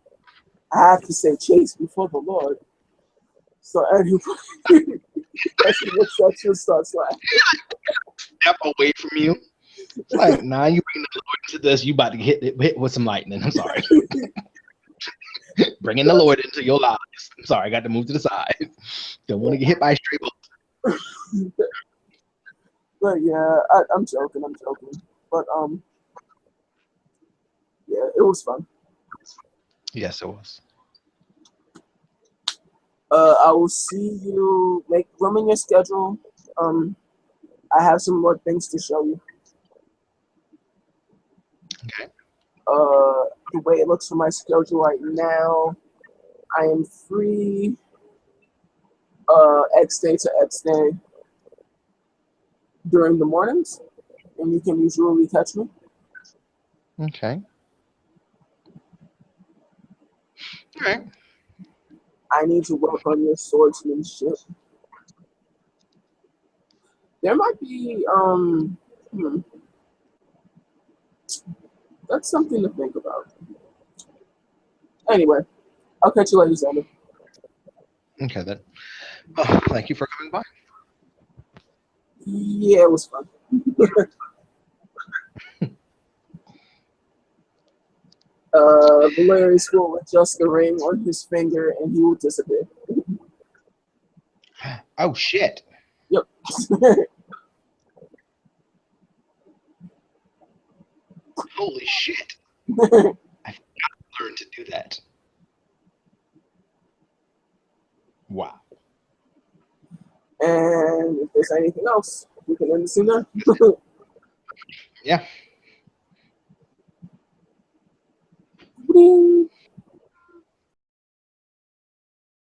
I have to say chase before the Lord. So anyway, that's what section starts laughing. Step away from you. It's like, nah, you bring the Lord into this, you about to get hit with some lightning. I'm sorry. Bringing the Lord into your lives. I'm sorry, I got to move to the side. Don't want to get hit by a stray bullet. But yeah, I'm joking. But yeah, it was fun. Yes, it was. I will see you. Make room in your schedule. I have some more things to show you. Okay. The way it looks for my schedule right now, I am free. X day to X day during the mornings, and you can usually catch me. Okay. All right. I need to work on your swordsmanship. There might be that's something to think about. Anyway, I'll catch you later, Zander. Okay, then. Oh, thank you for coming by. Yeah, it was fun. Valerius will adjust the ring on his finger and he will disappear. Oh, shit. Yep. Holy shit. I've got to learn to do that. Wow. And if there's anything else, we can end the scene there. Yeah. Ding.